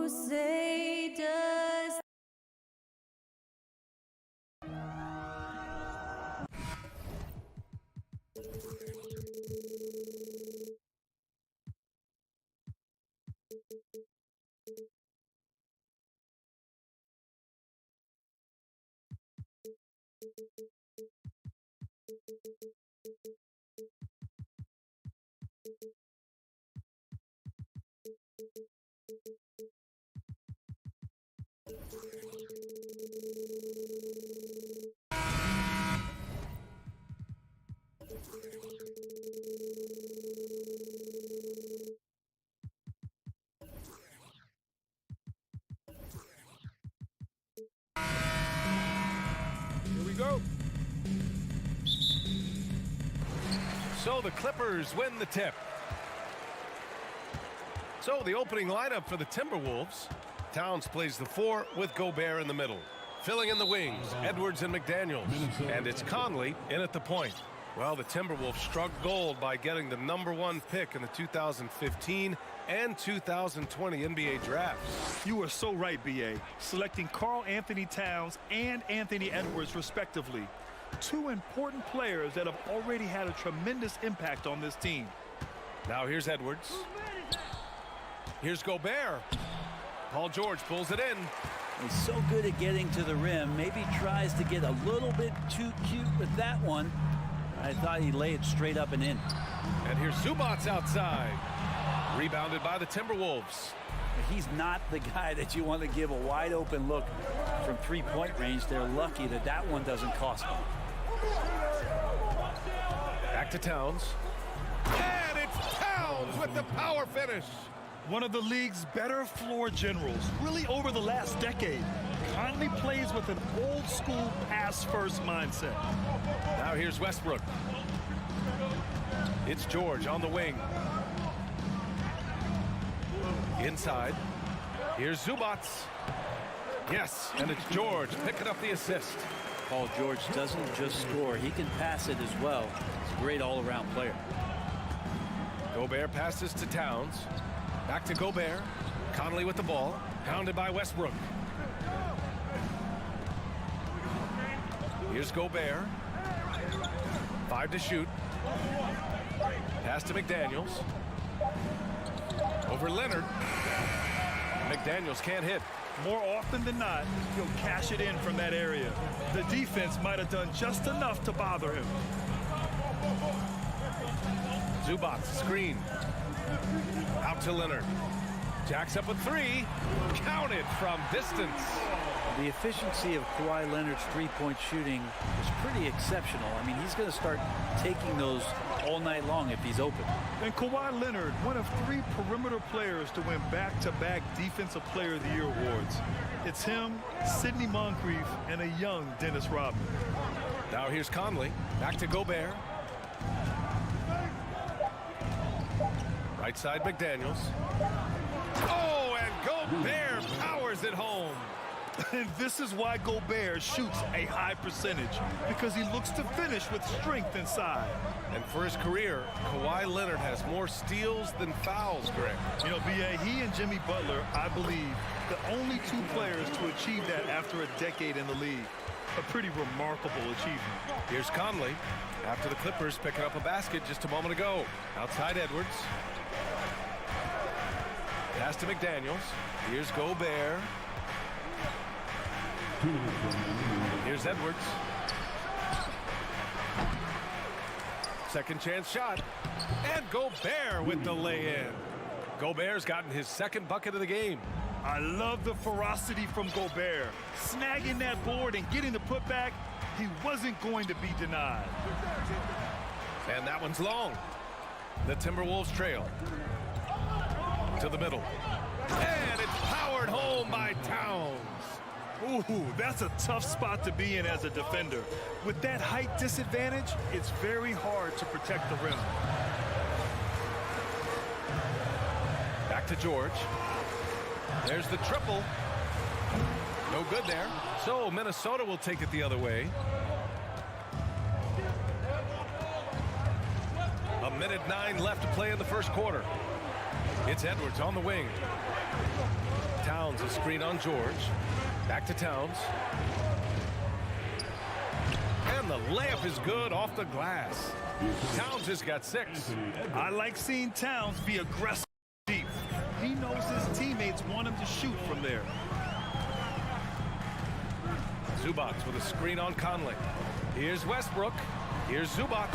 Who say does Here we go. So the Clippers win the tip. So the opening lineup for the Timberwolves. Towns plays the 4 with Gobert in the middle. Filling in the wings, Edwards and McDaniels. And it's Conley in at the point. Well, the Timberwolves struck gold by getting the #1 pick in the 2015 and 2020 NBA drafts. You are so right, B.A. Selecting Karl Anthony Towns and Anthony Edwards, respectively. Two important players that have already had a tremendous impact on this team. Now here's Edwards. Here's Gobert. Paul George pulls it in. He's so good at getting to the rim. Maybe tries to get a little bit too cute with that one. I thought he'd lay it straight up and in. And here's Zubac outside. Rebounded by the Timberwolves. He's not the guy that you want to give a wide open look from three-point range. They're lucky that that one doesn't cost them. Back to Towns. And it's Towns with the power finish. One of the league's better floor generals, really over the last decade. Conley plays with an old-school pass-first mindset. Now here's Westbrook. It's George on the wing. Inside. Here's Zubac. Yes, and it's George picking up the assist. Paul George doesn't just score. He can pass it as well. He's a great all-around player. Gobert passes to Towns. Back to Gobert. Conley with the ball. Pounded by Westbrook. Here's Gobert. 5 to shoot. Pass to McDaniels. Over Leonard. McDaniels can't hit. More often than not, he'll cash it in from that area. The defense might have done just enough to bother him. Zubac screen. Out to Leonard. Jacks up a 3. Counted from distance. The efficiency of Kawhi Leonard's three-point shooting is pretty exceptional. I mean, he's going to start taking those all night long if he's open. And Kawhi Leonard, one of 3 perimeter players to win back-to-back Defensive Player of the Year awards. It's him, Sidney Moncrief, and a young Dennis Rodman. Now here's Conley. Back to Gobert. Right side McDaniels. Oh, and Gobert powers it home. And this is why Gobert shoots a high percentage, because he looks to finish with strength inside. And for his career, Kawhi Leonard has more steals than fouls, Greg. You know, B.A., he and Jimmy Butler, I believe, the only 2 players to achieve that after a decade in the league. A pretty remarkable achievement. Here's Conley. After the Clippers picking up a basket just a moment ago. Outside Edwards. Pass to McDaniels. Here's Gobert. Here's Edwards. Second chance shot. And Gobert with the lay-in. Gobert's gotten his 2nd bucket of the game. I love the ferocity from Gobert. Snagging that board and getting the putback, he wasn't going to be denied. And that one's long. The Timberwolves trail. To the middle. And it's powered home by Towns. Ooh, that's a tough spot to be in as a defender. With that height disadvantage, it's very hard to protect the rim. Back to George. There's the triple. No good there. So Minnesota will take it the other way. A minute 9 left to play in the first quarter. It's Edwards on the wing. Towns screen on George. Back to Towns. And the layup is good off the glass. Towns has got 6. I like seeing Towns be aggressive deep. He knows his teammates want him to shoot from there. Zubac with a screen on Conley. Here's Westbrook. Here's Zubac.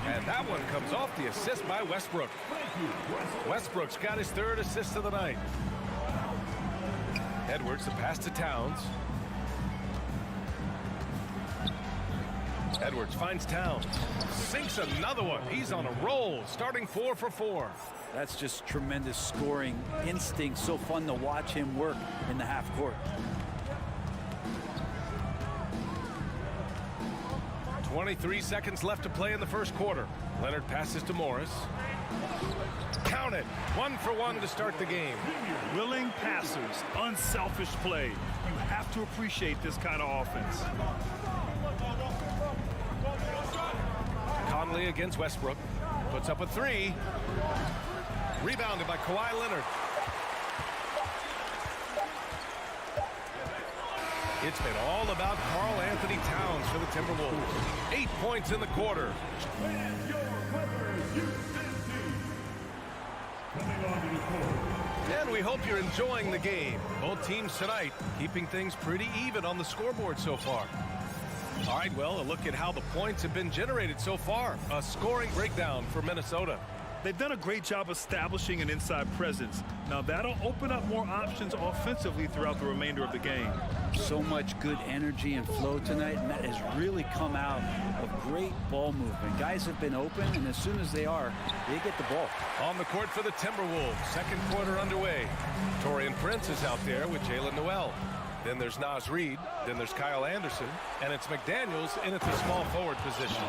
And that one comes off the assist by Westbrook. Westbrook's got his 3rd assist of the night. Edwards, the pass to Towns. Edwards finds Towns. Sinks another one. He's on a roll, starting 4 for 4. That's just tremendous scoring instinct. So fun to watch him work in the half court. 23 seconds left to play in the first quarter. Leonard passes to Morris. Count it. 1 for 1 to start the game. Willing passers, unselfish play. You have to appreciate this kind of offense. Conley against Westbrook. Puts up a 3. Rebounded by Kawhi Leonard. It's been all about Karl Anthony Towns for the Timberwolves. 8 points in the quarter. And we hope you're enjoying the game. Both teams tonight keeping things pretty even on the scoreboard so far. All right, well, a look at how the points have been generated so far. A scoring breakdown for Minnesota. They've done a great job establishing an inside presence. Now that'll open up more options offensively throughout the remainder of the game. So much good energy and flow tonight, and that has really come out of great ball movement. Guys have been open, and as soon as they are, they get the ball. On the court for the Timberwolves, second quarter underway. Taurean Prince is out there with Jalen Noel. Then there's Naz Reid. Then there's Kyle Anderson. And it's McDaniels in at the small forward position.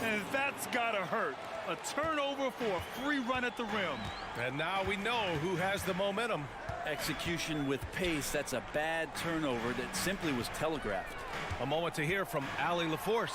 And that's gotta hurt. A turnover for a free run at the rim. And now we know who has the momentum. Execution with pace. That's a bad turnover that simply was telegraphed. A moment to hear from Allie LaForce.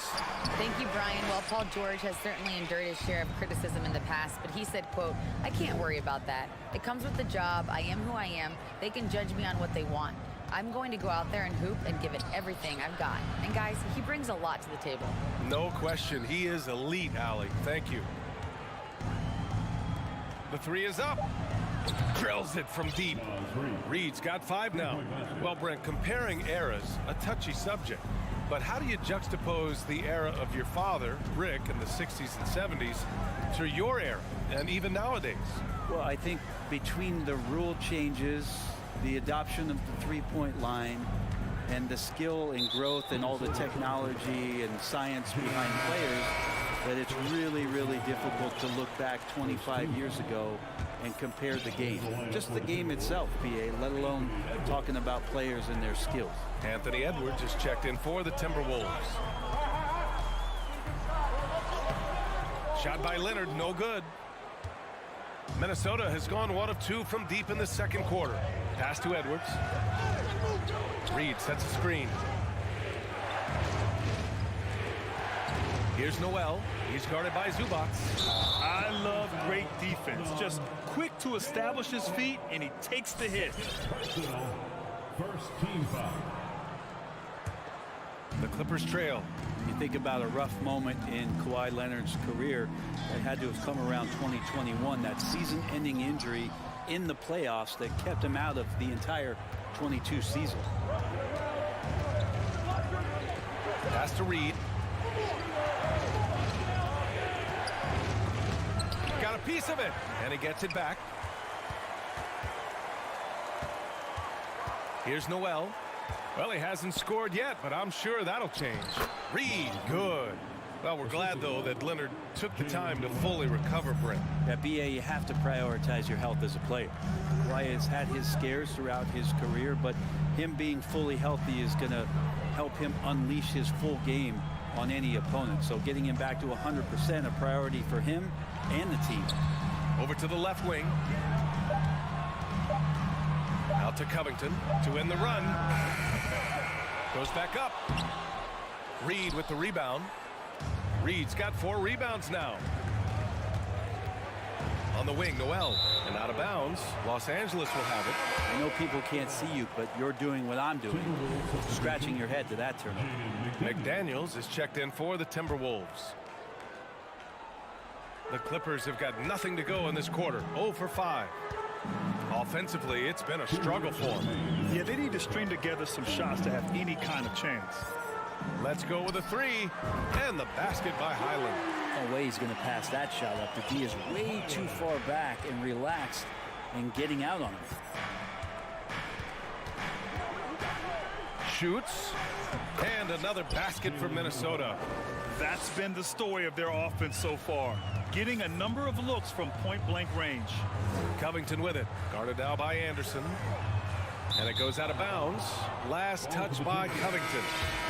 Thank you, Brian. Well, Paul George has certainly endured his share of criticism in the past, but he said, quote, "I can't worry about that. It comes with the job. I am who I am. They can judge me on what they want. I'm going to go out there and hoop and give it everything I've got." And guys, he brings a lot to the table. No question. He is elite, Allie. Thank you. The 3 is up. Drills it from deep. Reed's got 5 now. Well, Brent, comparing eras, a touchy subject. But how do you juxtapose the era of your father, Rick, in the 60s and 70s, to your era, and even nowadays? Well, I think between the rule changes, the adoption of the three-point line, and the skill and growth and all the technology and science behind players, that it's really, really difficult to look back 25 years ago and compare the game. Just the game itself, BA, let alone talking about players and their skills. Anthony Edwards is checked in for the Timberwolves. Shot by Leonard, no good. Minnesota has gone 1 of 2 from deep in the second quarter. Pass to Edwards. Reed sets a screen. Here's Noel. He's guarded by Zubac. I love great defense. Just quick to establish his feet, and he takes the hit. First team foul. The Clippers trail. You think about a rough moment in Kawhi Leonard's career that had to have come around 2021, that season-ending injury in the playoffs that kept him out of the entire 22 season. Pass to Reed. Got a piece of it, and he gets it back. Here's Noel. Well, he hasn't scored yet, but I'm sure that'll change. Reed, good. Well, we're glad, though, that Leonard took the time to fully recover, Brent. At BA, you have to prioritize your health as a player. Kawhi has had his scares throughout his career, but him being fully healthy is going to help him unleash his full game on any opponent. So getting him back to 100% a priority for him and the team. Over to the left wing. Out to Covington to end the run. Goes back up. Reed with the rebound. Reed's got 4 rebounds now. On the wing, Noel. And out of bounds, Los Angeles will have it. I know people can't see you, but you're doing what I'm doing, scratching your head to that turnover. McDaniels is checked in for the Timberwolves. The Clippers have got nothing to go in this quarter. 0 for 5. Offensively, it's been a struggle for them. Yeah, they need to string together some shots to have any kind of chance. Let's go with a 3. And the basket by Highland. No way he's going to pass that shot up. The D is way too far back and relaxed and getting out on him. Shoots. And another basket for Minnesota. That's been the story of their offense so far. Getting a number of looks from point-blank range. Covington with it. Guarded now by Anderson. And it goes out of bounds. Last touch by Covington.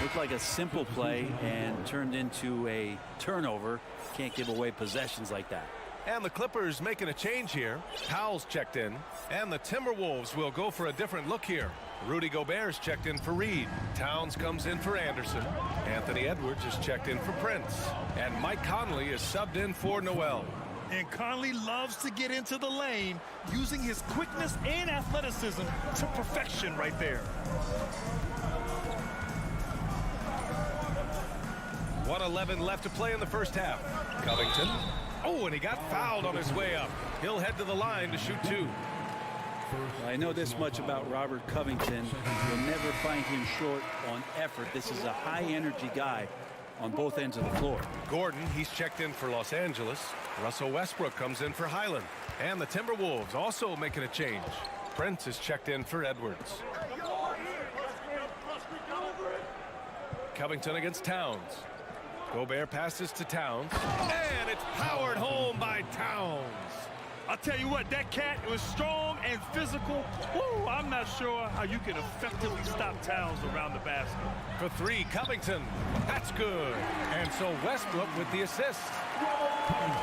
Looked like a simple play and turned into a turnover. Can't give away possessions like that. And the Clippers making a change here. Powell's checked in. And the Timberwolves will go for a different look here. Rudy Gobert's checked in for Reed. Towns comes in for Anderson. Anthony Edwards is checked in for Prince. And Mike Conley is subbed in for Noel. And Conley loves to get into the lane, using his quickness and athleticism to perfection right there. 1:11 left to play in the first half. Covington. Oh, and he got fouled on his way up. He'll head to the line to shoot 2. I know this much about Robert Covington. You'll never find him short on effort. This is a high-energy guy on both ends of the floor. Gordon, he's checked in for Los Angeles. Russell Westbrook comes in for Highland. And the Timberwolves also making a change. Prince is checked in for Edwards. Covington against Towns. Gobert passes to Towns. And it's powered home by Towns. I'll tell you what, that cat was strong and physical. Woo, I'm not sure how you can effectively stop Towns around the basket. For 3, Covington. That's good. And so Westbrook with the assist.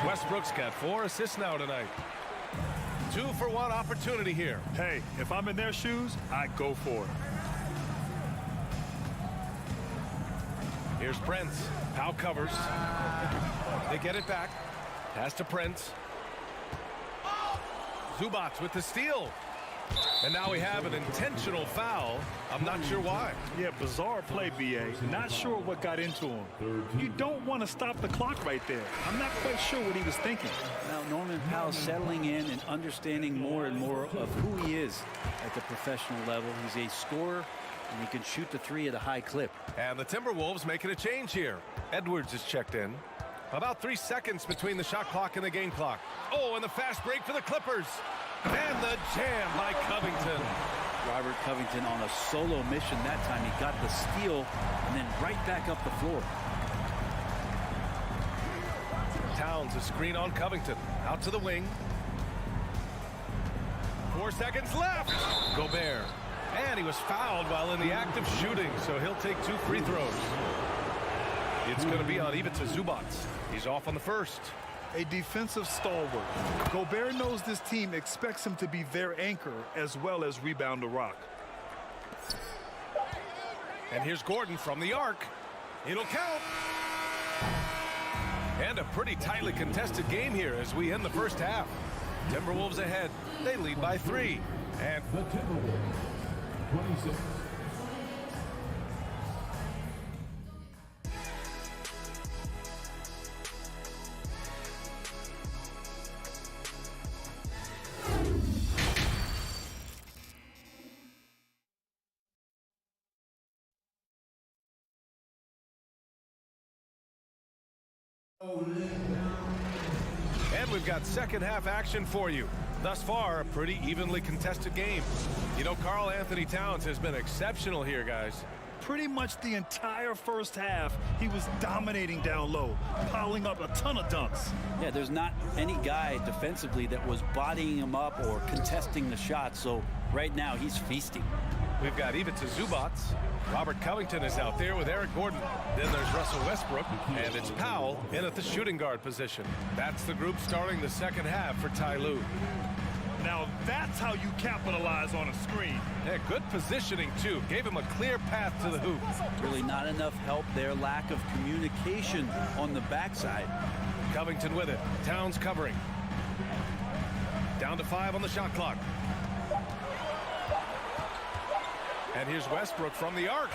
Westbrook's got 4 assists now tonight. 2 for 1 opportunity here. Hey, if I'm in their shoes, I go for it. Here's Prince. Powell covers. They get it back. Pass to Prince. Zubac with the steal. And now we have an intentional foul. I'm not sure why. Yeah, bizarre play, B.A. Not sure what got into him. You don't want to stop the clock right there. I'm not quite sure what he was thinking. Now Norman Powell settling in and understanding more and more of who he is at the professional level. He's a scorer, and he can shoot the 3 at a high clip. And the Timberwolves making a change here. Edwards is checked in. About 3 seconds between the shot clock and the game clock. Oh, and the fast break for the Clippers. And the jam by Covington. Robert Covington on a solo mission that time. He got the steal and then right back up the floor. Towns a screen on Covington. Out to the wing. 4 seconds left. Gobert. And he was fouled while in the act of shooting, so he'll take 2 free throws. It's going to be on Ivica Zubac. He's off on the first. A defensive stalwart. Gobert knows this team expects him to be their anchor as well as rebound the rock. And here's Gordon from the arc. It'll count. And a pretty tightly contested game here as we end the first half. Timberwolves ahead. They lead by 3. And The Timberwolves, 26. And we've got second half action for you. Thus far, a pretty evenly contested game. You know, Karl Anthony Towns has been exceptional here, guys. Pretty much the entire first half, he was dominating down low, piling up a ton of dunks. Yeah, there's not any guy defensively that was bodying him up or contesting the shot, so right now he's feasting. We've got Ivica Zubac. Robert Covington is out there with Eric Gordon. Then there's Russell Westbrook, and it's Powell in at the shooting guard position. That's the group starting the second half for Ty Lue. Now that's how you capitalize on a screen. Yeah, good positioning, too. Gave him a clear path to the hoop. Really not enough help there. Lack of communication on the backside. Covington with it. Towns covering. Down to 5 on the shot clock. And here's Westbrook from the arc.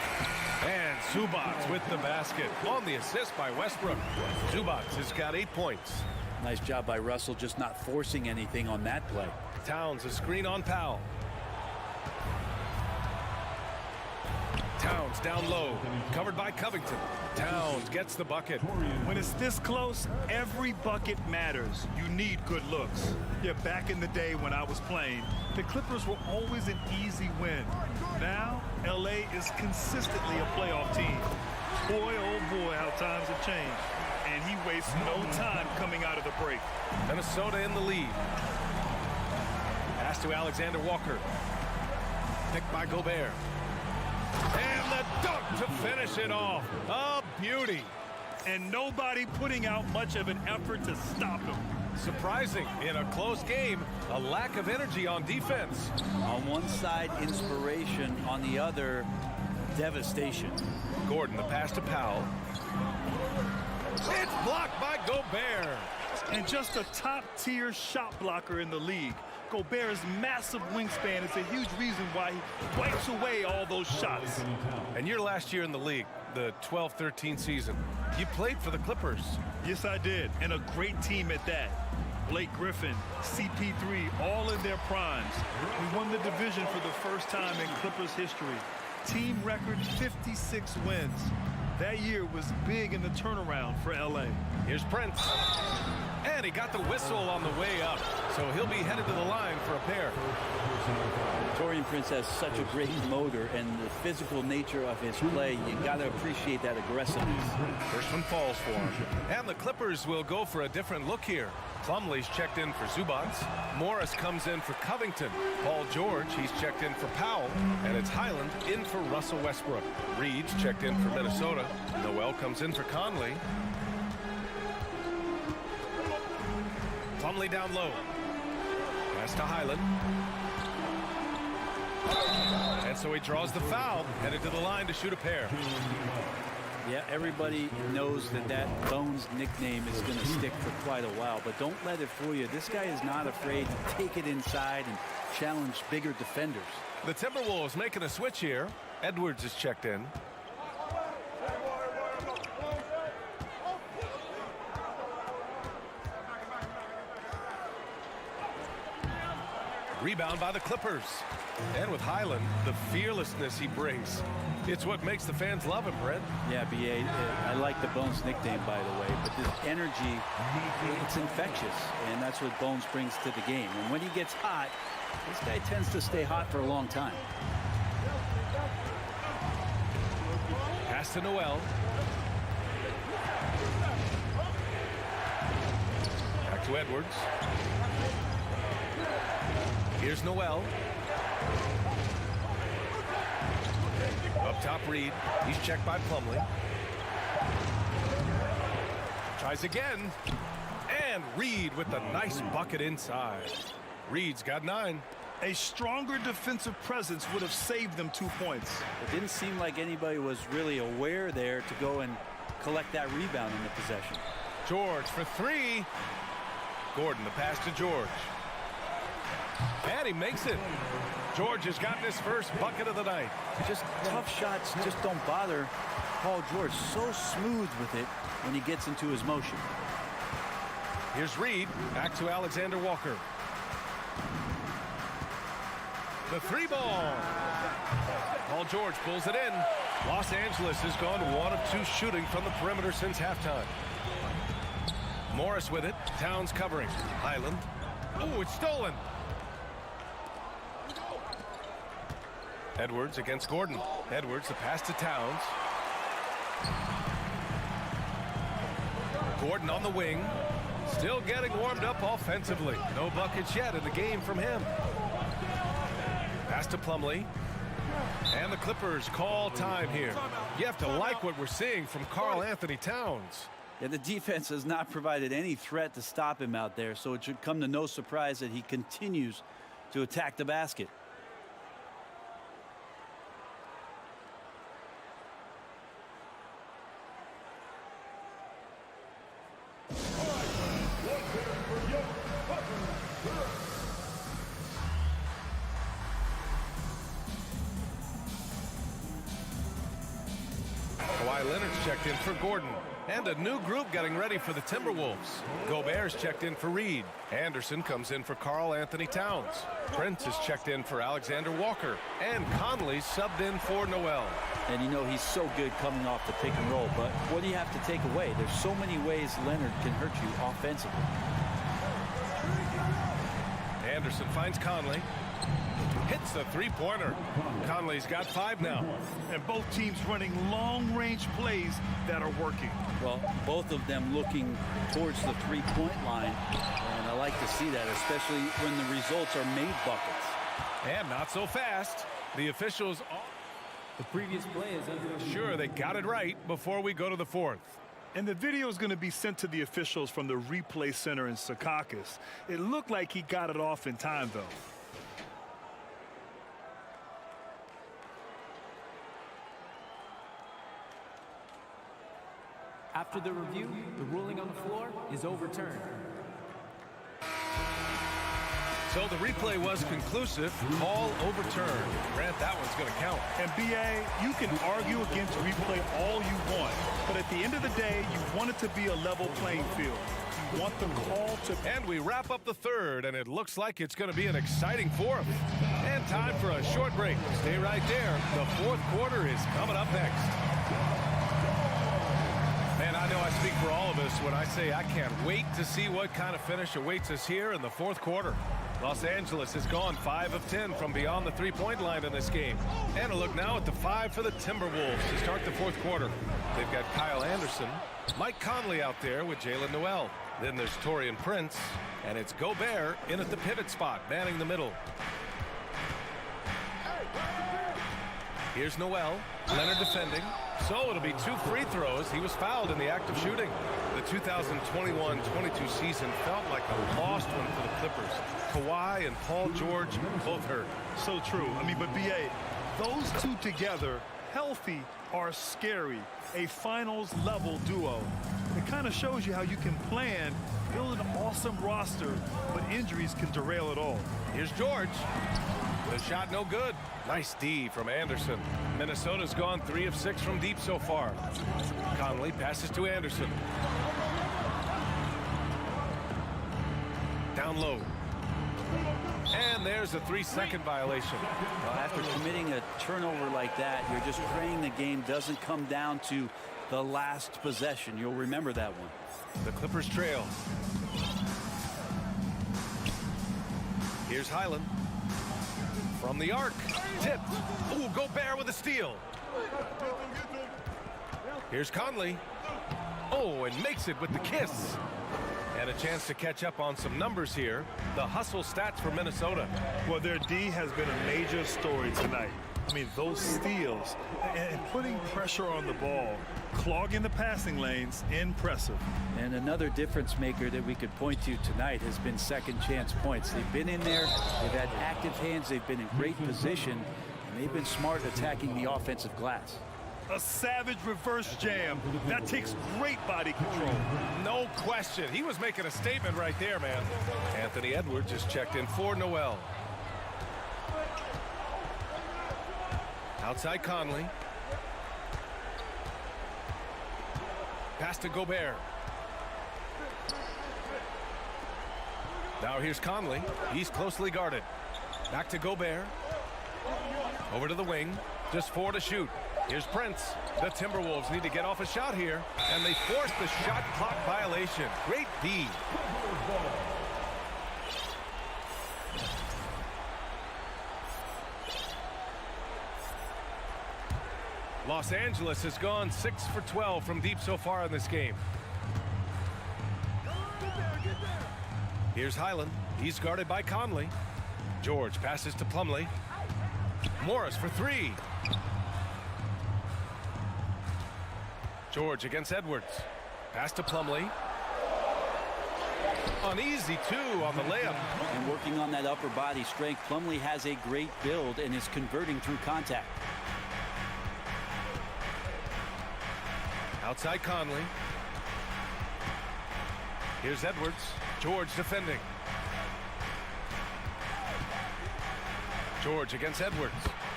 And Zubac with the basket on the assist by Westbrook. Zubac has got 8 points. Nice job by Russell, just not forcing anything on that play. Towns a screen on Powell. Towns down low, covered by Covington. Towns gets the bucket. When it's this close, every bucket matters. You need good looks. Yeah, back in the day when I was playing, the Clippers were always an easy win. Now, LA is consistently a playoff team. Boy, oh boy, how times have changed. And he wastes no time coming out of the break. Minnesota in the lead. Pass to Alexander Walker. Picked by Gobert. And the dunk to finish it off. A beauty. And nobody putting out much of an effort to stop him. Surprising in a close game, a lack of energy on defense. On one side, inspiration. On the other, devastation. Gordon, the pass to Powell. It's blocked by Gobert. And just a top-tier shot blocker in the league. Gobert's massive wingspan is a huge reason why he wipes away all those shots. And your last year in the league, the 12-13 season, you played for the Clippers. Yes, I did, and a great team at that. Blake Griffin, CP3, all in their primes. We won the division for the first time in Clippers history. Team record 56 wins. That year was big in the turnaround for LA. Here's Prince. And he got the whistle on the way up. So he'll be headed to the line for a pair. Taurean Prince has such a great motor, and the physical nature of his play, you got to appreciate that aggressiveness. First one falls for him. And the Clippers will go for a different look here. Plumlee's checked in for Zubac. Morris comes in for Covington. Paul George, he's checked in for Powell. And it's Highland in for Russell Westbrook. Reed's checked in for Minnesota. Noel comes in for Conley. Plumlee down low. Pass to Highland. And so he draws the foul, headed to the line to shoot a pair. Yeah, everybody knows that Bones nickname is going to stick for quite a while, but don't let it fool you. This guy is not afraid to take it inside and challenge bigger defenders. The Timberwolves making a switch here. Edwards is checked in. Rebound by the Clippers. And with Highland, the fearlessness he brings. It's what makes the fans love him, Brett. Yeah, B.A., I like the Bones nickname, by the way, but this energy, it's infectious, and that's what Bones brings to the game. And when he gets hot, this guy tends to stay hot for a long time. Pass to Noel. Back to Edwards. Here's Noel. Up top, Reed. He's checked by Plumlee. Tries again. And Reed with a nice bucket inside. Reed's got 9. A stronger defensive presence would have saved them 2 points. It didn't seem like anybody was really aware there to go and collect that rebound in the possession. George for 3. Gordon, the pass to George. And he makes it. George has gotten his first bucket of the night. Just tough shots just don't bother Paul George. So smooth with it when he gets into his motion. Here's Reed. Back to Alexander Walker. The 3 ball. Paul George pulls it in. Los Angeles has gone 1 of 2 shooting from the perimeter since halftime. Morris with it. Towns covering. Highland. Oh, it's stolen. Edwards against Gordon. Edwards, the pass to Towns. Gordon on the wing. Still getting warmed up offensively. No buckets yet in the game from him. Pass to Plumlee. And the Clippers call time here. You have to like what we're seeing from Karl Anthony Towns. Yeah, the defense has not provided any threat to stop him out there, so it should come to no surprise that he continues to attack the basket. Kawhi Leonard's checked in for Gordon. And a new group getting ready for the Timberwolves. Gobert's checked in for Reed. Anderson comes in for Karl Anthony Towns. Prince is checked in for Alexander Walker. And Conley's subbed in for Noel. And you know, he's so good coming off the pick and roll, but what do you have to take away? There's so many ways Leonard can hurt you offensively. Anderson finds Conley. Hits the three-pointer. Conley's got 5 now. And both teams running long-range plays that are working. Well, both of them looking towards the three-point line, and I like to see that, especially when the results are made buckets. And not so fast. The officials... The previous play is under... Sure, they got it right before we go to the 4th. And the video is going to be sent to the officials from the replay center in Secaucus. It looked like he got it off in time, though. After the review, the ruling on the floor is overturned. So the replay was conclusive. Call overturned. Grant, that one's going to count. And BA, you can argue against replay all you want, but at the end of the day, you want it to be a level playing field. You want the call to... And we wrap up the 3rd, and it looks like it's going to be an exciting 4th. And time for a short break. Stay right there. The 4th quarter is coming up next. Man, I know I speak for all of us when I say I can't wait to see what kind of finish awaits us here in the 4th quarter. Los Angeles has gone 5 of 10 from beyond the three-point line in this game. And a look now at the 5 for the Timberwolves to start the 4th quarter. They've got Kyle Anderson, Mike Conley out there with Jalen Noel. Then there's Taurean Prince, and it's Gobert in at the pivot spot, manning the middle. Here's Noel, Leonard defending. So it'll be 2 free throws. He was fouled in the act of shooting. The 2021-22 season felt like a lost one for the Clippers. Kawhi and Paul George both hurt. So true. I mean, but BA, those two together, healthy, are scary. A finals-level duo. It kind of shows you how you can plan, build an awesome roster, but injuries can derail it all. Here's George. The shot no good. Nice D from Anderson. Minnesota's gone 3 of 6 from deep so far. Conley passes to Anderson. Down low. And there's a 3-second violation. Well, after committing a turnover like that, you're just praying the game doesn't come down to the last possession. You'll remember that one. The Clippers trail. Here's Highland. From the arc. Tipped. Ooh, Gobert with a steal. Here's Conley. Oh, and makes it with the kiss. And a chance to catch up on some numbers here. The hustle stats for Minnesota. Well, their D has been a major story tonight. I mean, those steals and putting pressure on the ball, clogging the passing lanes, impressive. And another difference maker that we could point to tonight has been second chance points. They've been in there, they've had active hands, they've been in great position, and they've been smart attacking the offensive glass. A savage reverse jam. That takes great body control. No question. He was making a statement right there, man. Anthony Edwards is checked in for Noel. Outside Conley. Pass to Gobert. Now here's Conley. He's closely guarded. Back to Gobert. Over to the wing. Just 4 to shoot. Here's Prince. The Timberwolves need to get off a shot here. And they force the shot clock violation. Great D. Los Angeles has gone 6 for 12 from deep so far in this game. Here's Highland. He's guarded by Conley. George passes to Plumlee. Morris for 3. George against Edwards. Pass to Plumlee. An easy 2 on the layup. And working on that upper body strength, Plumlee has a great build and is converting through contact. Outside Conley. Here's Edwards. George defending. George against Edwards.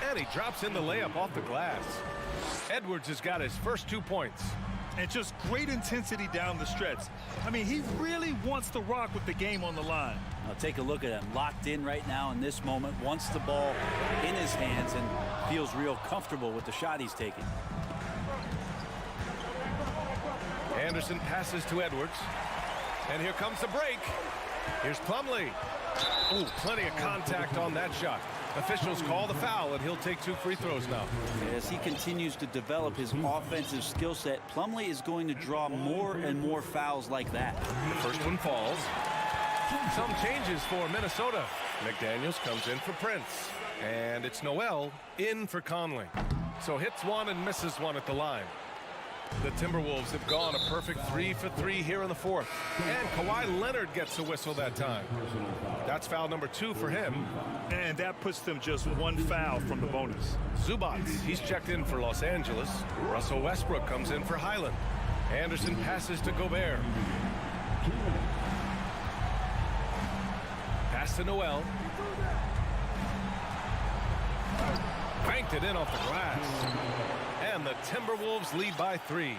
And he drops in the layup off the glass. Edwards has got his first 2 points. And just great intensity down the stretch. I mean, he really wants to rock with the game on the line. Now take a look at him, locked in right now in this moment, wants the ball in his hands and feels real comfortable with the shot he's taking. Anderson passes to Edwards. And here comes the break. Here's Plumlee. Ooh, plenty of contact on that shot. Officials call the foul, and he'll take 2 free throws now. As he continues to develop his offensive skill set, Plumlee is going to draw more and more fouls like that. The first one falls. Some changes for Minnesota. McDaniels comes in for Prince. And it's Noel in for Conley. So hits one and misses one at the line. The Timberwolves have gone a perfect 3 for 3 here in the fourth. And Kawhi Leonard gets a whistle that time. That's foul number 2 for him. And that puts them just 1 foul from the bonus. Zubac, he's checked in for Los Angeles. Russell Westbrook comes in for Highland. Anderson passes to Gobert. Pass to Noel. Banked it in off the glass. And the Timberwolves lead by 3.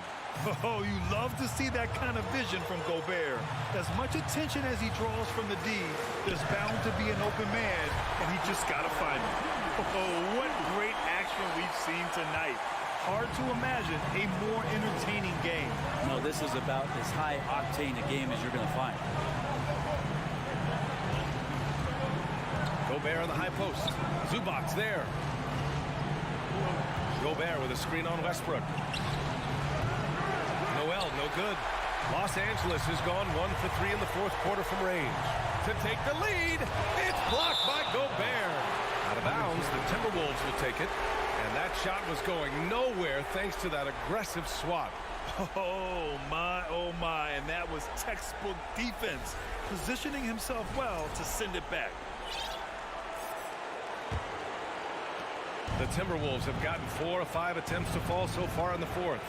Oh, you love to see that kind of vision from Gobert. As much attention as he draws from the D, there's bound to be an open man, and he just got to find him. Oh, what great action we've seen tonight. Hard to imagine a more entertaining game. No, this is about as high octane a game as you're going to find. Gobert on the high post. Zubac's there. Gobert with a screen on Westbrook. Noel, no good. Los Angeles has gone 1 for 3 in the fourth quarter from range. To take the lead, it's blocked by Gobert. Out of bounds, the Timberwolves will take it. And that shot was going nowhere thanks to that aggressive swat. Oh my, and that was textbook defense, positioning himself well to send it back. The Timberwolves have gotten 4 of 5 attempts to fall so far in the fourth.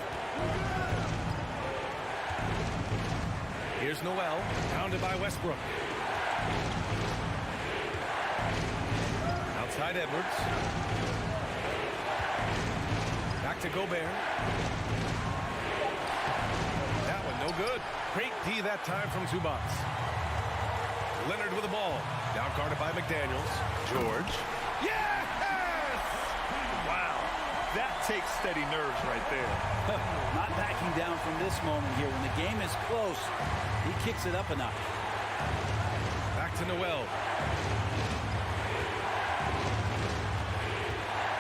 Here's Noel, pounded by Westbrook. Outside Edwards. Back to Gobert. That one no good. Great D that time from Zubac. Leonard with the ball. Now guarded by McDaniels. George. Yes! Wow, that takes steady nerves right there. Not backing down from this moment here. When the game is close, he kicks it up a notch. Back to Noel.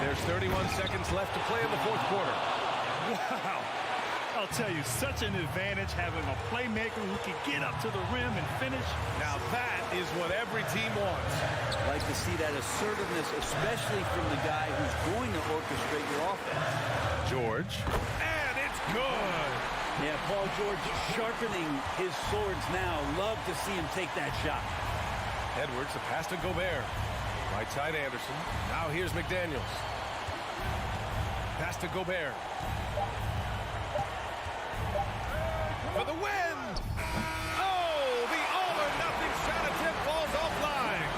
There's 31 seconds left to play in the fourth quarter. Wow. I'll tell you, such an advantage having a playmaker who can get up to the rim and finish. Now that is what every team wants. Like to see that assertiveness, especially from the guy who's going to orchestrate your offense. George. And it's good. Yeah, Paul George sharpening his swords now. Love to see him take that shot. Edwards, a pass to Gobert. Right side Anderson. Now here's McDaniels. Pass to Gobert. For the win! Oh, the all-or-nothing shot attempt falls offline.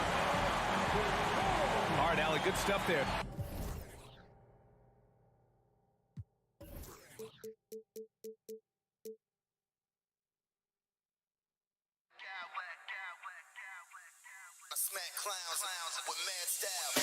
All right, Allie, good stuff there. I smack clowns with mad style.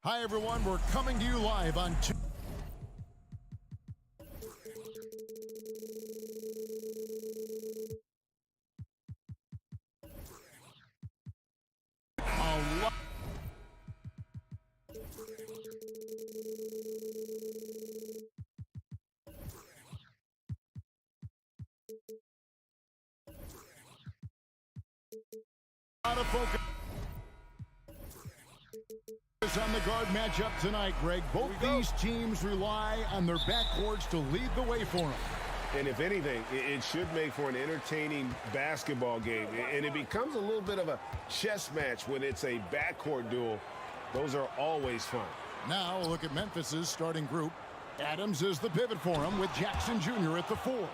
Hi, everyone. We're coming to you live on out of focus on the guard matchup tonight, Greg. Both these teams rely on their backcourts to lead the way for them. And if anything, it should make for an entertaining basketball game. And it becomes a little bit of a chess match when it's a backcourt duel. Those are always fun. Now look at Memphis's starting group. Adams is the pivot for him with Jackson Jr. at the 4.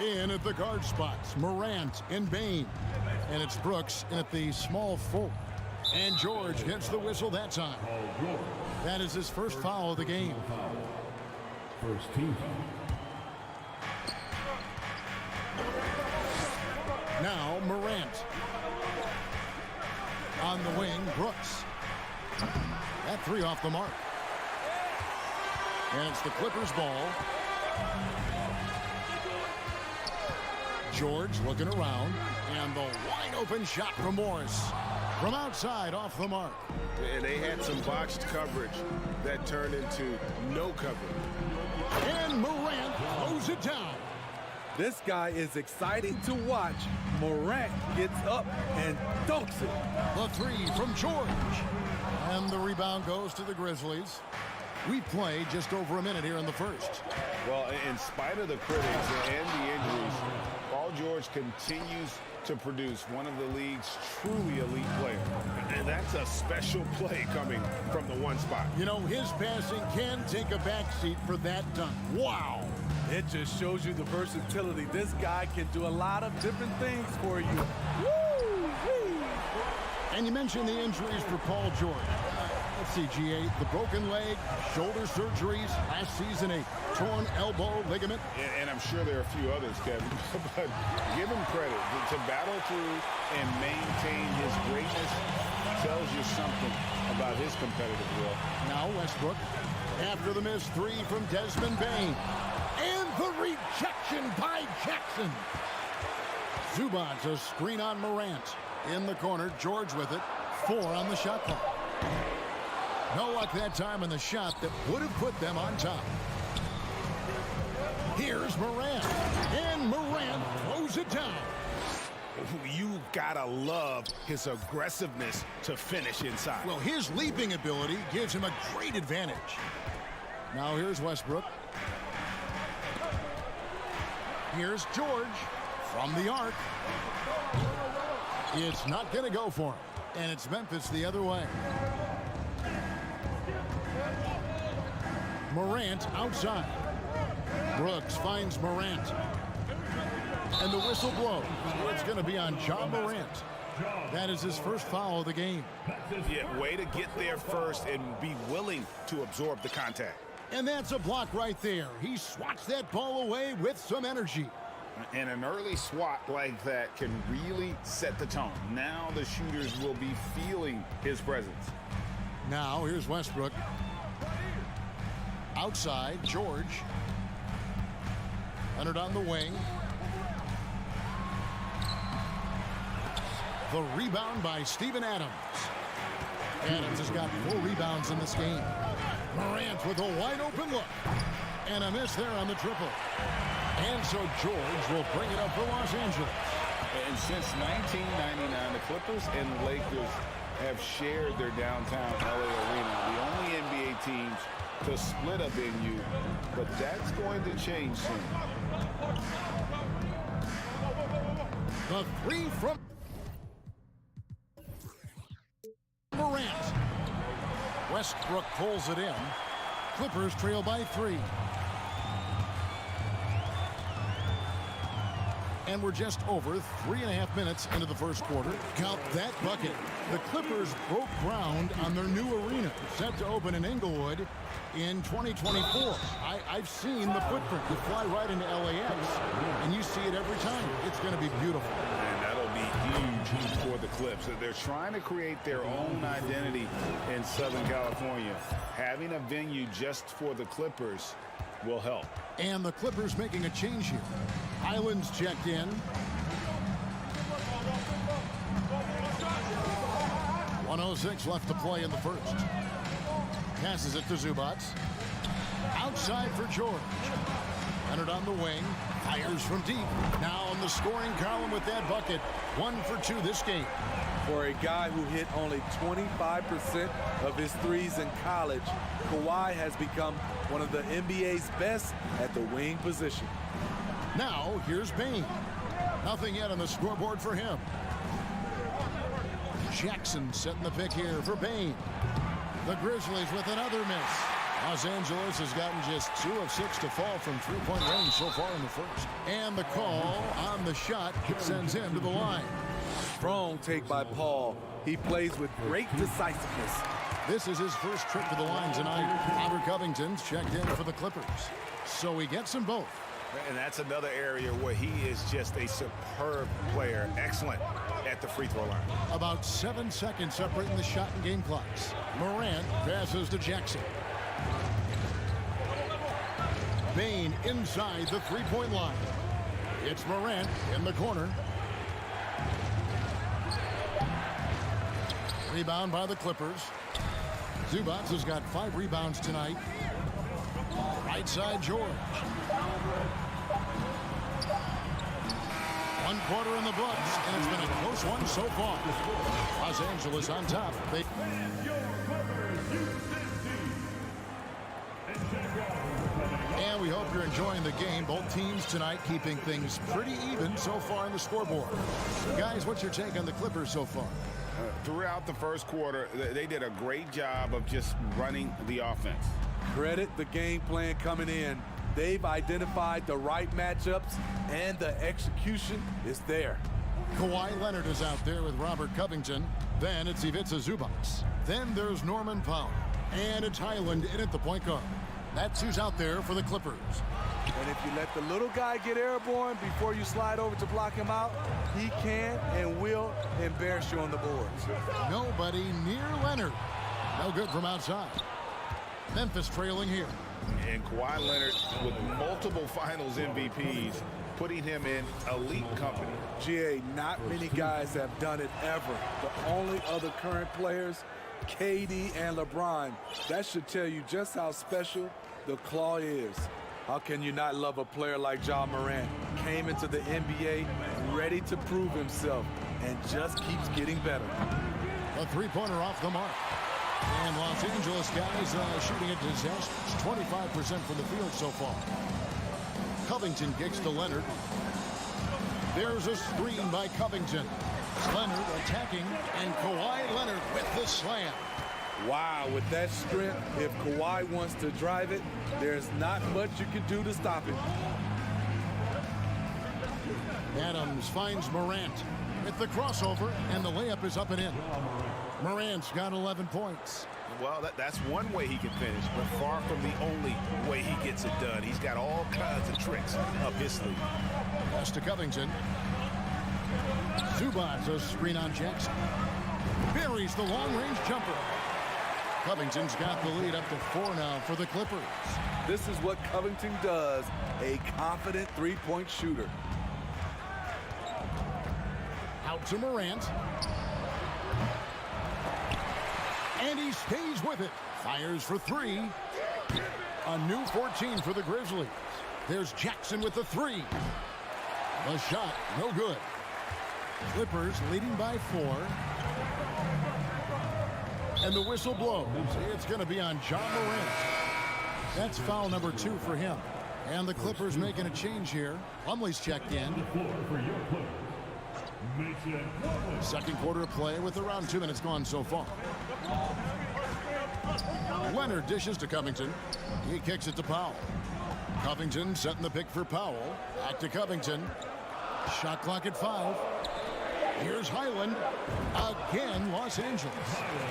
In at the guard spots, Morant and Bain. And it's Brooks in at the small 4. And George gets the whistle that time. That is his first foul of the game. First team foul. Now Morant. On the wing, Brooks. That 3 off the mark. And it's the Clippers ball. George looking around. And the wide open shot from Morris. From outside, off the mark. And they had some botched coverage that turned into no coverage. And Morant throws it down. This guy is exciting to watch. Morant gets up and dunks it. The 3 from George. And the rebound goes to the Grizzlies. We've played just over a minute here in the first. Well, in spite of the critics and the injuries, Paul George continues to produce one of the league's truly elite players. And that's a special play coming from the 1 spot. You know, his passing can take a backseat for that dunk. Wow. It just shows you the versatility. This guy can do a lot of different things for you. Woo-wee. And you mentioned the injuries for Paul George. Let's see, G8, the broken leg, shoulder surgeries, last season a torn elbow ligament. And I'm sure there are a few others, Kevin. But give him credit. To battle through and maintain his greatness tells you something about his competitive will. Now Westbrook, after the missed 3 from Desmond Bain. And the rejection by Jackson. Zubac, a screen on Morant. In the corner, George with it. 4 on the shot clock. No luck that time in the shot that would have put them on top. Here's Morant. And Morant throws it down. You gotta love his aggressiveness to finish inside. Well, his leaping ability gives him a great advantage. Now here's Westbrook. Here's George from the arc. It's not going to go for him. And it's Memphis the other way. Morant outside. Brooks finds Morant. And the whistle blows. It's going to be on John Morant. That is his first foul of the game. Yeah, way to get there first and be willing to absorb the contact. And that's a block right there. He swats that ball away with some energy. And an early swat like that can really set the tone. Now the shooters will be feeling his presence. Now here's Westbrook. Outside, George. Leonard on the wing. The rebound by Steven Adams. Adams has got 4 rebounds in this game. Morant with a wide open look. And a miss there on the triple. And so George will bring it up for Los Angeles. And since 1999, the Clippers and Lakers have shared their downtown LA arena. The only NBA teams to split a venue, but that's going to change soon. The 3 from Morant. Westbrook pulls it in. Clippers trail by 3. And we're just over 3.5 minutes into the first quarter. Count that bucket. The Clippers broke ground on their new arena, set to open in Inglewood in 2024. I've seen the footprint. You fly right into LAX, and you see it every time. It's going to be beautiful. And that'll be huge for the Clips. They're trying to create their own identity in Southern California. Having a venue just for the Clippers will help. And the Clippers making a change here. Highland's checked in. 1:06 left to play in the first. Passes it to Zubac. Outside for George. Leonard on the wing. Fires from deep. Now in the scoring column with that bucket. 1 for 2 this game. For a guy who hit only 25% of his threes in college, Kawhi has become one of the NBA's best at the wing position. Now here's Bane. Nothing yet on the scoreboard for him. Jackson setting the pick here for Bane. The Grizzlies with another miss. Los Angeles has gotten just 2 of 6 to fall from three-point range so far in the first. And the call on the shot sends him to the line. Strong take by Paul. He plays with great decisiveness. This is his first trip to the line tonight. Robert Covington's checked in for the Clippers. So he gets them both. And that's another area where he is just a superb player. Excellent at the free throw line. About 7 seconds separating the shot and game clocks. Morant passes to Jackson. Bane inside the three-point line. It's Morant in the corner. Rebound by the Clippers. Zubac has got 5 rebounds tonight. Right side, George. 1 quarter in the books, and it's been a close one so far. Los Angeles on top. And we hope you're enjoying the game. Both teams tonight keeping things pretty even so far in the scoreboard. Guys, what's your take on the Clippers so far? Throughout the first quarter, they did a great job of just running the offense. Credit the game plan coming in. They've identified the right matchups, and the execution is there. Kawhi Leonard is out there with Robert Covington. Then it's Ivica Zubac. Then there's Norman Powell. And it's Highland in at the point guard. That's who's out there for the Clippers. And if you let the little guy get airborne before you slide over to block him out, he can and will embarrass you on the boards. Nobody near Leonard. No good from outside. Memphis trailing here. And Kawhi Leonard with multiple finals MVPs, putting him in elite company. GA, not many guys have done it ever. The only other current players, KD and LeBron. That should tell you just how special the Claw is. How can you not love a player like Ja Morant? Came into the NBA ready to prove himself and just keeps getting better. A three-pointer off the mark. And Los Angeles guys shooting a disastrous 25% from the field so far. Covington kicks to Leonard. There's a screen by Covington. Leonard attacking, and Kawhi Leonard with the slam. Wow, with that strength, if Kawhi wants to drive it, there's not much you can do to stop him. Adams finds Morant with the crossover, and the layup is up and in. Morant's got 11 points. Well, that's one way he can finish, but far from the only way he gets it done. He's got all kinds of tricks up his sleeve. Pass to Covington. Zubac, a screen on Jackson. Buries the long-range jumper. Covington's got the lead up to 4 now for the Clippers. This is what Covington does, a confident three-point shooter. Out to Morant. And he stays with it. Fires for 3. A new 14 for the Grizzlies. There's Jackson with the 3. The shot, no good. Clippers leading by 4. And the whistle blows. It's going to be on Ja Morant. That's foul number 2 for him. And the Clippers making a change here. Plumlee's checked in. Second quarter of play with around 2 minutes gone so far. Leonard dishes to Covington. He kicks it to Powell. Covington setting the pick for Powell. Back to Covington. Shot clock at 5. Here's Highland. Again, Los Angeles.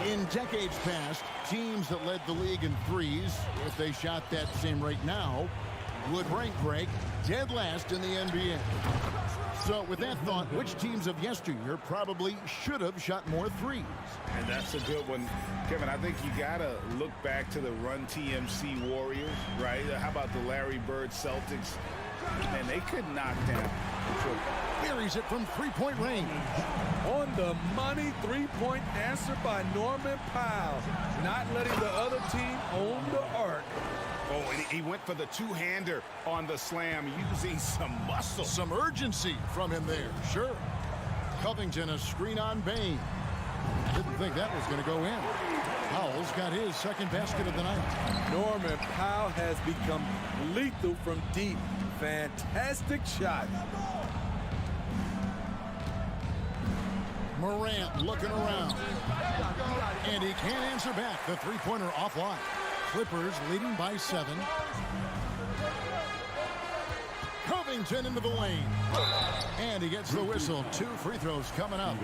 In decades past, teams that led the league in threes, if they shot that same rate now, would rank break dead last in the NBA. So with that thought, which teams of yesteryear probably should have shot more threes? And that's a good one. Kevin, I think you got to look back to the Run TMC Warriors, right? How about the Larry Bird Celtics? And they could knock down. Buries it from three-point range. On the money, three-point answer by Norman Powell. Not letting the other team own the arc. Oh, and he went for the two-hander on the slam, using some muscle. Some urgency from him there, sure. Covington, a screen on Bain. Didn't think that was going to go in. Powell's got his second basket of the night. Norman Powell has become lethal from deep. Fantastic shot. Morant looking around. And he can't answer back. The three-pointer offline. Clippers leading by 7. Covington into the lane. And he gets the whistle. 2 free throws coming up.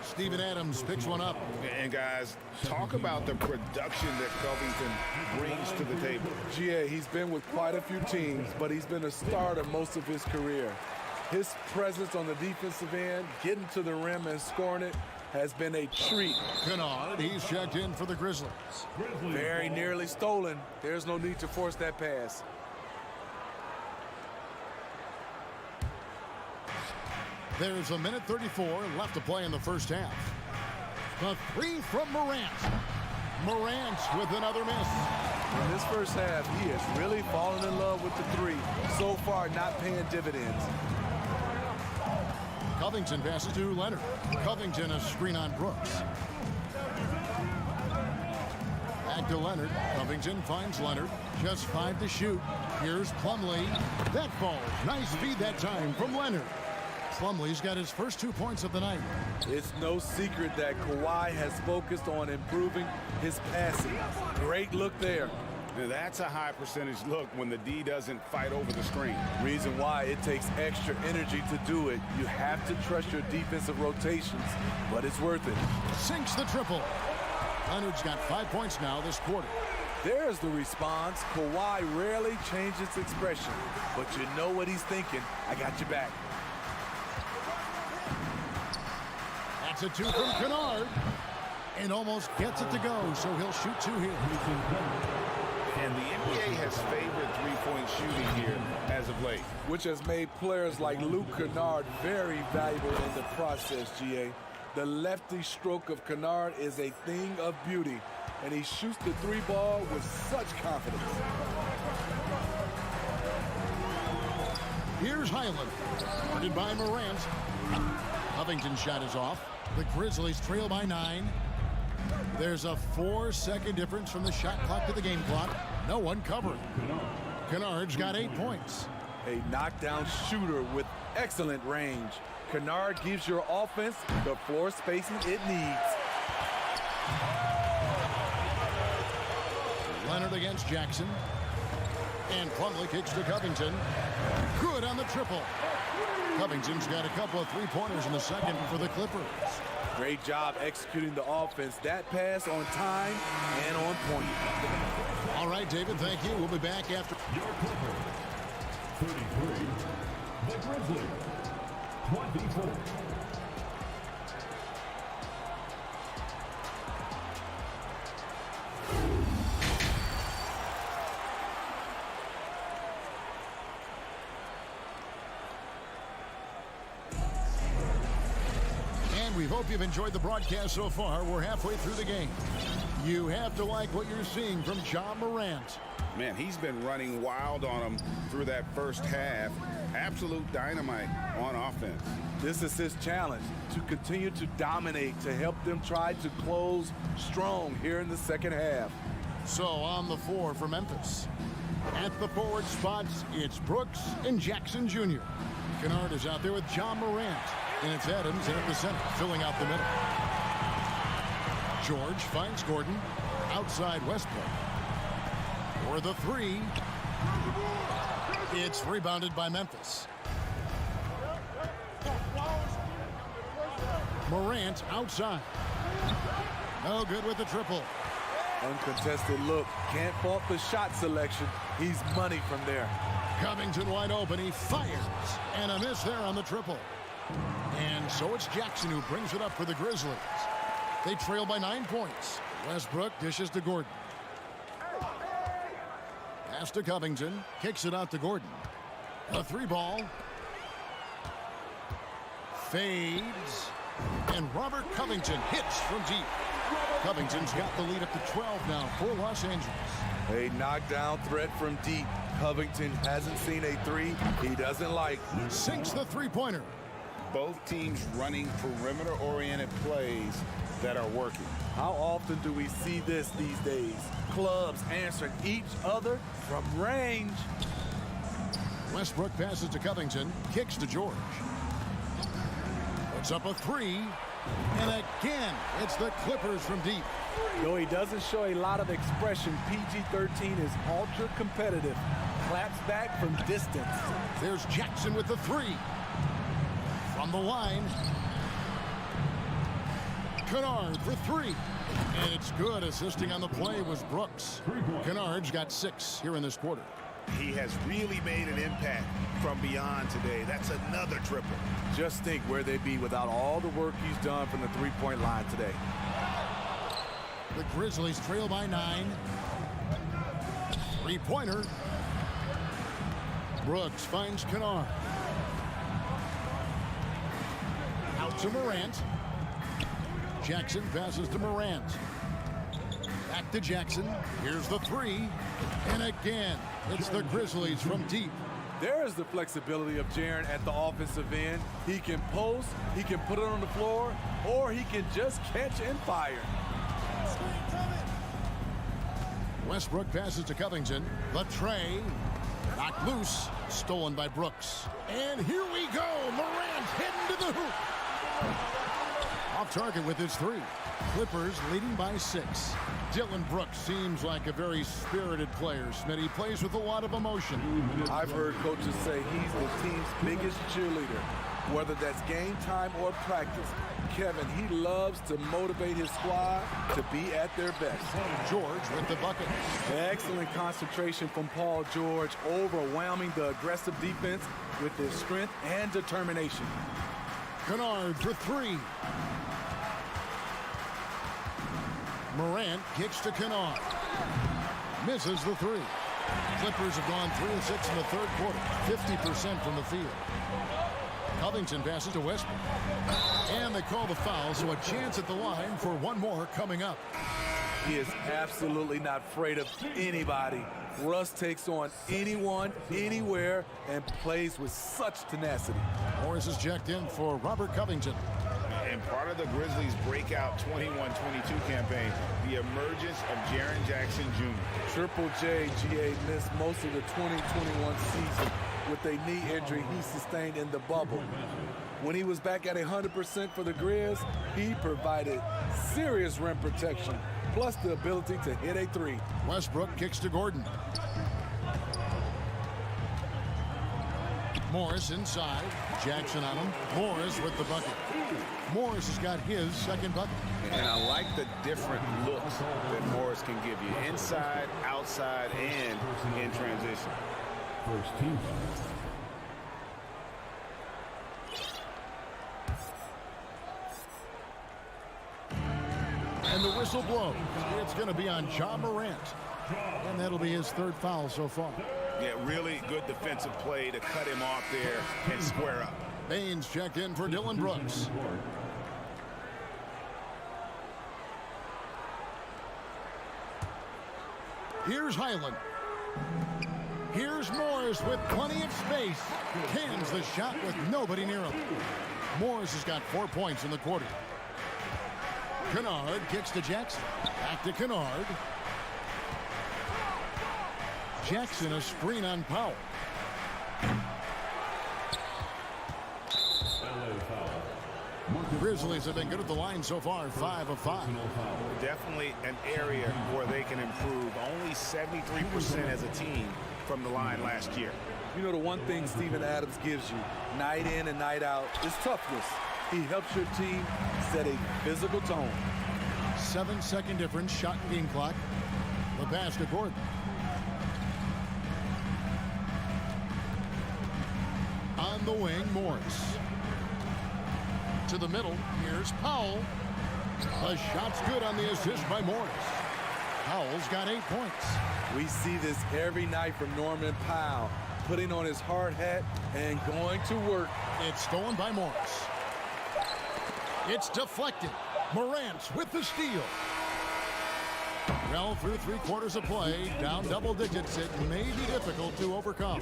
Steven Adams picks one up. And guys, talk about the production that Covington brings to the table. GA, he's been with quite a few teams, but he's been a starter most of his career. His presence on the defensive end, getting to the rim and scoring it, has been a treat. Kennard, he's checked in for the Grizzlies. Very nearly stolen. There's no need to force that pass. There's 1:34 left to play in the first half. The three from Morant. Morant with another miss. In this first half, he has really fallen in love with the three. So far, not paying dividends. Covington passes to Leonard. Covington, a screen on Brooks. Back to Leonard. Covington finds Leonard. Just 5 to shoot. Here's Plumlee. That falls. Nice feed that time from Leonard. Plumlee's got his first 2 points of the night. It's no secret that Kawhi has focused on improving his passing. Great look there. That's a high percentage look when the D doesn't fight over the screen. Reason why it takes extra energy to do it. You have to trust your defensive rotations, but it's worth it. Sinks the triple. Leonard's got 5 points now this quarter. There's the response. Kawhi rarely changes expression, but you know what he's thinking. I got your back. That's a 2 from Kennard. And almost gets it to go, so he'll shoot 2 here. And the NBA has favored three-point shooting here as of late, which has made players like Luke Kennard very valuable in the process, GA. The lefty stroke of Kennard is a thing of beauty, and he shoots the three ball with such confidence. Here's Highland, guarded by Morant. Covington's shot is off. The Grizzlies trail by 9. There's a 4-second difference from the shot clock to the game clock. No one covering. Kennard's got 8 points. A knockdown shooter with excellent range. Kennard gives your offense the floor spacing it needs. Leonard against Jackson. And Plumlee kicks to Covington. Good on the triple. Covington's got a couple of three-pointers in the second for the Clippers. Great job executing the offense. That pass on time and on point. All right, David, thank you. We'll be back after. Your Clippers, 33. The Grizzlies, 24. We hope you've enjoyed the broadcast so far. We're halfway through the game. You have to like what you're seeing from Ja Morant. Man, he's been running wild on him through that first half. Absolute dynamite on offense. This is his challenge, to continue to dominate, to help them try to close strong here in the second half. So on the floor for Memphis. At the forward spots, it's Brooks and Jackson Jr. Kennard is out there with Ja Morant. And it's Adams in at the center, filling out the middle. George finds Gordon outside Westbrook. For the three. It's rebounded by Memphis. Morant outside. No good with the triple. Uncontested look. Can't fault the shot selection. He's money from there. Covington wide open. He fires. And a miss there on the triple. And so it's Jackson who brings it up for the Grizzlies. They trail by 9 points. Westbrook dishes to Gordon. Pass to Covington. Kicks it out to Gordon. A 3-ball. Fades. And Robert Covington hits from deep. Covington's got the lead up to 12 now for Los Angeles. A knockdown threat from deep. Covington hasn't seen a three he doesn't like. Sinks the three-pointer. Both teams running perimeter-oriented plays that are working. How often do we see this these days? Clubs answering each other from range. Westbrook passes to Covington. Kicks to George. Puts up a 3. And again, it's the Clippers from deep. Though he doesn't show a lot of expression, PG-13 is ultra competitive. Claps back from distance. There's Jackson with the 3. From the line. Kennard for 3. And it's good. Assisting on the play was Brooks. Kennard's got 6 here in this quarter. He has really made an impact from beyond today. That's another triple. Just think where they'd be without all the work he's done from the three-point line today. The Grizzlies trail by 9. Three-pointer. Brooks finds Kennard. Out to Morant. Jackson passes to Morant. Back to Jackson. Here's the 3. And again, it's the Grizzlies from deep. There is the flexibility of Jaren at the offensive end. He can post, he can put it on the floor, or he can just catch and fire. Westbrook passes to Covington. The tray. Knocked loose. Stolen by Brooks. And here we go. Morant heading to the hoop. Off target with his 3. Clippers leading by 6. Dylan Brooks seems like a very spirited player. Smitty plays with a lot of emotion. I've heard coaches say he's the team's biggest cheerleader, whether that's game time or practice. Kevin, he loves to motivate his squad to be at their best. George with the bucket. Excellent concentration from Paul George, overwhelming the aggressive defense with his strength and determination. Kennard for 3. Morant kicks to Kennard. Misses the 3. Clippers have gone 3 of 6 in the third quarter. 50% from the field. Covington passes to Westbrook. And they call the foul, so a chance at the line for one more coming up. He is absolutely not afraid of anybody. Russ takes on anyone, anywhere, and plays with such tenacity. Morris is checked in for Robert Covington. And part of the Grizzlies' breakout 21-22 campaign, the emergence of Jaren Jackson Jr. Triple J, GA, missed most of the 2021 season with a knee injury he sustained in the bubble. When he was back at 100% for the Grizz, he provided serious rim protection, plus the ability to hit a 3. Westbrook kicks to Gordon. Morris inside. Jackson on him. Morris with the bucket. Morris has got his second bucket. And I like the different looks that Morris can give you. Inside, outside, and in transition. First team. And the whistle blows. It's going to be on Ja Morant. And that'll be his 3rd foul so far. Yeah, really good defensive play to cut him off there and square up. Baines checked in for Dylan Brooks. Here's Highland. Here's Morris with plenty of space. Cans the shot with nobody near him. Morris has got 4 points in the quarter. Kennard kicks to Jackson. Back to Kennard. Jackson a screen on Powell. Grizzlies have been good at the line so far, 5 of 5. Definitely an area where they can improve. Only 73% as a team from the line last year. You know, the one thing Steven Adams gives you night in and night out is toughness. He helps your team set a physical tone. 7-second difference, shot and game clock. The pass to Gordon. On the wing, Morris. To the middle, here's Powell. The shot's good on the assist by Morris. Powell's got 8 points. We see this every night from Norman Powell, putting on his hard hat and going to work. It's stolen by Morris. It's deflected. Morant with the steal. Well, through 3/4 of play, down double digits, it may be difficult to overcome.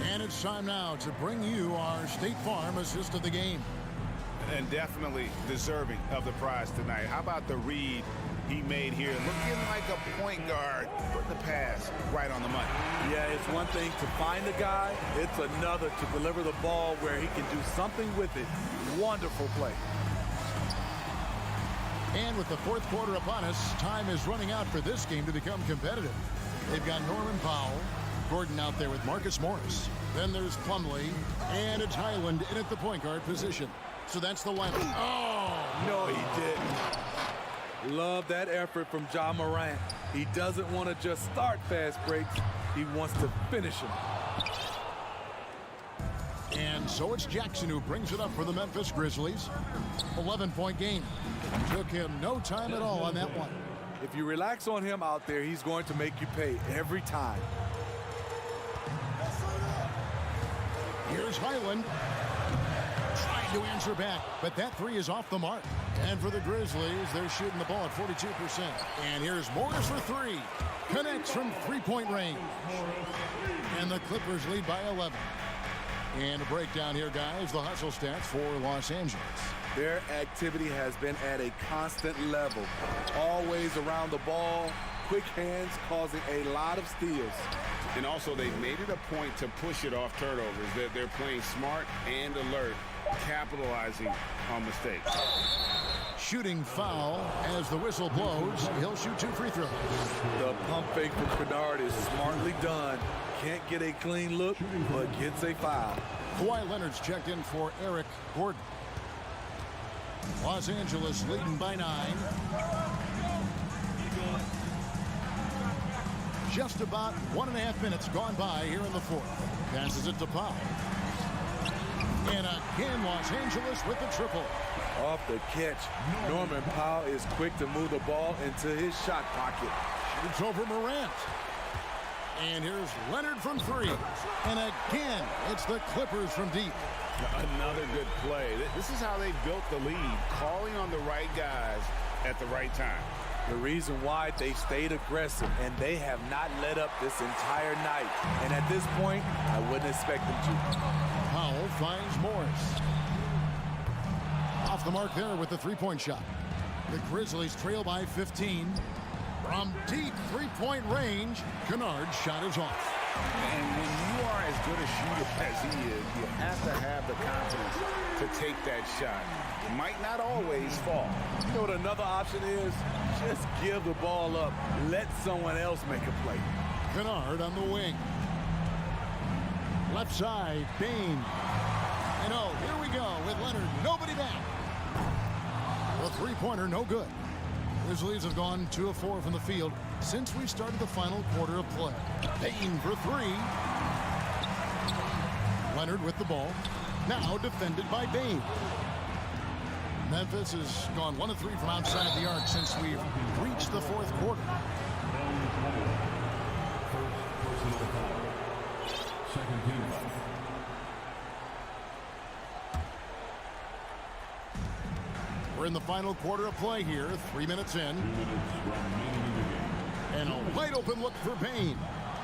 And it's time now to bring you our State Farm assist of the game. And definitely deserving of the prize tonight. How about the read he made here? Looking like a point guard, putting the pass right on the money. Yeah, it's one thing to find the guy. It's another to deliver the ball where he can do something with it. Wonderful play. And with the 4th quarter upon us, time is running out for this game to become competitive. They've got Norman Powell, Gordon out there with Marcus Morris. Then there's Plumlee, and it's Highland in at the point guard position. So that's the lineup. Oh! No, he didn't. Love that effort from Ja Morant. He doesn't want to just start fast breaks. He wants to finish them. And so it's Jackson who brings it up for the Memphis Grizzlies. 11-point game. Took him no time at all on that one. If you relax on him out there, he's going to make you pay every time. Here's Highland. Trying to answer back, but that three is off the mark. And for the Grizzlies, they're shooting the ball at 42%. And here's Morris for three. Connects from three-point range. And the Clippers lead by 11. And a breakdown here, guys. The hustle stats for Los Angeles. Their activity has been at a constant level. Always around the ball. Quick hands causing a lot of steals. And also, they've made it a point to push it off turnovers. They're playing smart and alert, capitalizing on mistakes. Shooting foul as the whistle blows. He'll shoot 2 free throws. The pump fake from Kennard is smartly done. Can't get a clean look, but gets a foul. Kawhi Leonard's checked in for Eric Gordon. Los Angeles leading by 9. Just about 1.5 minutes gone by here in the fourth. Passes it to Powell. And again, Los Angeles with the triple. Off the catch, Norman Powell is quick to move the ball into his shot pocket. Shoots over Morant. And here's Leonard from three. And again, it's the Clippers from deep. Another good play. This is how they built the lead, calling on the right guys at the right time. The reason why they stayed aggressive, and they have not let up this entire night. And at this point, I wouldn't expect them to. Powell finds Morris. Off the mark there with the three-point shot. The Grizzlies trail by 15. From deep three-point range, Kennard's shot is off. And when you are as good a shooter as he is, you have to have the confidence to take that shot. It might not always fall. You know what another option is? Just give the ball up. Let someone else make a play. Kennard on the wing. Left side, Bain. And oh, here we go with Leonard. Nobody back. The three-pointer, no good. Grizzlies have gone 2 of 4 from the field since we started the final quarter of play. Bain for three. Leonard with the ball. Now defended by Bain. Memphis has gone 1 of 3 from outside the arc since we've reached the fourth quarter. Second team. We're in the final quarter of play here, 3 minutes in. And a wide open look for Bain.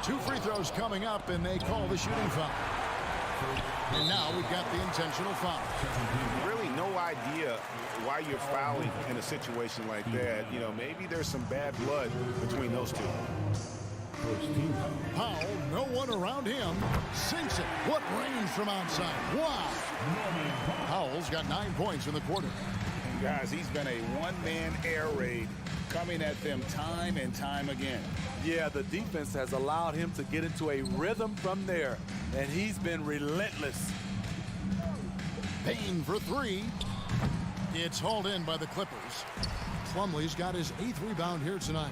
2 free throws coming up, and they call the shooting foul. And now we've got the intentional foul. Really no idea why you're fouling in a situation like that. You know, maybe there's some bad blood between those two. Powell, no one around him, sinks it. What range from outside. Wow. Powell's got 9 points in the quarter. Guys, he's been a one-man air raid coming at them time and time again. Yeah, the defense has allowed him to get into a rhythm from there, and he's been relentless. Bain for three. It's hauled in by the Clippers. Plumlee's got his 8th rebound here tonight.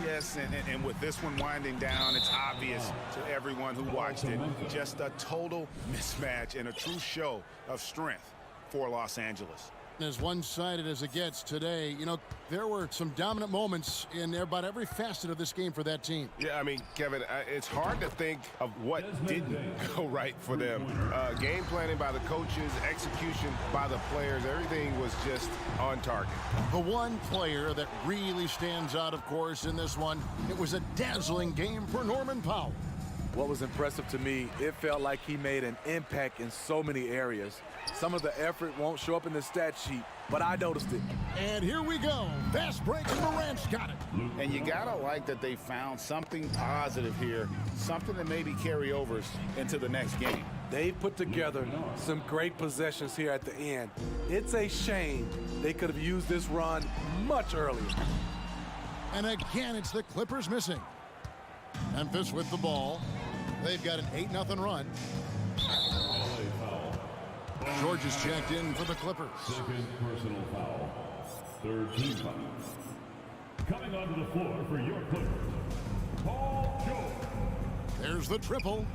Yes, and with this one winding down, it's obvious to everyone who watched it. Just a total mismatch and a true show of strength for Los Angeles. As one-sided as it gets today, you know, there were some dominant moments in about every facet of this game for that team. Yeah, I mean, Kevin, it's hard to think of what didn't go right for them. Game planning by the coaches, execution by the players, everything was just on target. The one player that really stands out, of course, in this one, it was a dazzling game for Norman Powell. What was impressive to me, it felt like he made an impact in so many areas. Some of the effort won't show up in the stat sheet, but I noticed it. And here we go. Fast break, and Morant's got it. And you gotta like that they found something positive here, something that maybe carry overs into the next game. They've put together some great possessions here at the end. It's a shame they could have used this run much earlier. And again, it's the Clippers missing. Memphis with the ball. They've got an 8-0 run. George is checked in for the Clippers. Second personal foul. Third team foul. Coming onto the floor for your Clippers, Paul George. There's the triple.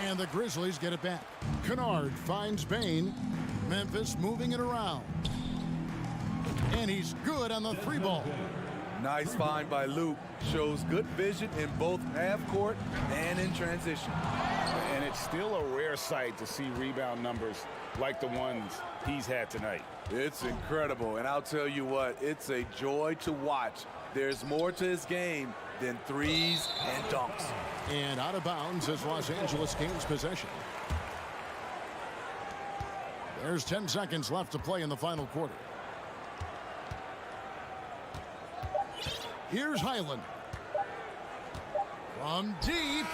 And the Grizzlies get it back. Kennard finds Bain. Memphis moving it around. And he's good on the 3-ball. Nice find by Luke. Shows good vision in both half court and in transition. And it's still a rare sight to see rebound numbers like the ones he's had tonight. It's incredible, and I'll tell you what, it's a joy to watch. There's more to his game than threes and dunks. And out of bounds as Los Angeles gains possession. There's 10 seconds left to play in the final quarter. Here's Highland. From deep.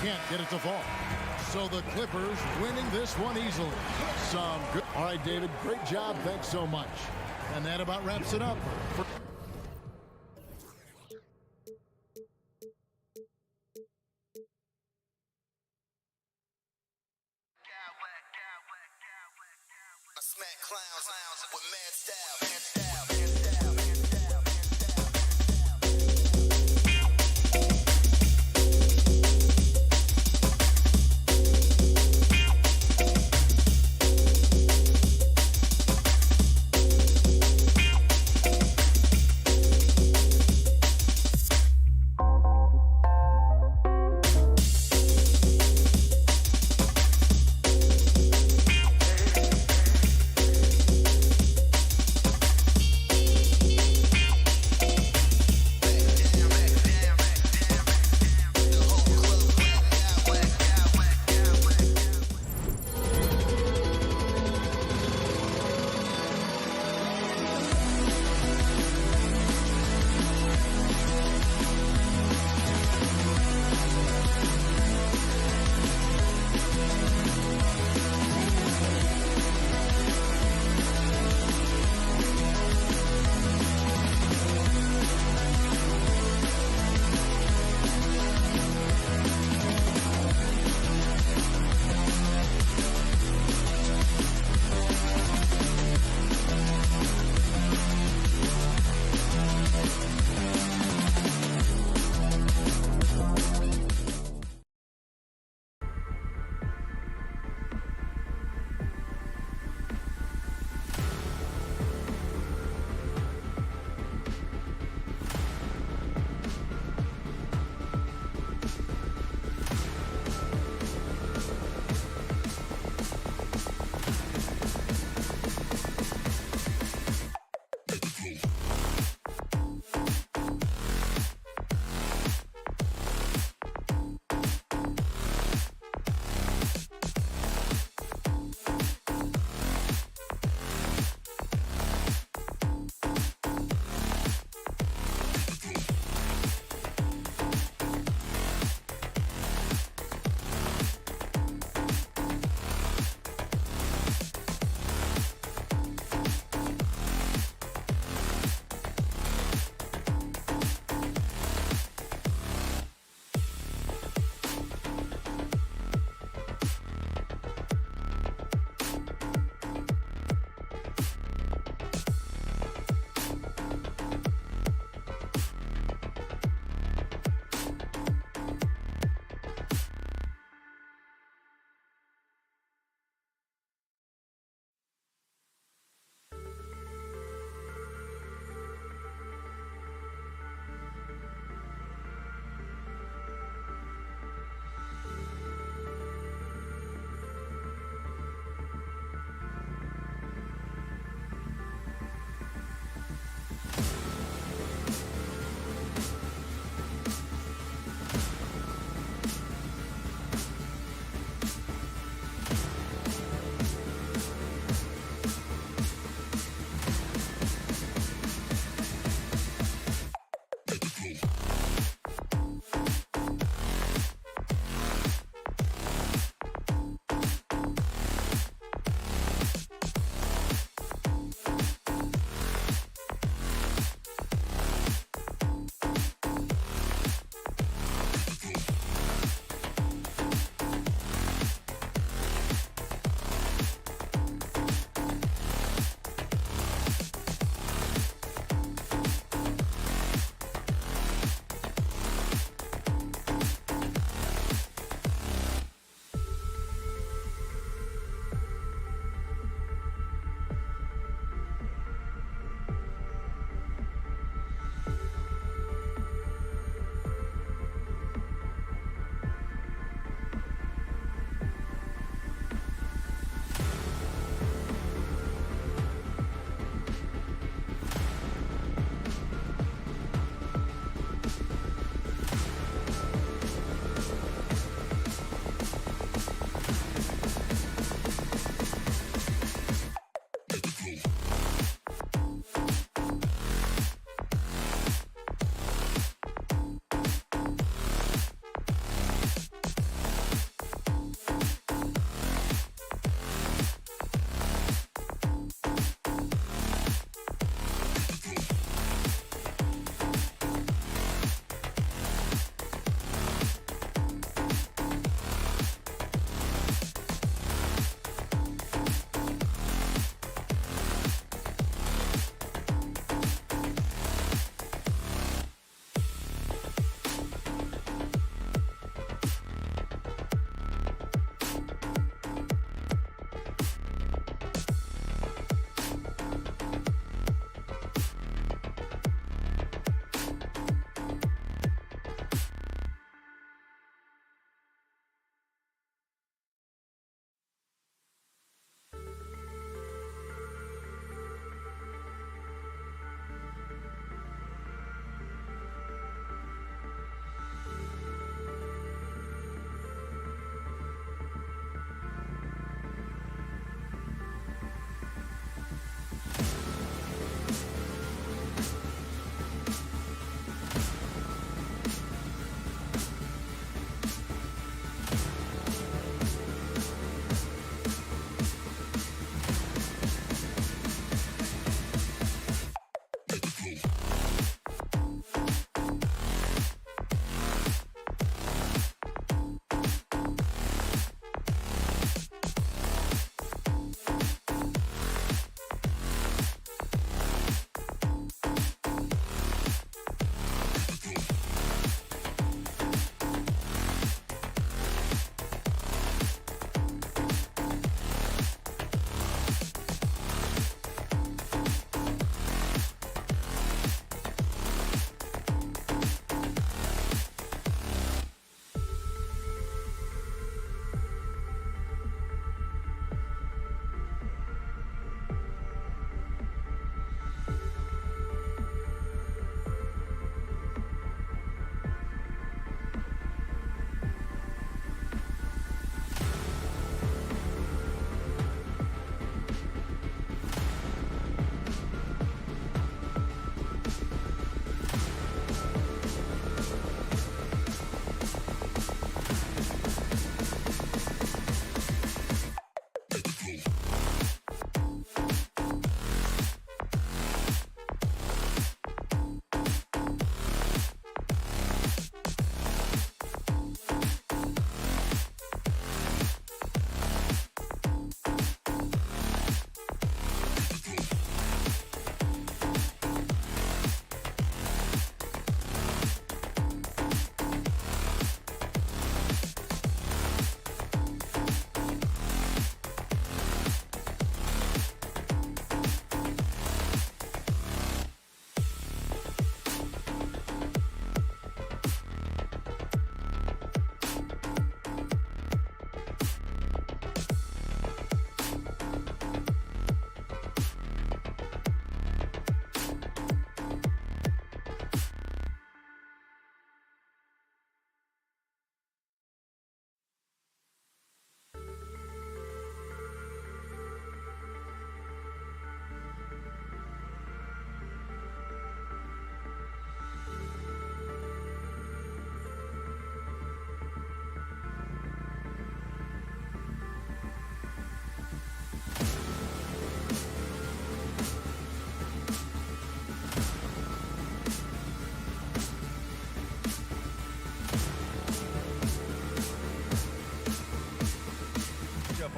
Can't get it to fall. So the Clippers winning this one easily. Some good. All right, David, great job. Thanks so much. And that about wraps it up. Smack clowns with mad style.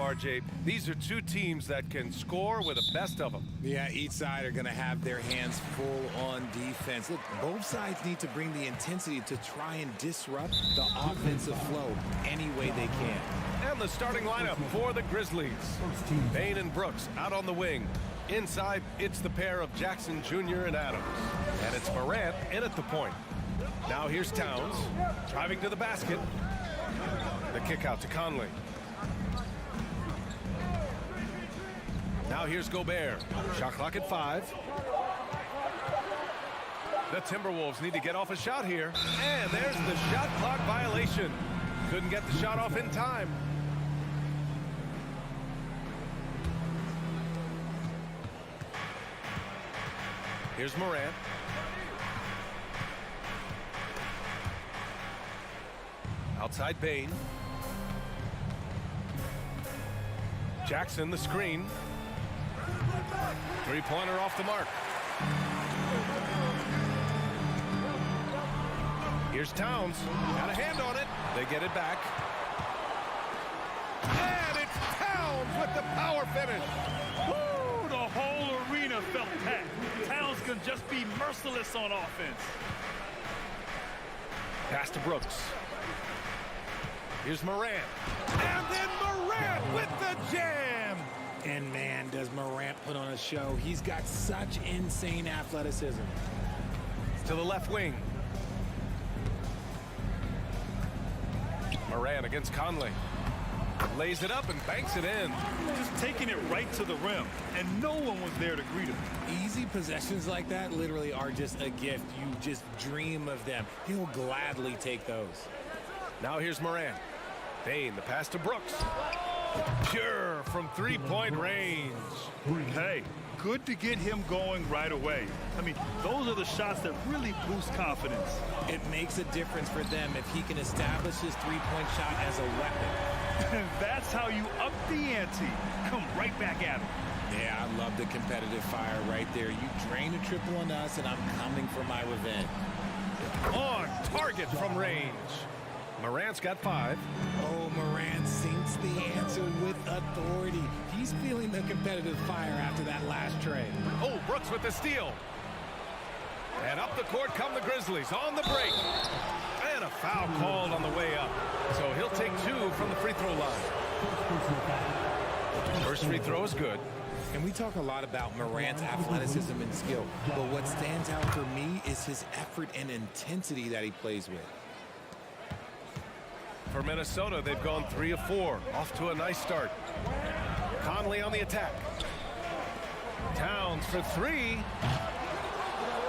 RJ. These are two teams that can score with the best of them. Yeah, each side are going to have their hands full on defense. Look, both sides need to bring the intensity to try and disrupt the offensive flow any way they can. And the starting lineup for the Grizzlies. Bain and Brooks out on the wing. Inside, it's the pair of Jackson Jr. and Adams. And it's Morant in at the point. Now here's Towns, driving to the basket. The kick out to Conley. Now here's Gobert. Shot clock at 5. The Timberwolves need to get off a shot here. And there's the shot clock violation. Couldn't get the shot off in time. Here's Morant. Outside Bain. Jackson the screen. Three-pointer off the mark. Here's Towns. Got a hand on it. They get it back. And it's Towns with the power finish. Woo! The whole arena felt packed. Towns can just be merciless on offense. Pass to Brooks. Here's Morant. And then Morant with the jam. And man, does Morant put on a show. He's got such insane athleticism. To the left wing. Morant against Conley. Lays it up and banks it in. Just taking it right to the rim, and no one was there to greet him. Easy possessions like that literally are just a gift. You just dream of them. He'll gladly take those. Now here's Morant. Bain, the pass to Brooks. Pure from three-point range. Hey, good to get him going right away. I mean, those are the shots that really boost confidence. It makes a difference for them if he can establish his three-point shot as a weapon. And that's how you up the ante. Come right back at him. Yeah, I love the competitive fire right there. You drain a triple on us, and I'm coming for my revenge. On target from range. Morant's got 5. Oh, Morant sinks the answer with authority. He's feeling the competitive fire after that last trade. Oh, Brooks with the steal. And up the court come the Grizzlies on the break. And a foul called on the way up. So he'll take 2 from the free throw line. First free throw is good. And we talk a lot about Morant's athleticism and skill, but what stands out for me is his effort and intensity that he plays with. For Minnesota, they've gone 3 of 4. Off to a nice start. Conley on the attack. Towns for 3.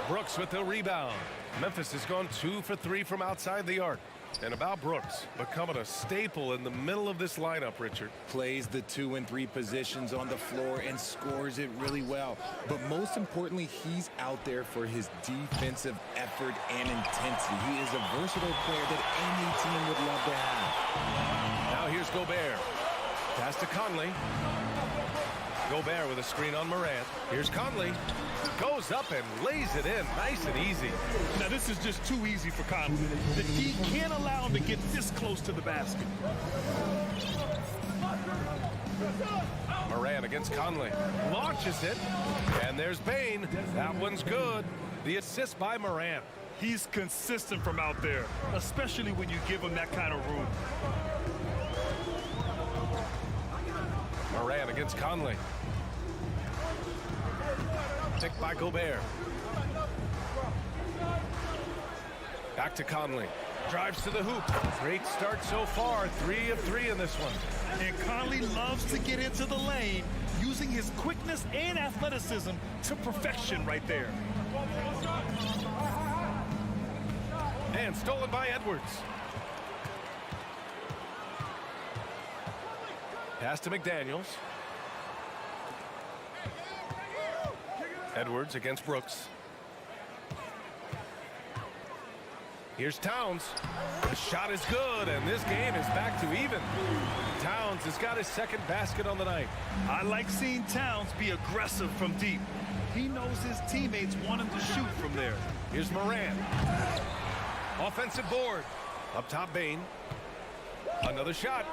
Brooks with the rebound. Memphis has gone 2 for 3 from outside the arc. And about Brooks, becoming a staple in the middle of this lineup, Richard. Plays the 2 and 3 positions on the floor and scores it really well. But most importantly, he's out there for his defensive effort and intensity. He is a versatile player that any team would love to have. Now here's Gobert. Pass to Conley. Gobert with a screen on Morant. Here's Conley. Goes up and lays it in nice and easy. Now this is just too easy for Conley. The D can't allow him to get this close to the basket. Morant against Conley. Launches it. And there's Bain. That one's good. The assist by Morant. He's consistent from out there, especially when you give him that kind of room. Morant against Conley. Picked by Gobert. Back to Conley. Drives to the hoop. Great start so far. 3 of 3 in this one. And Conley loves to get into the lane, using his quickness and athleticism to perfection right there. And stolen by Edwards. Pass to McDaniels. Edwards against Brooks. Here's Towns. The shot is good, and this game is back to even. Towns has got his second basket on the night. I like seeing Towns be aggressive from deep. He knows his teammates want him to shoot from there. Here's Morant. Offensive board. Up top, Bain. Another shot.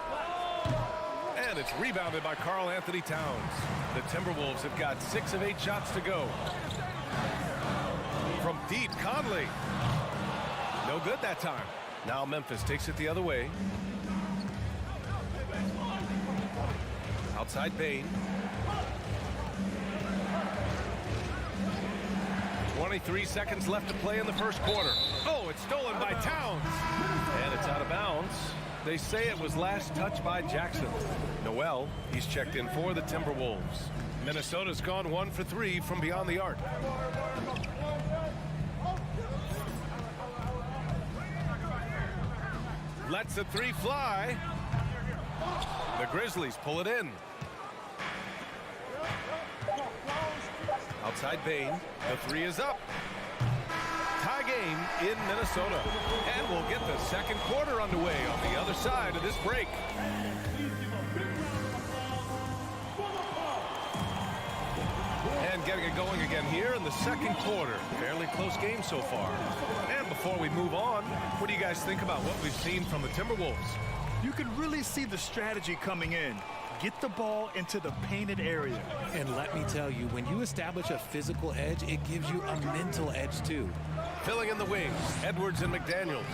And it's rebounded by Karl Anthony Towns. The Timberwolves have got 6 of 8 shots to go. From deep, Conley. No good that time. Now Memphis takes it the other way. Outside Bane. 23 seconds left to play in the first quarter. Oh, it's stolen by Towns. And it's out of bounds. They say it was last touched by Jackson. Noel, he's checked in for the Timberwolves. Minnesota's gone 1 for 3 from beyond the arc. Lets the 3 fly. The Grizzlies pull it in. Outside Bane. The 3 is up. Tie game in Minnesota. And we'll get the second quarter underway on the other side of this break. And getting it going again here in the second quarter. Fairly close game so far. And before we move on, what do you guys think about what we've seen from the Timberwolves? You can really see the strategy coming in. Get the ball into the painted area. And let me tell you, when you establish a physical edge, it gives you a mental edge too. Filling in the wings, Edwards and McDaniels.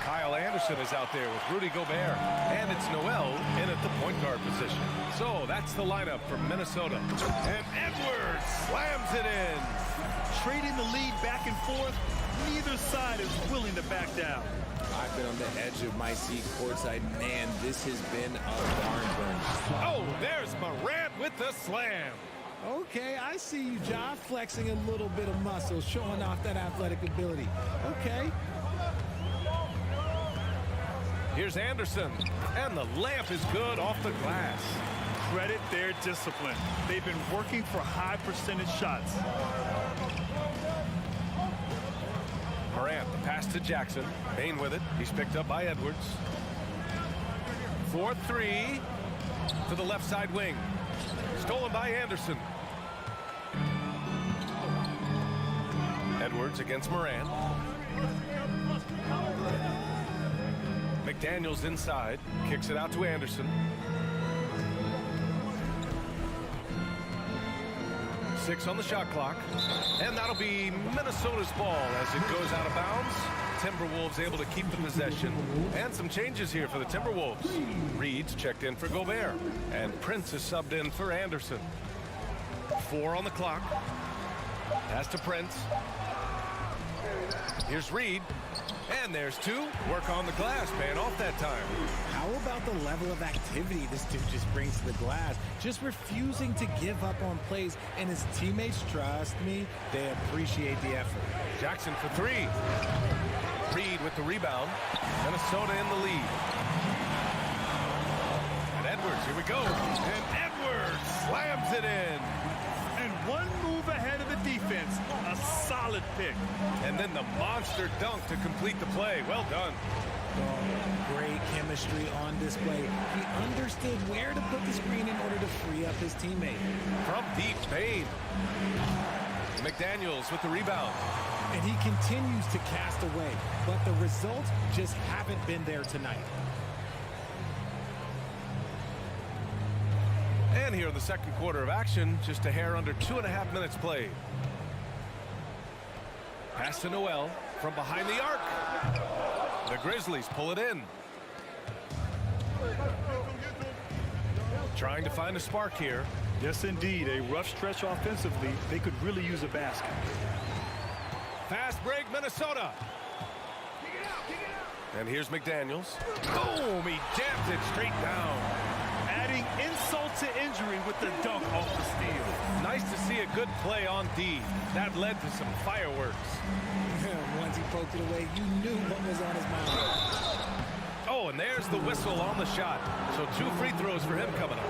Kyle Anderson is out there with Rudy Gobert. And it's Noel in at the point guard position. So that's the lineup for Minnesota. And Edwards slams it in. Trading the lead back and forth, neither side is willing to back down. I've been on the edge of my seat courtside. Man, this has been a barn burn. Oh, there's Morant with the slam. Okay, I see you, Ja, flexing a little bit of muscle, showing off that athletic ability. Okay. Here's Anderson, and the layup is good off the glass. Credit their discipline. They've been working for high percentage shots. Morant, the pass to Jackson. Bane with it. He's picked up by Edwards. 4-3 to the left side wing. Stolen by Anderson. Edwards against Morant. McDaniels inside. Kicks it out to Anderson. 6 on the shot clock. And that'll be Minnesota's ball as it goes out of bounds. Timberwolves able to keep the possession. And some changes here for the Timberwolves. Reed's checked in for Gobert. And Prince is subbed in for Anderson. 4 on the clock. Pass to Prince. Here's Reed. And there's 2. Work on the glass, paying off that time. How about the level of activity this dude just brings to the glass? Just refusing to give up on plays, and his teammates, trust me, they appreciate the effort. Jackson for 3. Reed with the rebound. Minnesota in the lead. And Edwards, here we go. And Edwards slams it in. And one move ahead of the defense. A solid pick. And then the monster dunk to complete the play. Well done. Oh, great chemistry on display. He understood where to put the screen in order to free up his teammate. From deep, Bane. McDaniels with the rebound. And he continues to cast away, but the results just haven't been there tonight. And here in the second quarter of action, just a hair under 2.5 minutes played. Pass to Noel from behind the arc. The Grizzlies pull it in. Trying to find a spark here. Yes, indeed. A rough stretch offensively. They could really use a basket. Fast break, Minnesota. And here's McDaniels. Boom! He jams it straight down. Adding insult to injury with the dunk off the steal. Nice to see a good play on D. That led to some fireworks. Once he poked it away, you knew what was on his mind. Oh, and there's the whistle on the shot. So 2 free throws for him coming up.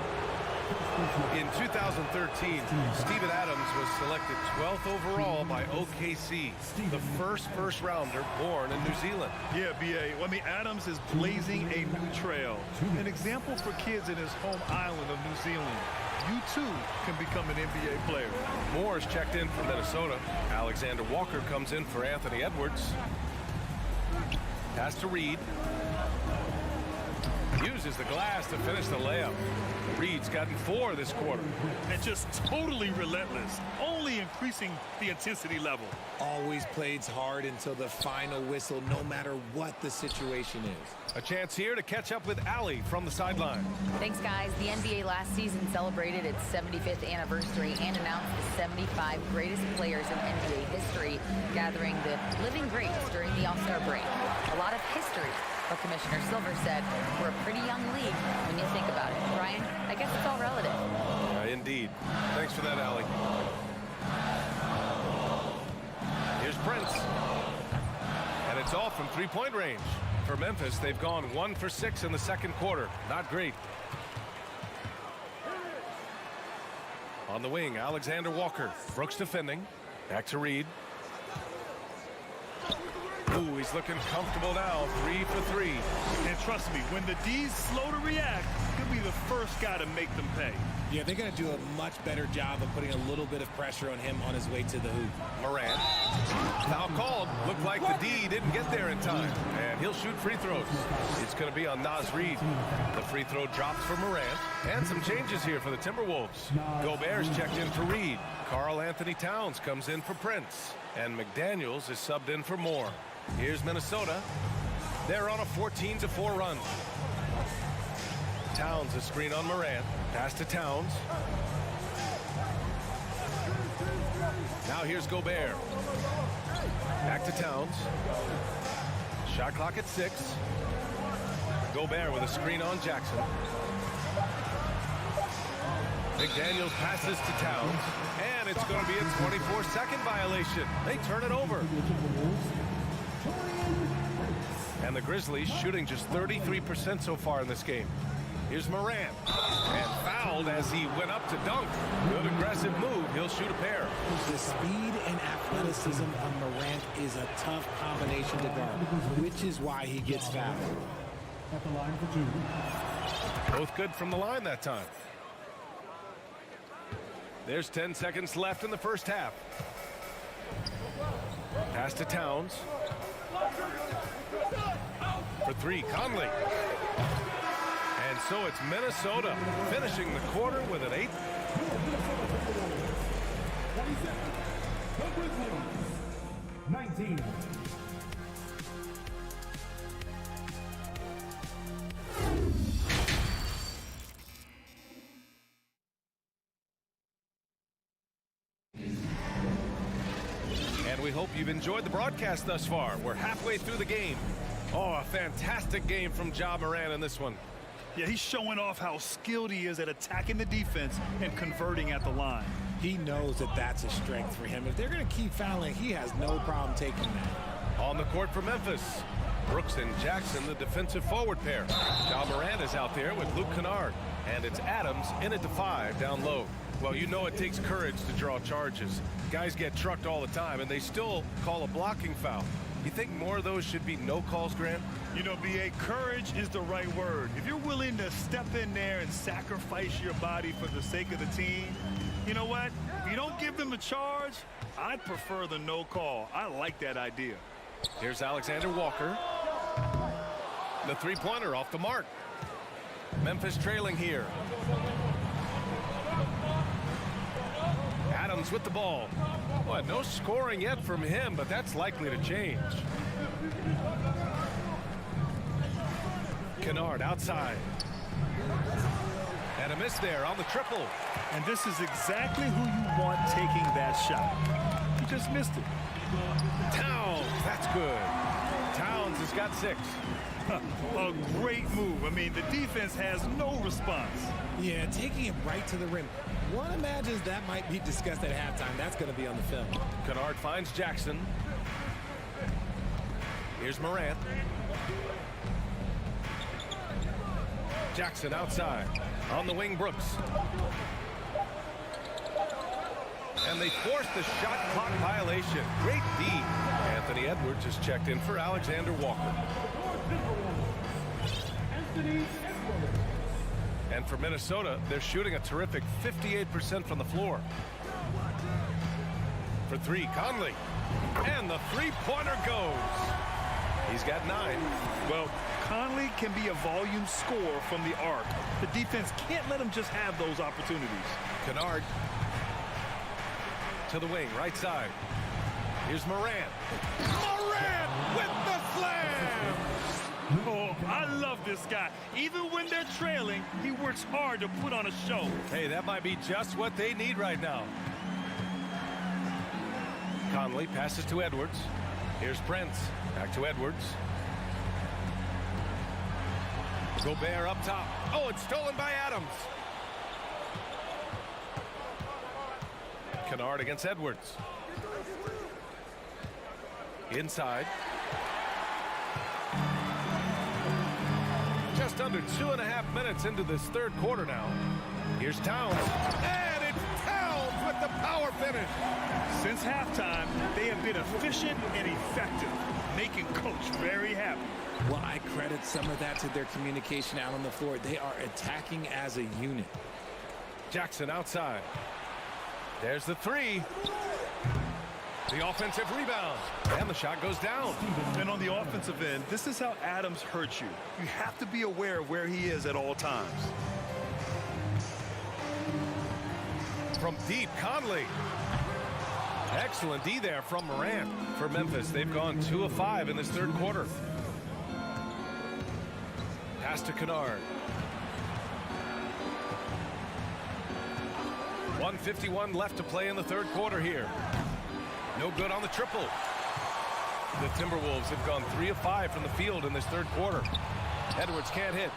In 2013, Steven Adams was selected 12th overall by OKC, the first rounder born in New Zealand. Yeah, B.A. I mean, Adams is blazing a new trail. An example for kids in his home island of New Zealand. You, too, can become an NBA player. Moore's checked in for Minnesota. Alexander Walker comes in for Anthony Edwards. Pass to Reed. Uses the glass to finish the layup. Reed's gotten 4 this quarter. And just totally relentless, only increasing the intensity level. Always plays hard until the final whistle, no matter what the situation is. A chance here to catch up with Allie from the sideline. Thanks, guys. The NBA last season celebrated its 75th anniversary and announced the 75 greatest players in NBA history, gathering the living greats during the All-Star break. A lot of history. But Commissioner Silver said we're a pretty young league when you think about it. Brian, I guess it's all relative. Indeed. Thanks for that, Allie. Here's Prince. And it's off from three-point range. For Memphis, they've gone 1 for 6 in the second quarter. Not great. On the wing, Alexander Walker. Brooks defending. Back to Reed. Ooh, he's looking comfortable now. 3 for 3. And trust me, when the D's slow to react, he'll be the first guy to make them pay. Yeah, they're going to do a much better job of putting a little bit of pressure on him on his way to the hoop. Morant. Foul called. Looked like the D didn't get there in time. And he'll shoot free throws. It's going to be on Naz Reid. The free throw drops for Morant. And some changes here for the Timberwolves. Gobert's checked in for Reed. Karl Anthony Towns comes in for Prince. And McDaniels is subbed in for Moore. Here's Minnesota. They're on a 14-4 run. Towns a screen on Morant. Pass to Towns. Now here's Gobert. Back to Towns. Shot clock at 6. Gobert with a screen on Jackson. McDaniels passes to Towns. And it's going to be a 24-second violation. They turn it over. And the Grizzlies shooting just 33% so far in this game. Here's Morant. And fouled as he went up to dunk. Good aggressive move. He'll shoot a pair. The speed and athleticism of Morant is a tough combination to guard, which is why he gets fouled. At the line for 2. Both good from the line that time. There's 10 seconds left in the first half. Pass to Towns. For 3, Conley. And so it's Minnesota finishing the quarter with an 8. 19. And we hope you've enjoyed the broadcast thus far. We're halfway through the game. Oh, a fantastic game from Ja Morant in this one. Yeah, he's showing off how skilled he is at attacking the defense and converting at the line. He knows that that's a strength for him. If they're going to keep fouling, he has no problem taking that. On the court for Memphis, Brooks and Jackson, the defensive forward pair. Ja Morant is out there with Luke Kennard. And it's Adams in at the 5 down low. Well, you know it takes courage to draw charges. Guys get trucked all the time, and they still call a blocking foul. You think more of those should be no calls, Grant? You know, B.A., courage is the right word. If you're willing to step in there and sacrifice your body for the sake of the team, you know what? If you don't give them a charge, I'd prefer the no call. I like that idea. Here's Alexander Walker. The three-pointer off the mark. Memphis trailing here. Adams with the ball. Boy, no scoring yet from him, but that's likely to change. Kennard outside. And a miss there on the triple. And this is exactly who you want taking that shot. He just missed it. Towns, that's good. Towns has got 6. A great move. I mean, the defense has no response. Yeah, taking it right to the rim. One imagines that might be discussed at halftime. That's going to be on the film. Kennard finds Jackson. Here's Morant. Jackson outside. On the wing, Brooks. And they force the shot clock violation. Great D. Anthony Edwards is checked in for Alexander Walker. And for Minnesota, they're shooting a terrific 58% from the floor. For 3, Conley. And the three-pointer goes. He's got 9. Well, Conley can be a volume scorer from the arc. The defense can't let him just have those opportunities. Kennard to the wing, right side. Here's Morant. Morant with the slam! Oh, I love this guy. Even when they're trailing, he works hard to put on a show. Hey, that might be just what they need right now. Conley passes to Edwards. Here's Prince. Back to Edwards. Gobert up top. Oh, it's stolen by Adams. Kennard against Edwards. Inside. Just under 2.5 minutes into this third quarter now. Here's Towns. And it's Towns with the power finish. Since halftime, they have been efficient and effective, making Coach very happy. Well, I credit some of that to their communication out on the floor. They are attacking as a unit. Jackson outside. There's the 3. The offensive rebound. And the shot goes down. And on the offensive end, this is how Adams hurts you. You have to be aware of where he is at all times. From deep, Conley. Excellent D there from Morant. For Memphis, they've gone 2 of 5 in this third quarter. Pass to Kennard. 1:51 left to play in the third quarter here. No good on the triple. The Timberwolves have gone 3 of 5 from the field in this third quarter. Edwards can't hit.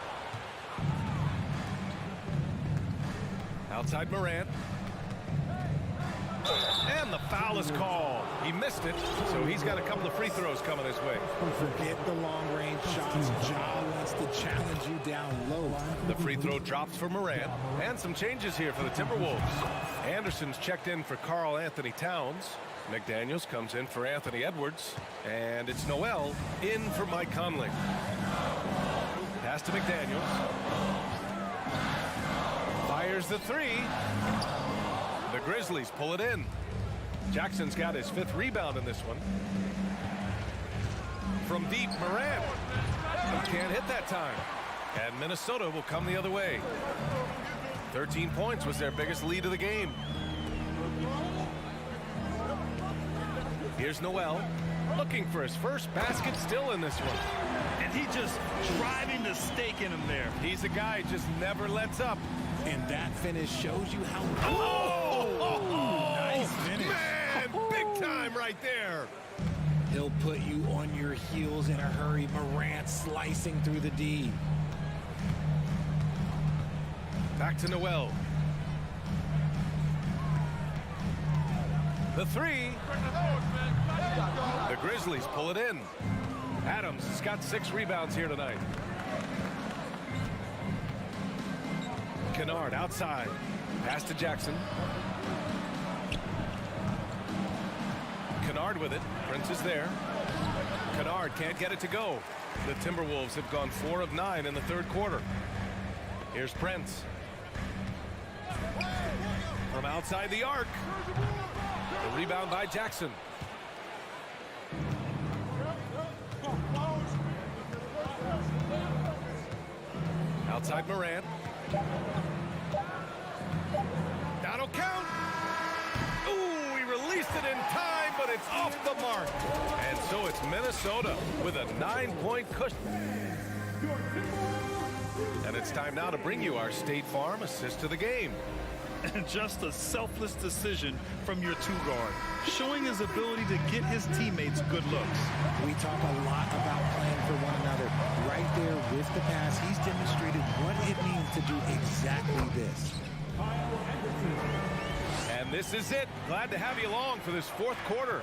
Outside Morant. And the foul is called. He missed it, so he's got a couple of free throws coming his way. Forget the long-range shots. Ja wants to challenge you down low. The free throw drops for Morant. And some changes here for the Timberwolves. Anderson's checked in for Karl Anthony Towns. McDaniels comes in for Anthony Edwards. And it's Noel in for Mike Conley. Pass to McDaniels. Fires the 3. The Grizzlies pull it in. Jackson's got his 5th rebound in this one. From deep, Morant. Can't hit that time. And Minnesota will come the other way. 13 points was their biggest lead of the game. Here's Noel. Looking for his first basket still in this one. And he just driving the stake in him there. He's a guy who just never lets up. And that finish shows you how... Nice finish. Man, big time right there. He'll put you on your heels in a hurry. Morant slicing through the D. Back to Noel. The 3. The Grizzlies pull it in. Adams has got 6 rebounds here tonight. Kennard outside. Pass to Jackson. Kennard with it. Prince is there. Kennard can't get it to go. The Timberwolves have gone 4 of 9 in the third quarter. Here's Prince. From outside the arc. The rebound by Jackson. Outside Morant. That'll count. Ooh, he released it in time, but it's off the mark. And so it's Minnesota with a 9-point cushion. And it's time now to bring you our State Farm assist of the game. And just a selfless decision from your 2-guard, showing his ability to get his teammates good looks. We talk a lot about playing for one another. Right there with the pass, he's demonstrated what it means to do exactly this. And this is it. Glad to have you along for this fourth quarter.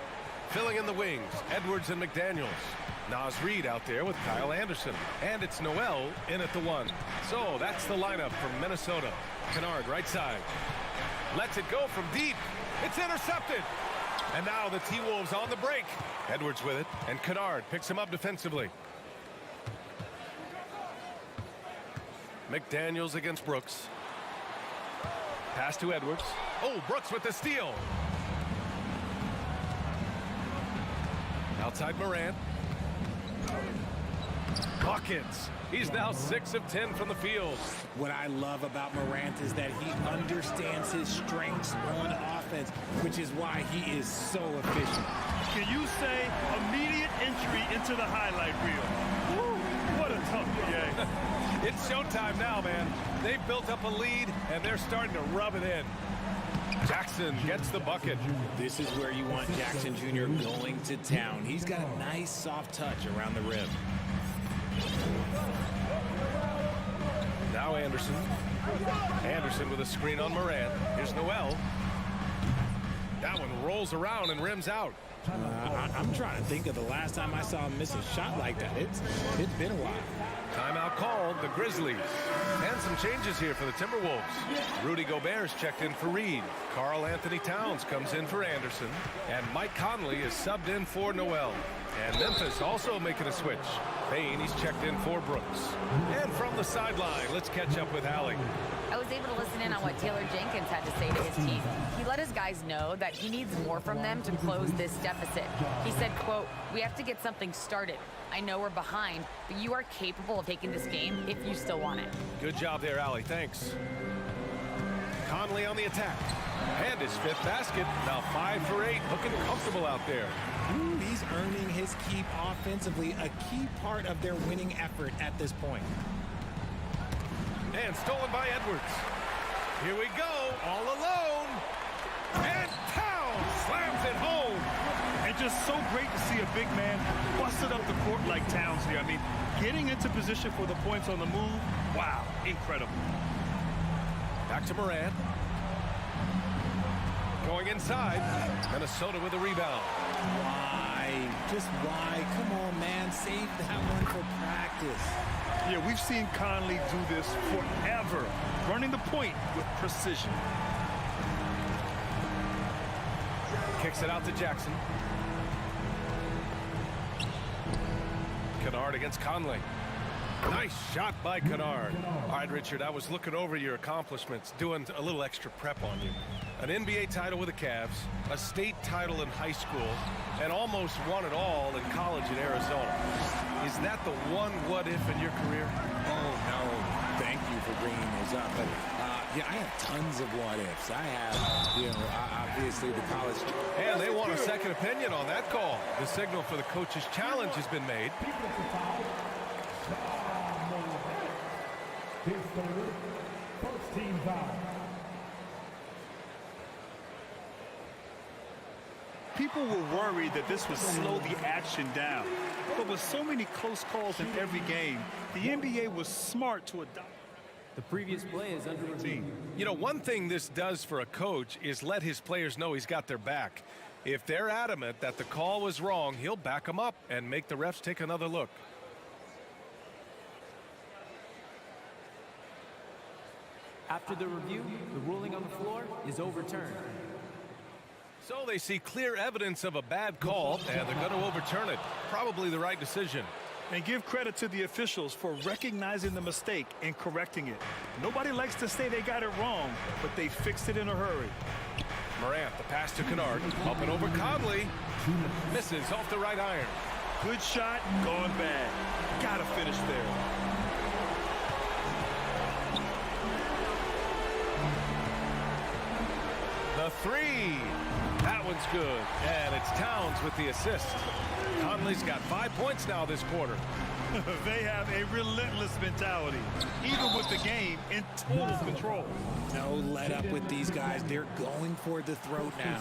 Filling in the wings, Edwards and McDaniels. Naz Reid out there with Kyle Anderson. And it's Noel in at the 1. So that's the lineup from Minnesota. Kennard right side. Lets it go from deep. It's intercepted. And now the T-Wolves on the break. Edwards with it. And Kennard picks him up defensively. McDaniels against Brooks. Pass to Edwards. Oh, Brooks with the steal. Outside Morant. Buckets. He's now 6 of 10 from the field. What I love about Morant is that he understands his strengths on offense, which is why he is so efficient. Can you say immediate entry into the highlight reel? Woo, what a tough game. It's showtime now, man. They've built up a lead, and they're starting to rub it in. Jackson gets the bucket. This is where you want Jackson Jr. going to town. He's got a nice soft touch around the rim. Now Anderson. Anderson with a screen on Morant. Here's Noel. That one rolls around and rims out. I'm trying to think of the last time I saw him miss a shot like that. It's been a while. Timeout called, the Grizzlies. And some changes here for the Timberwolves. Rudy Gobert's checked in for Reed. Karl Anthony Towns comes in for Anderson. And Mike Conley is subbed in for Noel. And Memphis also making a switch. Payne, he's checked in for Brooks. And from the sideline, let's catch up with Allie. I was able to listen in on what Taylor Jenkins had to say to his team. He let his guys know that he needs more from them to close this deficit. He said, quote, "We have to get something started. I know we're behind, but you are capable of taking this game if you still want it." Good job there, Allie. Thanks. Conley on the attack. And his 5th basket. Now 5 for 8. Looking comfortable out there. Ooh, he's earning his keep offensively, a key part of their winning effort at this point. And stolen by Edwards. Here we go, all alone. And Towns slams it home. And just so great to see a big man busted up the court like Towns here. I mean, getting into position for the points on the move, wow, incredible. Back to Morant. Going inside. Minnesota with a rebound. Why? Just why? Come on, man. Save that one for practice. Yeah, we've seen Conley do this forever, running the point with precision. Kicks it out to Jackson. Kennard against Conley. Nice shot by Kennard. All right, Richard, I was looking over your accomplishments, doing a little extra prep on you. An NBA title with the Cavs, a state title in high school, and almost won it all in college in Arizona. Is that the one what-if in your career? Oh, no. Thank you for bringing those up. But, yeah, I have tons of what-ifs. I have, obviously the college. And they want a second opinion on that call. The signal for the coach's challenge has been made. First team foul. People were worried that this would slow the action down. But with so many close calls in every game, the NBA was smart to adopt. The previous play is under review. You know, one thing this does for a coach is let his players know he's got their back. If they're adamant that the call was wrong, he'll back them up and make the refs take another look. After the review, the ruling on the floor is overturned. So they see clear evidence of a bad call, and they're going to overturn it. Probably the right decision. And give credit to the officials for recognizing the mistake and correcting it. Nobody likes to say they got it wrong, but they fixed it in a hurry. Morant, the pass to Kennard. Up and over Conley. Misses off the right iron. Good shot, gone bad. Gotta finish there. The three. That one's good. And it's Towns with the assist. Conley's got 5 points now this quarter. They have a relentless mentality, even with the game in total control. No let up with these guys. They're going for the throat now.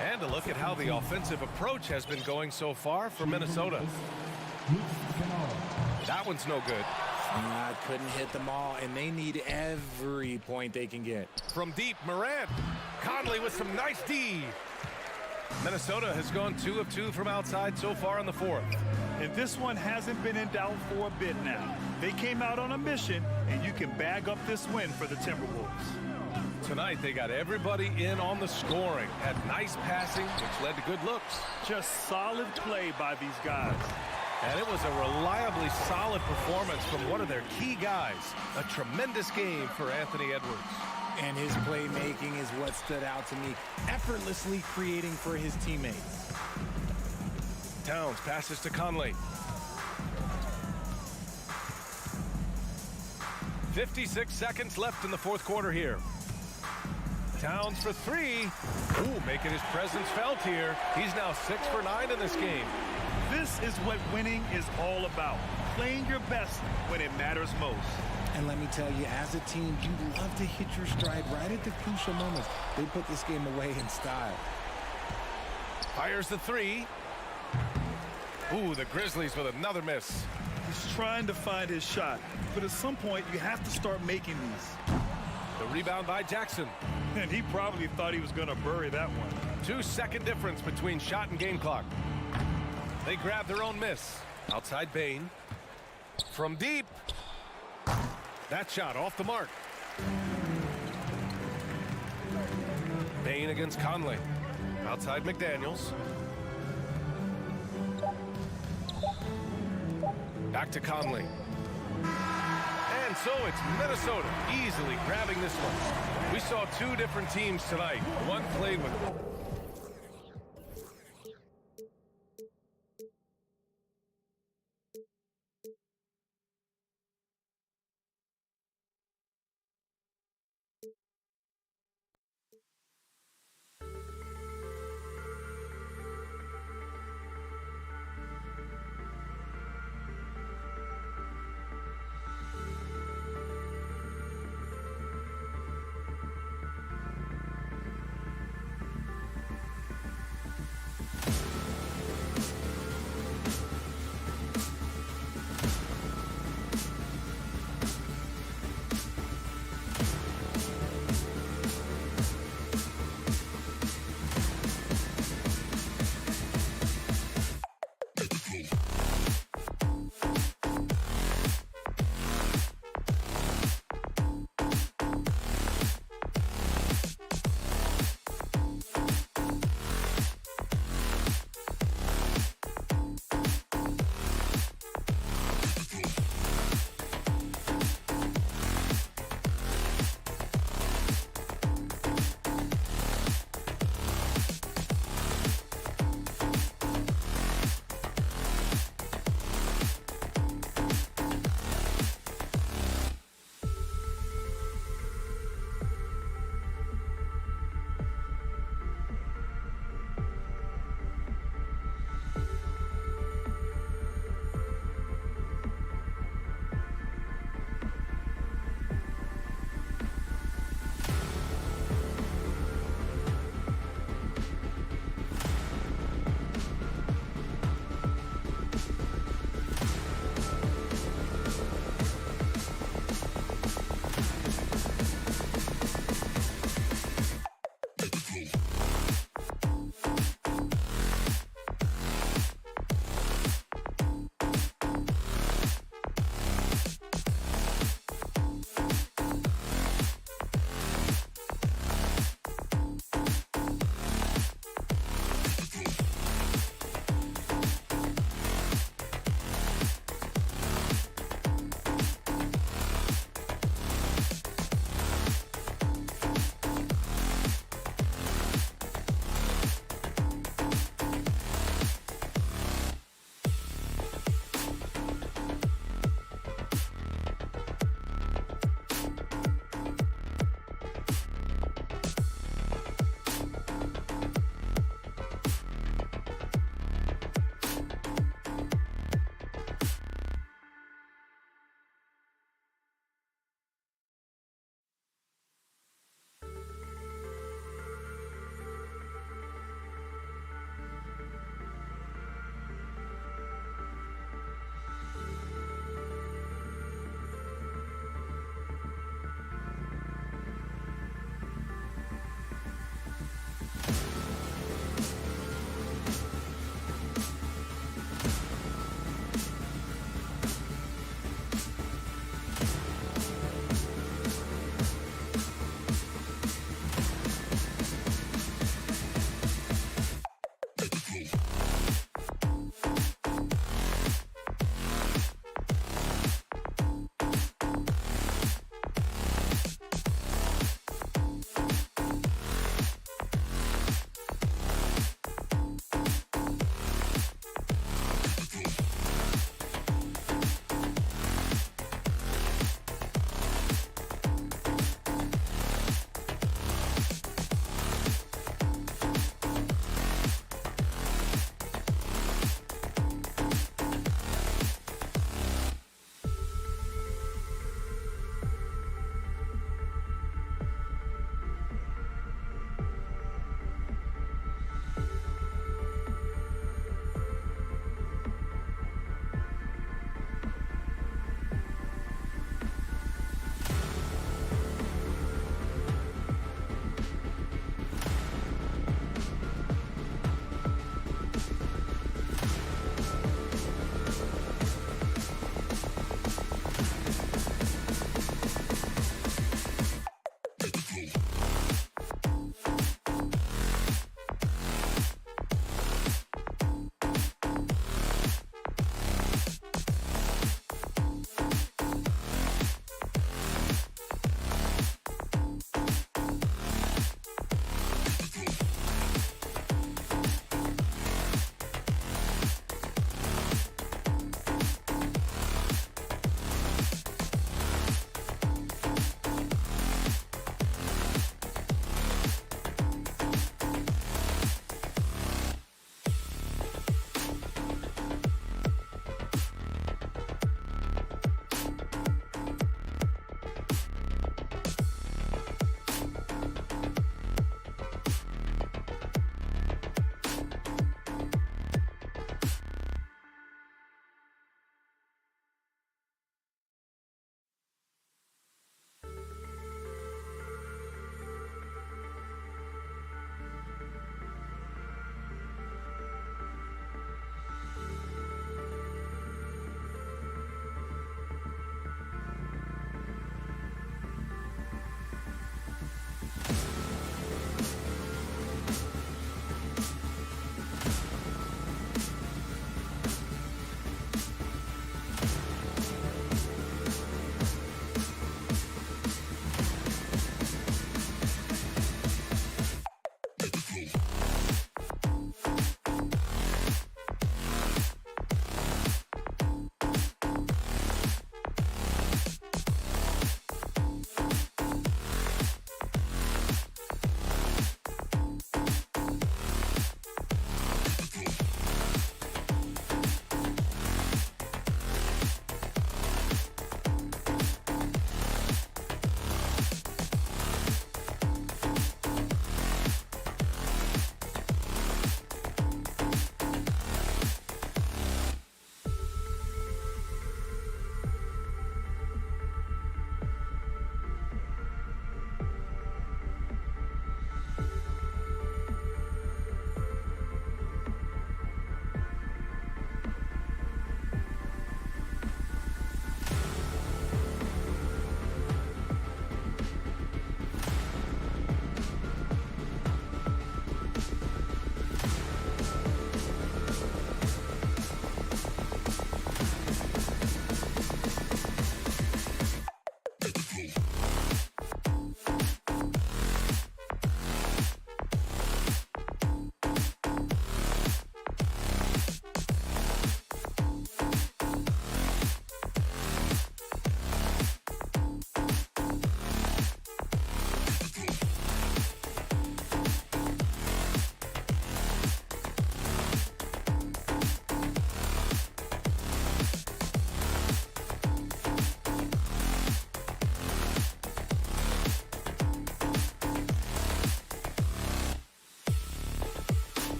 And a look at how the offensive approach has been going so far for Minnesota. That one's no good. Couldn't hit them all, and they need every point they can get. From deep, Morant. Conley with some nice D. Minnesota has gone 2 of 2 from outside so far in the fourth. And this one hasn't been in doubt for a bit now. They came out on a mission, and you can bag up this win for the Timberwolves. Tonight, they got everybody in on the scoring. Had nice passing, which led to good looks. Just solid play by these guys. And it was a reliably solid performance from one of their key guys. A tremendous game for Anthony Edwards. And his playmaking is what stood out to me, effortlessly creating for his teammates. Towns passes to Conley. 56 seconds left in the fourth quarter here. Towns for three. Ooh, making his presence felt here. He's now 6 for 9 in this game. This is what winning is all about. Playing your best when it matters most. And let me tell you, as a team, you love to hit your stride right at the crucial moments. They put this game away in style. Fires the three. Ooh, the Grizzlies with another miss. He's trying to find his shot, but at some point, you have to start making these. The rebound by Jackson. And he probably thought he was going to bury that one. 2-second difference between shot and game clock. They grab their own miss. Outside Bain. From deep. That shot off the mark. Bain against Conley. Outside McDaniels. Back to Conley. And so it's Minnesota easily grabbing this one. We saw two different teams tonight. One played with...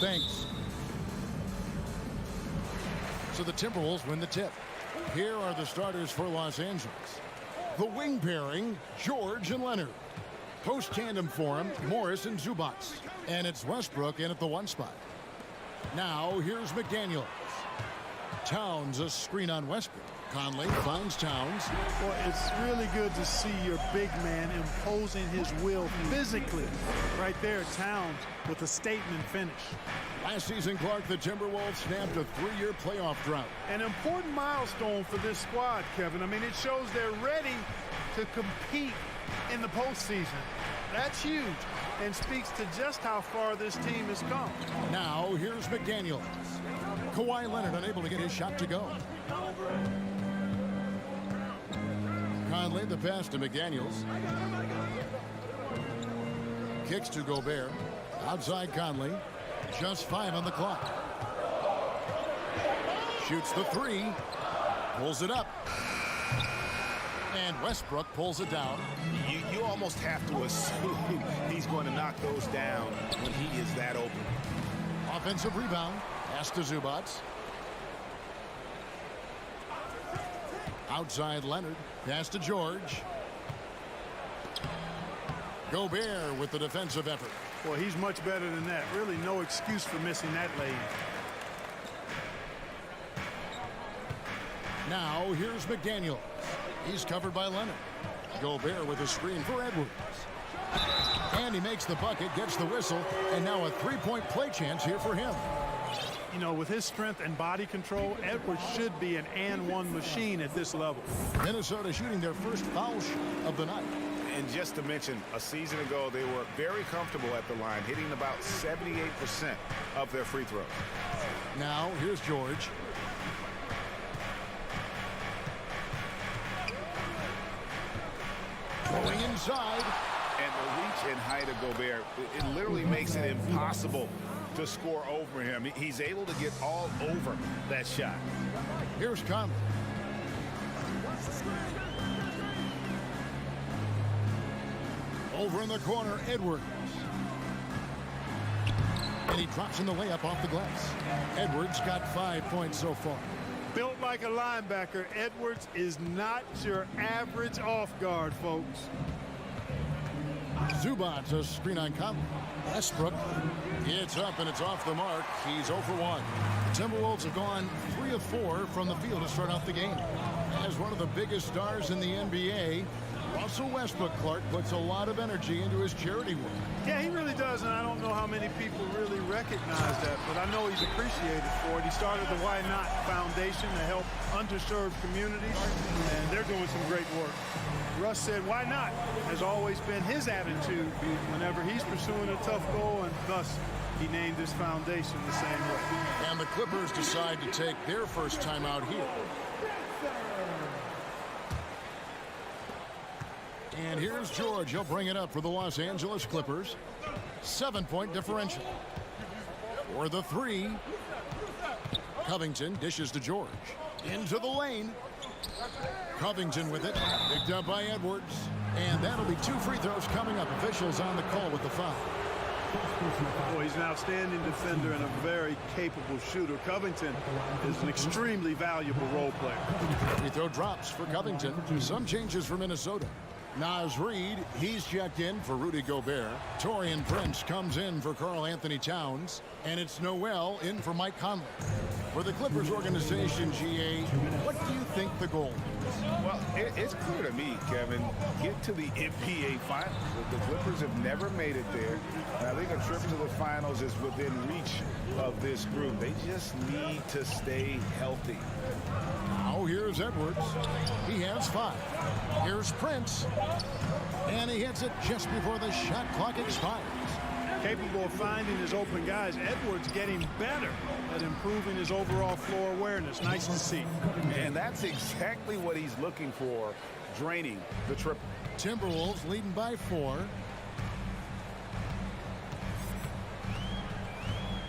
Banks. So the Timberwolves win the tip. Here are the starters for Los Angeles. The wing pairing, George and Leonard. Post tandem for him, Morris and Zubats. And it's Westbrook in at the 1 spot. Now here's McDaniels. Towns a screen on Westbrook. Conley finds Towns. Well, it's really good to see your big man imposing his will physically. Right there, Towns with a statement finish. Last season, Clark, the Timberwolves snapped a 3-year playoff drought. An important milestone for this squad, Kevin. I mean, it shows they're ready to compete in the postseason. That's huge and speaks to just how far this team has come. Now, here's McDaniels. Kawhi Leonard unable to get his shot to go. Conley, the pass to McDaniels. Kicks to Gobert. Outside Conley. Just 5 on the clock. Shoots the 3. Pulls it up. And Westbrook pulls it down. You almost have to assume he's going to knock those down when he is that open. Offensive rebound. Pass to Zubats. Outside Leonard. Pass to George. Gobert with the defensive effort. Well, he's much better than that. Really no excuse for missing that lane. Now here's McDaniel. He's covered by Leonard. Gobert with a screen for Edwards. And he makes the bucket, gets the whistle, and now a 3-point play chance here for him. You know, with his strength and body control, Edwards should be an and-one machine at this level. Minnesota shooting their first foul shot of the night. And just to mention, a season ago, they were very comfortable at the line, hitting about 78% of their free throws. Now, here's George. Going inside. And the reach and height of Gobert, it literally makes it impossible to score over him. He's able to get all over that shot. Here's Conley. Over in the corner, Edwards. And he drops in the layup off the glass. Edwards got 5 points so far. Built like a linebacker, Edwards is not your average off guard, folks. Zubats a screen on Conley. Westbrook. It's up and it's off the mark. He's 0 for 1. The Timberwolves have gone 3 of 4 from the field to start out the game. As one of the biggest stars in the NBA, Russell Westbrook, Clark, puts a lot of energy into his charity work. Yeah, he really does, and I don't know how many people really recognize that, but I know he's appreciated for it. He started the Why Not Foundation to help underserved communities, and they're doing some great work. Russ said, why not? Has always been his attitude whenever he's pursuing a tough goal, and thus he named his foundation the same way. And the Clippers decide to take their first time out here. And here's George. He'll bring it up for the Los Angeles Clippers. 7-point differential. For the 3. Covington dishes to George. Into the lane. Covington with it. Picked up by Edwards. And that'll be 2 free throws coming up. Officials on the call with the foul. Boy, he's an outstanding defender and a very capable shooter. Covington is an extremely valuable role player. Free throw drops for Covington. Some changes for Minnesota. Naz Reid, he's checked in for Rudy Gobert. Taurean Prince comes in for Karl Anthony Towns. And it's Noel in for Mike Conley. For the Clippers organization, GA, what do you think the goal is? Well, it's clear to me, Kevin, get to the NBA Finals. The Clippers have never made it there. And I think a trip to the Finals is within reach of this group. They just need to stay healthy. Now here's Edwards. He has 5. Here's Prince. And he hits it just before the shot clock expires. Capable of finding his open guys. Edwards getting better at improving his overall floor awareness. Nice to see. And that's exactly what he's looking for, draining the triple. Timberwolves leading by 4.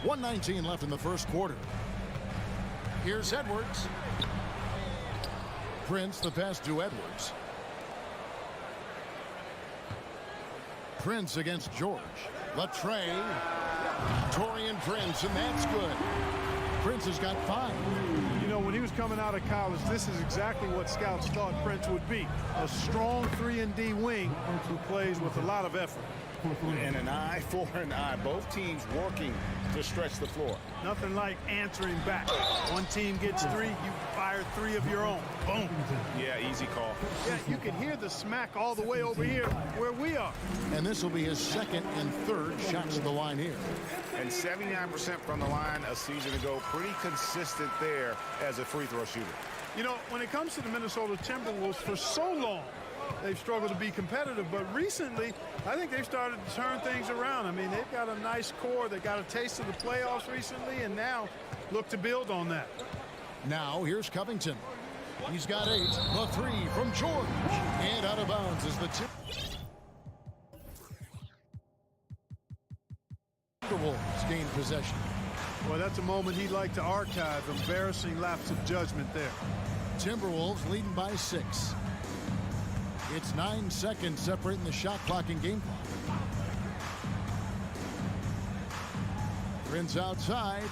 1:19 left in the first quarter. Here's Edwards. Prince, the pass to Edwards. Prince against George. Latre. Taurean Prince, and that's good. Prince has got 5. You know, when he was coming out of college, this is exactly what scouts thought Prince would be. A strong 3-and-D wing who plays with a lot of effort. And an eye for an eye. Both teams working to stretch the floor. Nothing like answering back. One team gets 3, you fire 3 of your own. Boom. Yeah, easy call. Yeah, you can hear the smack all the way over here where we are. And this will be his 2nd and 3rd shots to the line here. And 79% from the line a season ago. Pretty consistent there as a free throw shooter. You know, when it comes to the Minnesota Timberwolves, for so long, they've struggled to be competitive, but recently, I think they've started to turn things around. I mean, they've got a nice core. They got a taste of the playoffs recently, and now look to build on that. Now, here's Covington. He's got 8. The 3 from George. And out of bounds is the Timberwolves gain possession. Well, that's a moment he'd like to archive. Embarrassing lapse of judgment there. Timberwolves leading by 6. It's 9 seconds separating the shot clock and game clock. Prince outside.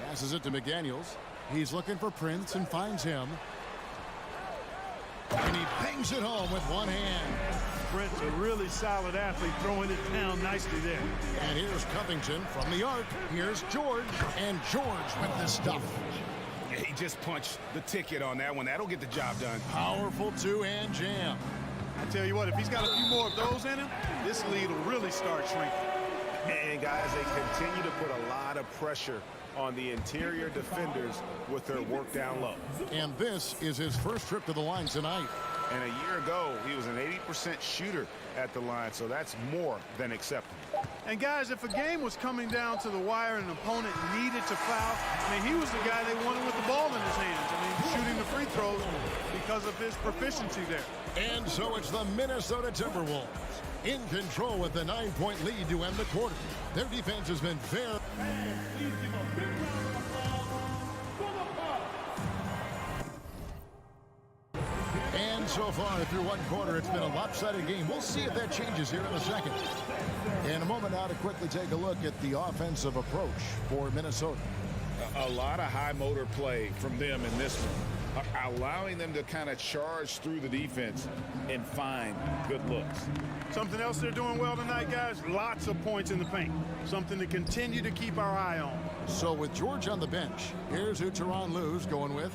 Passes it to McDaniels. He's looking for Prince and finds him. And he bangs it home with one hand. Prince, a really solid athlete, throwing it down nicely there. And here's Covington from the arc. Here's George. And George with the stuff. He just punched the ticket on that one. That'll get the job done. Powerful 2-hand jam. I tell you what, if he's got a few more of those in him, this lead will really start shrinking. And guys, they continue to put a lot of pressure on the interior defenders with their work down low. And this is his first trip to the line tonight. And a year ago, he was an 80% shooter at the line, so that's more than acceptable. And guys, if a game was coming down to the wire and an opponent needed to foul, I mean, he was the guy they wanted with the ball in his hands. I mean, shooting the free throws because of his proficiency there. And so it's the Minnesota Timberwolves in control with the 9-point lead to end the quarter. Their defense has been very... And so far through one quarter, it's been a lopsided game. We'll see if that changes here in a second. In a moment now to quickly take a look at the offensive approach for Minnesota. A lot of high motor play from them in this one, allowing them to kind of charge through the defense and find good looks. Something else they're doing well tonight, guys, lots of points in the paint. Something to continue to keep our eye on. So with George on the bench, here's who Tyronn Lue's going with.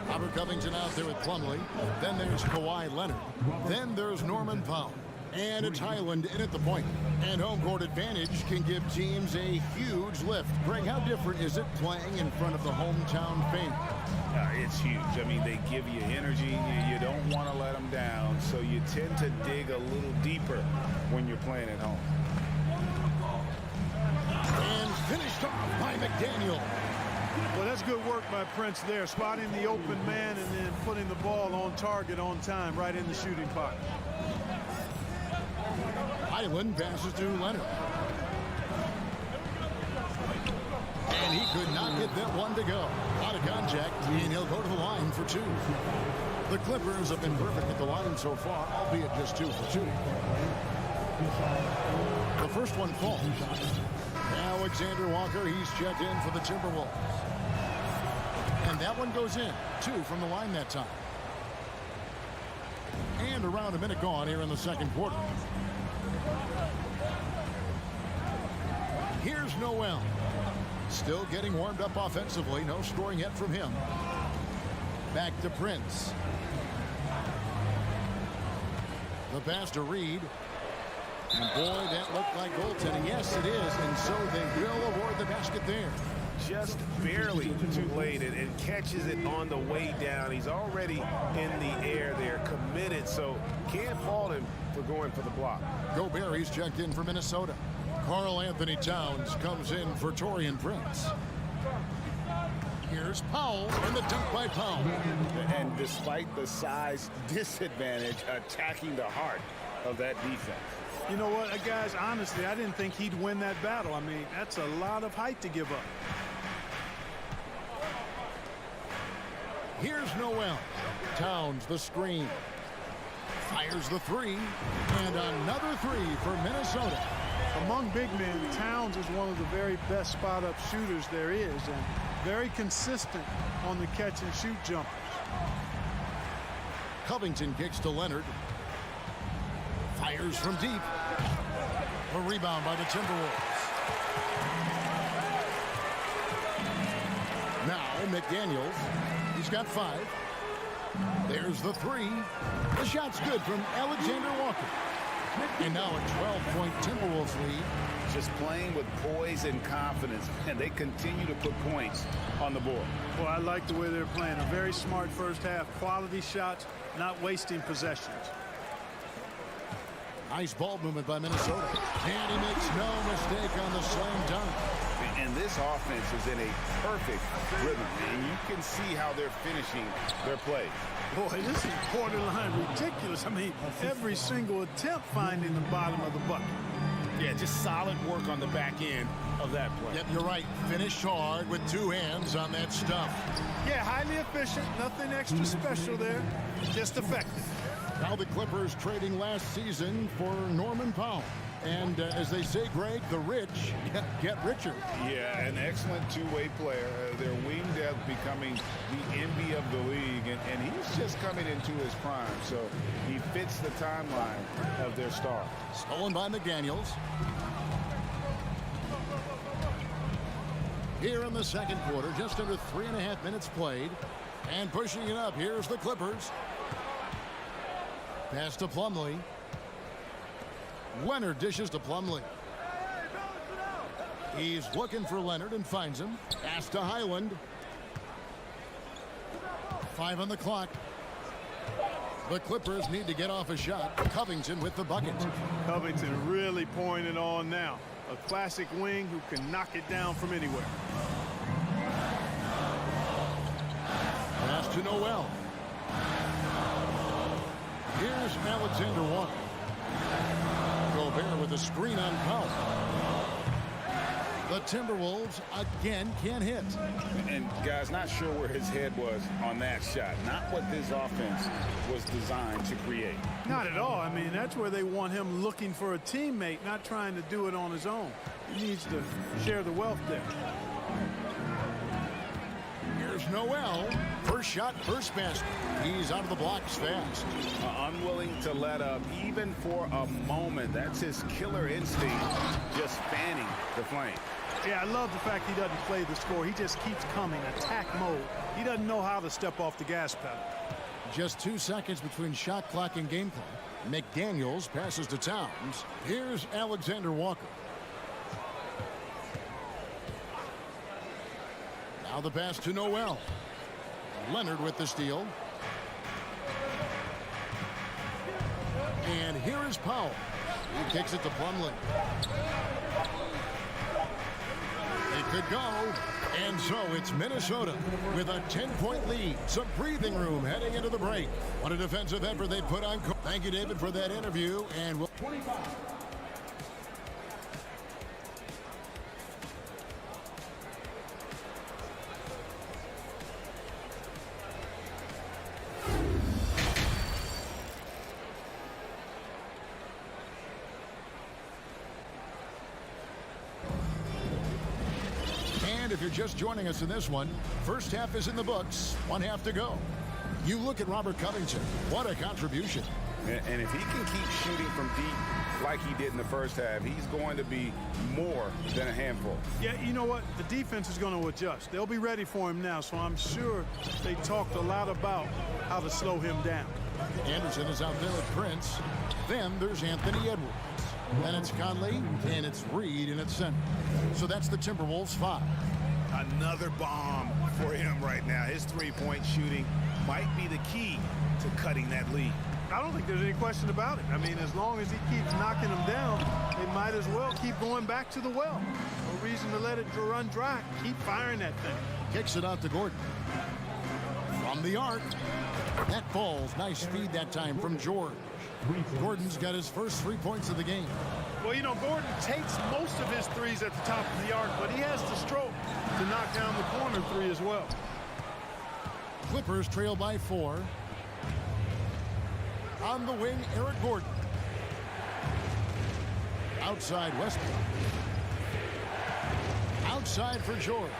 Robert Covington out there with Plumlee. Then there's Kawhi Leonard. Then there's Norman Powell. And it's Highland in at the point. And home court advantage can give teams a huge lift. Greg, how different is it playing in front of the hometown fans? It's huge. I mean, they give you energy. You don't want to let them down, so you tend to dig a little deeper when you're playing at home. And finished off by McDaniel. Well, that's good work by Prince there, spotting the open man and then putting the ball on target on time right in the shooting pocket. Highland passes to Leonard. And he could not get that one to go. Out of contact, and he'll go to the line for 2. The Clippers have been perfect at the line so far, albeit just 2 for 2. The first one falls. Alexander Walker, he's checked in for the Timberwolves. And that one goes in. 2 from the line that time. And around a minute gone here in the second quarter. Here's Noel. Still getting warmed up offensively. No scoring yet from him. Back to Prince. The pass to Reed. And boy, that looked like goaltending. Yes, it is. And so they will award the basket there. Just barely too late and catches it on the way down. He's already in the air there, committed, so can't fault him for going for the block. Gobert, he's checked in for Minnesota. Karl Anthony Towns comes in for Taurean Prince. Here's Powell, and the dunk by Powell. And despite the size disadvantage, attacking the heart of that defense. You know what, guys, honestly, I didn't think he'd win that battle. I mean, that's a lot of height to give up. Here's Noel. Towns, the screen. Fires the three. And another three for Minnesota. Among big men, Towns is one of the very best spot-up shooters there is, and very consistent on the catch-and-shoot jumpers. Covington kicks to Leonard. Fires from deep. A rebound by the Timberwolves. Now McDaniels. He's got 5. There's the three. The shot's good from Alexander Walker. And now a 12-point Timberwolves lead. Just playing with poise and confidence, and they continue to put points on the board. Well, I like the way they're playing. A very smart first half. Quality shots, not wasting possessions. Nice ball movement by Minnesota. And he makes no mistake on the slam dunk. And this offense is in a perfect rhythm, and you can see how they're finishing their play. Boy, this is borderline ridiculous. I mean, every single attempt finding the bottom of the bucket. Yeah, just solid work on the back end of that play. Yep, you're right. Finished hard with 2 hands on that stuff. Yeah, highly efficient. Nothing extra special there. Just effective. Now the Clippers trading last season for Norman Powell. And as they say, Greg, the rich get richer. Yeah, an excellent two-way player. Their wing depth becoming the envy of the league. And he's just coming into his prime. So he fits the timeline of their star. Stolen by McDaniels. Here in the second quarter, just under 3.5 minutes played. And pushing it up, here's the Clippers. Pass to Plumlee. Leonard dishes to Plumlee. He's looking for Leonard and finds him. Pass to Highland. 5 on the clock. The Clippers need to get off a shot. Covington with the bucket. Covington really pouring it on now. A classic wing who can knock it down from anywhere. Pass to Noel. Here's Alexander Walker. Gobert with a screen on Powell. The Timberwolves again can't hit. And guys, not sure where his head was on that shot. Not what this offense was designed to create. Not at all. I mean, that's where they want him looking for a teammate, not trying to do it on his own. He needs to share the wealth there. Here's Noel. First shot, first basket. He's out of the blocks fast. Unwilling to let up even for a moment. That's his killer instinct, just fanning the flame. Yeah, I love the fact he doesn't play the score. He just keeps coming, attack mode. He doesn't know how to step off the gas pedal. Just 2 seconds between shot clock and game clock. McDaniels passes to Towns. Here's Alexander Walker. Now the pass to Noel. Leonard with the steal. And here is Powell. He kicks it to Plumlee. It could go. And so it's Minnesota with a 10-point lead. Some breathing room heading into the break. What a defensive effort they put on. Thank you, David, for that interview. And we'll... 25. If you're just joining us in this one, first half is in the books, 1 half to go. You look at Robert Covington. What a contribution. And if he can keep shooting from deep like he did in the first half, he's going to be more than a handful. Yeah, you know what? The defense is going to adjust. They'll be ready for him now, so I'm sure they talked a lot about how to slow him down. Anderson is out there with Prince. Then there's Anthony Edwards. Then it's Conley, and it's Reed in its center. So that's the Timberwolves 5. Another bomb for him right now. His three-point shooting might be the key to cutting that lead. I don't think there's any question about it. I mean, as long as he keeps knocking them down, they might as well keep going back to the well. No reason to let it run dry. Keep firing that thing. Kicks it out to Gordon. From the arc. That falls. Nice feed that time from George. Gordon's got his first 3 points of the game. Well, you know, Gordon takes most of his threes at the top of the arc, but he has the stroke to knock down the corner three as well. Clippers trail by 4. On the wing, Eric Gordon. Outside Westbrook. Outside for George.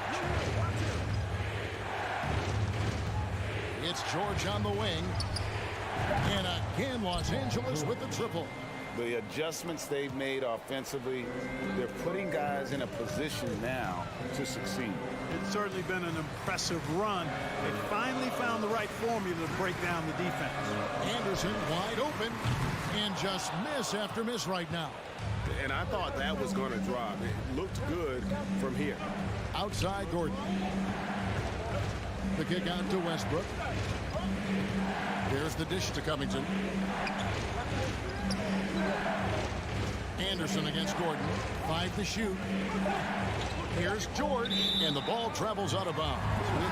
It's George on the wing. And again, Los Angeles with the triple. The adjustments they've made offensively, they're putting guys in a position now to succeed. It's certainly been an impressive run. They finally found the right formula to break down the defense. Anderson wide open and just miss after miss right now. And I thought that was going to drop. It looked good from here. Outside Gordon. The kick out to Westbrook. There's the dish to Covington. Anderson against Gordon. 5 to shoot. Here's George, and the ball travels out of bounds.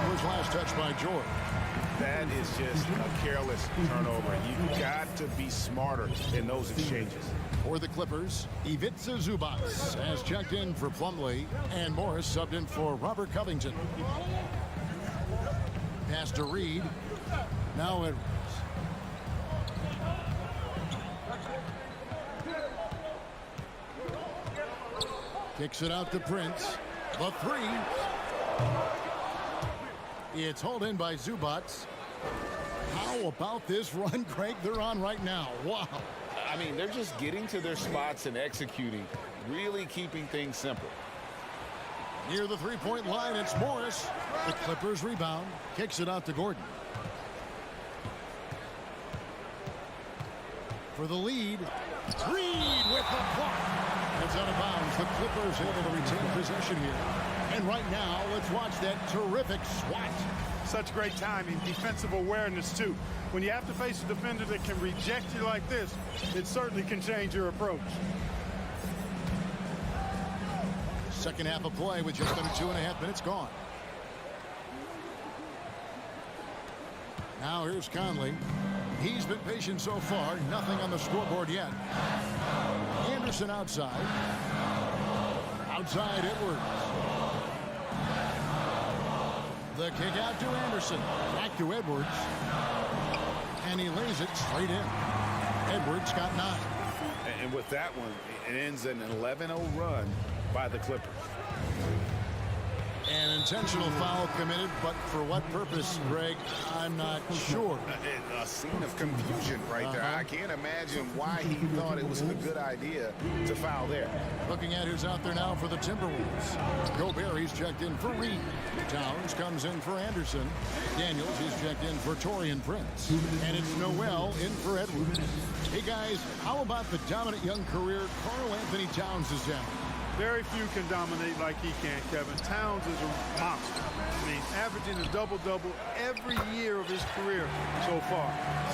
It was last touched by George. That is just a careless turnover. You've got to be smarter in those exchanges. For the Clippers, Ivica Zubac has checked in for Plumlee, and Morris subbed in for Robert Covington. Pass to Reed. Now Edwards. Kicks it out to Prince. The three. It's hauled in by Zubac. How about this run, Craig, they're on right now? Wow. I mean, they're just getting to their spots and executing, really keeping things simple. Near the three-point line, it's Morris. The Clippers rebound. Kicks it out to Gordon. For the lead, Reed with the block. It's out of bounds. The Clippers able to retain possession here. And right now, let's watch that terrific swat. Such great timing, defensive awareness, too. When you have to face a defender that can reject you like this, it certainly can change your approach. Second half of play with just under 2.5 minutes gone. Now here's Conley. He's been patient so far. Nothing on the scoreboard yet. Anderson outside. Outside Edwards. The kick out to Anderson. Back to Edwards. And he lays it straight in. Edwards got 9. And with that one, it ends an 11-0 run by the Clippers. An intentional foul committed, but for what purpose, Greg, I'm not sure. A scene of confusion right there. I can't imagine why he thought it was a good idea to foul there. Looking at who's out there now for the Timberwolves. Gobert, he's checked in for Reed. Towns comes in for Anderson. Daniels, he's checked in for Taurean Prince. And it's Noel in for Edwards. Hey, guys, how about the dominant young career Karl Anthony Towns is down? Very few can dominate like he can, Kevin. Towns is a monster. I mean, averaging a double-double every year of his career so far.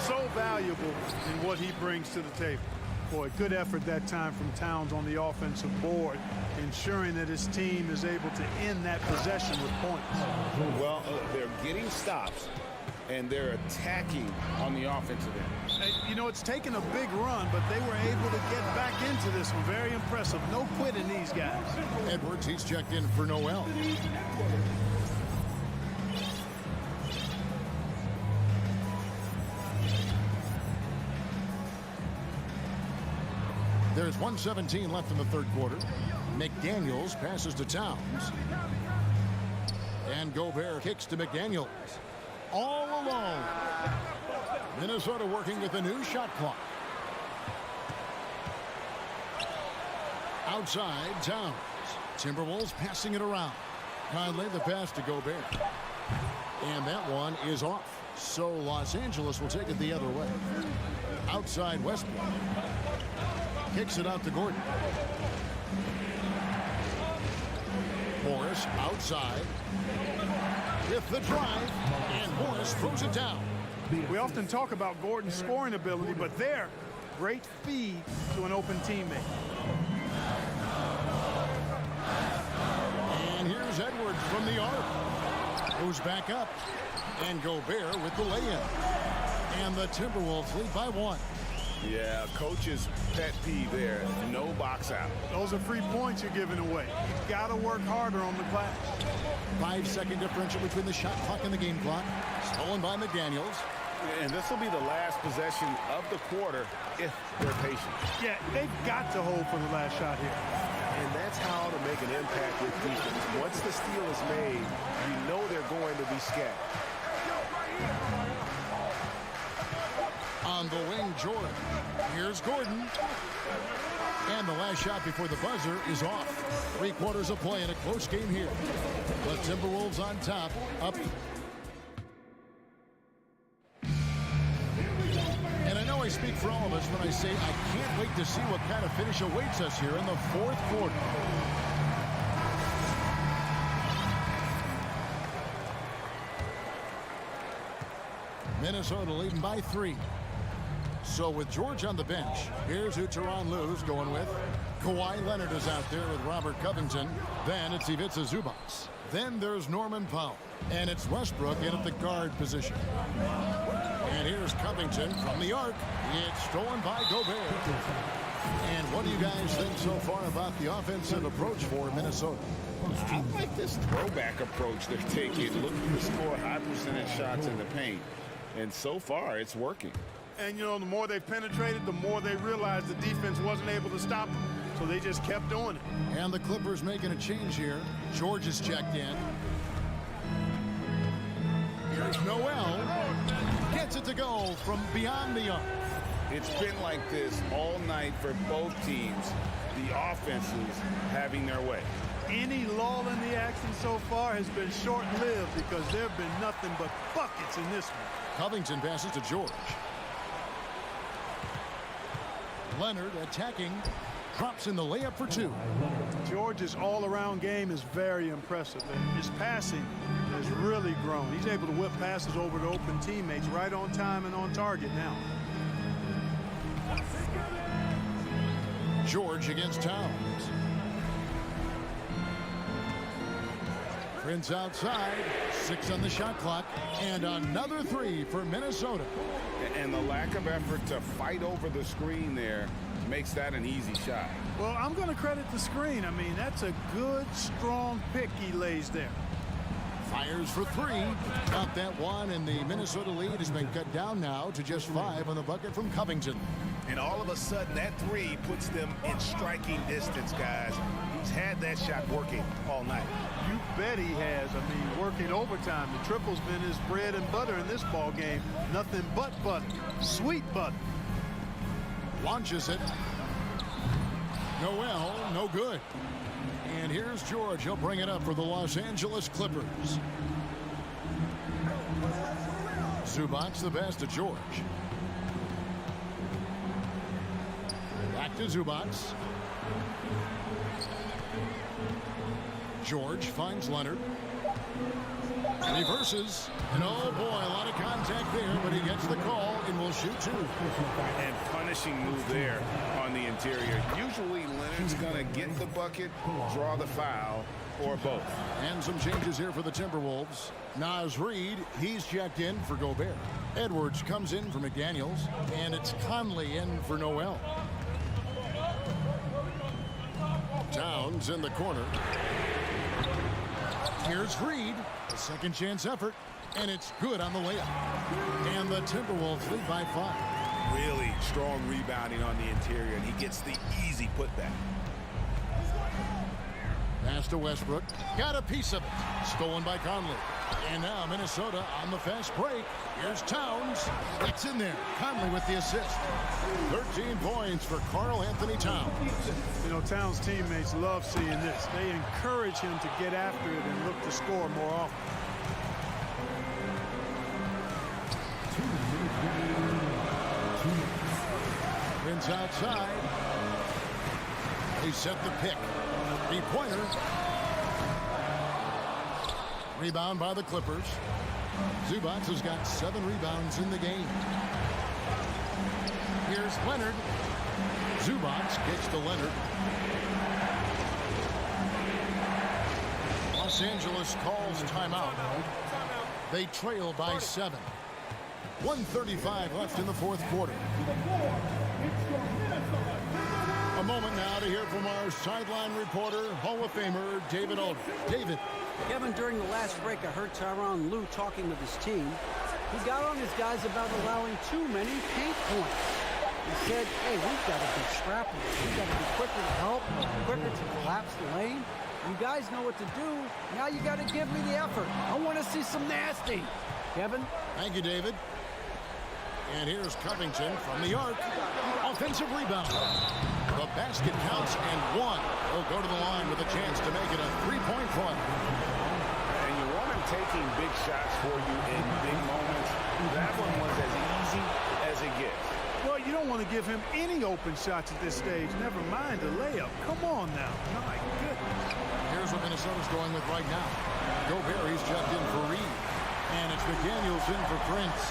So valuable in what he brings to the table. Boy, good effort that time from Towns on the offensive board, ensuring that his team is able to end that possession with points. Well, they're getting stops, and they're attacking on the offensive end. You know, it's taken a big run, but they were able to get back into this one. Very impressive. No quitting these guys. Edwards, he's checked in for Noel. There's 1:17 left in the third quarter. McDaniels passes to Towns. And Gobert kicks to McDaniels. All alone. Minnesota working with a new shot clock. Outside, Towns. Timberwolves passing it around. Conley, the pass to Gobert. And that one is off. So Los Angeles will take it the other way. Outside Westbrook. Kicks it out to Gordon. Morris outside. With the drive. And Morris throws it down. We often talk about Gordon's scoring ability, but there, great feed to an open teammate. And here's Edwards from the arc. Goes back up. And Gobert with the lay-in. And the Timberwolves lead by 1. Yeah, coach's pet peeve there. No box out. Those are free points you're giving away. You've got to work harder on the glass. 5-second differential between the shot clock and the game clock. Stolen by McDaniels. And this will be the last possession of the quarter if they're patient. Yeah, they've got to hold for the last shot here. And that's how to make an impact with defense. Once the steal is made, you know they're going to be scattered. On the wing, George. Here's Gordon. And the last shot before the buzzer is off. 3 quarters of play in a close game here. The Timberwolves on top, up. And I know I speak for all of us when I say I can't wait to see what kind of finish awaits us here in the 4th quarter. Minnesota leading by 3. So with George on the bench, here's who Tyronn Lue's going with. Kawhi Leonard is out there with Robert Covington. Then it's Ivica Zubac. Then there's Norman Powell. And it's Westbrook in at the guard position. And here's Covington from the arc. It's stolen by Gobert. And what do you guys think so far about the offensive approach for Minnesota? I like this throwback approach they're taking, looking to score high percentage shots in the paint. And so far, it's working. And, you know, the more they've penetrated, the more they realized the defense wasn't able to stop them. So they just kept doing it. And the Clippers making a change here. George is checked in. Here's Noel. Gets it to go from beyond the arc. It's been like this all night for both teams. The offenses having their way. Any lull in the action so far has been short-lived because there have been nothing but buckets in this one. Covington passes to George. Leonard attacking, drops in the layup for 2. George's all-around game is very impressive, and his passing has really grown. He's able to whip passes over to open teammates right on time and on target now. George against Towns. Prince outside, 6 on the shot clock, and another 3 for Minnesota. And the lack of effort to fight over the screen there makes that an easy shot. Well, I'm going to credit the screen. I mean, that's a good, strong pick he lays there. Fires for 3. Got that one, and the Minnesota lead has been cut down now to just 5 on the bucket from Covington. And all of a sudden, that 3 puts them in striking distance, guys. He's had that shot working all night. You bet he has. I mean, working overtime. The triple's been his bread and butter in this ball game. Nothing but butter. Sweet butter. Launches it. Noel, no good. And here's George. He'll bring it up for the Los Angeles Clippers. Zubac the best to George. Back to Zubac. George finds Leonard. Reverses. And oh boy, a lot of contact there, but he gets the call and will shoot 2. And punishing move there on the interior. Usually Leonard's going to get the bucket, draw the foul, or both. And some changes here for the Timberwolves. Naz Reid, he's checked in for Gobert. Edwards comes in for McDaniels, and it's Conley in for Noel. Towns in the corner. Here's Reid, a second chance effort, and it's good on the layup. And the Timberwolves lead by 5. Really strong rebounding on the interior, and he gets the easy putback. Pass to Westbrook. Got a piece of it. Stolen by Conley. And now Minnesota on the fast break. Here's Towns. It's in there. Conley with the assist. 13 points for Karl Anthony Towns. You know, Towns' teammates love seeing this. They encourage him to get after it and look to score more often. Prince outside. They set the pick. 3-pointer. Rebound by the Clippers. Zubac has got 7 rebounds in the game. Here's Leonard. Zubac gets to Leonard. Los Angeles calls timeout. They trail by 7. 1:35 left in the 4th quarter. A moment now to hear from our sideline reporter, Hall of Famer David Aldridge. David. Kevin, during the last break, I heard Tyronn Lue talking with his team. He got on his guys about allowing too many paint points. He said, hey, we've got to be scrappy. We've got to be quicker to help, quicker to collapse the lane. You guys know what to do. Now you got to give me the effort. I want to see some nasty. Kevin? Thank you, David. And here's Covington from the arc. Offensive rebound. The basket counts and one. He'll go to the line with a chance to make it a three-point play. And you want him taking big shots for you in big moments. That one was as easy as it gets. Well, you don't want to give him any open shots at this stage. Never mind a layup. Come on now. My goodness. Here's what Minnesota's going with right now. Gobert, he's checked in for Reed. And it's McDaniels in for Prince.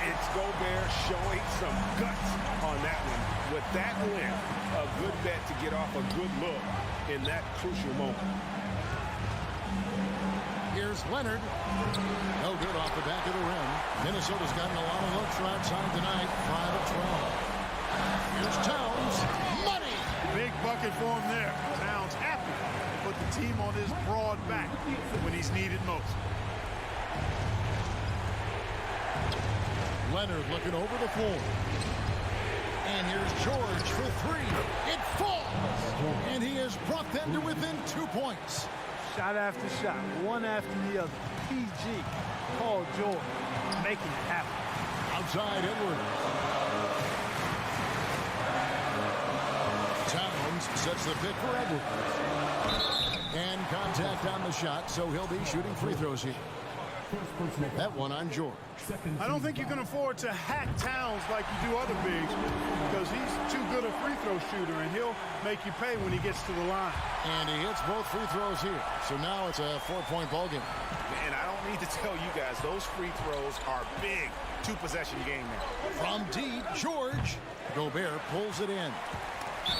It's Gobert showing some guts on that one. With that win, a good bet to get off a good look in that crucial moment. Here's Leonard. No good off the back of the rim. Minnesota's gotten a lot of looks right outside tonight. 5 of 12. Here's Towns. Money! Big bucket for him there. Towns happy to put the team on his broad back when he's needed most. Leonard looking over the floor. And here's George for three. It falls! And he has brought them to within 2 points. Shot after shot, one after the other. PG, Paul George, making it happen. Outside Edwards. Towns sets the pick for Edwards. And contact on the shot, so he'll be shooting free throws here. That one on George. I don't think you can afford to hack Towns like you do other bigs because he's too good a free throw shooter, and he'll make you pay when he gets to the line. And he hits both free throws here. So now it's a 4-point ball game. And I don't need to tell you guys, those free throws are big. 2-possession game now. From deep, George. Gobert pulls it in.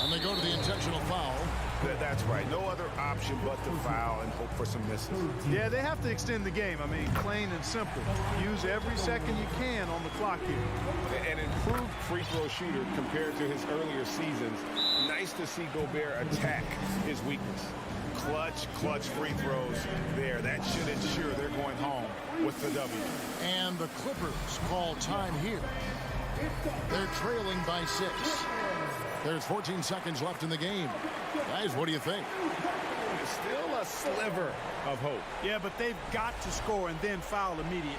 And they go to the intentional foul. That's right. No other option but to foul and hope for some misses. Yeah, they have to extend the game. I mean, plain and simple. Use every second you can on the clock here. An improved free throw shooter compared to his earlier seasons. Nice to see Gobert attack his weakness. Clutch free throws there. That should ensure they're going home with the W. And the Clippers call time here. They're trailing by 6. There's 14 seconds left in the game. Guys, what do you think? Still a sliver of hope. Yeah, but they've got to score and then foul immediately.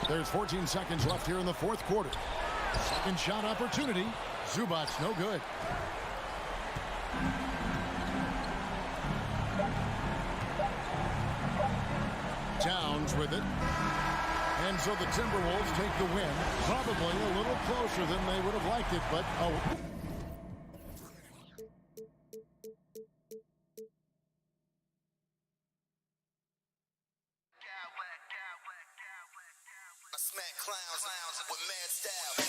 There's 14 seconds left here in the fourth quarter. Second shot opportunity. Zubac's no good. Towns with it. And so the Timberwolves take the win. Probably a little closer than they would have liked it, but I smack clowns with mad style.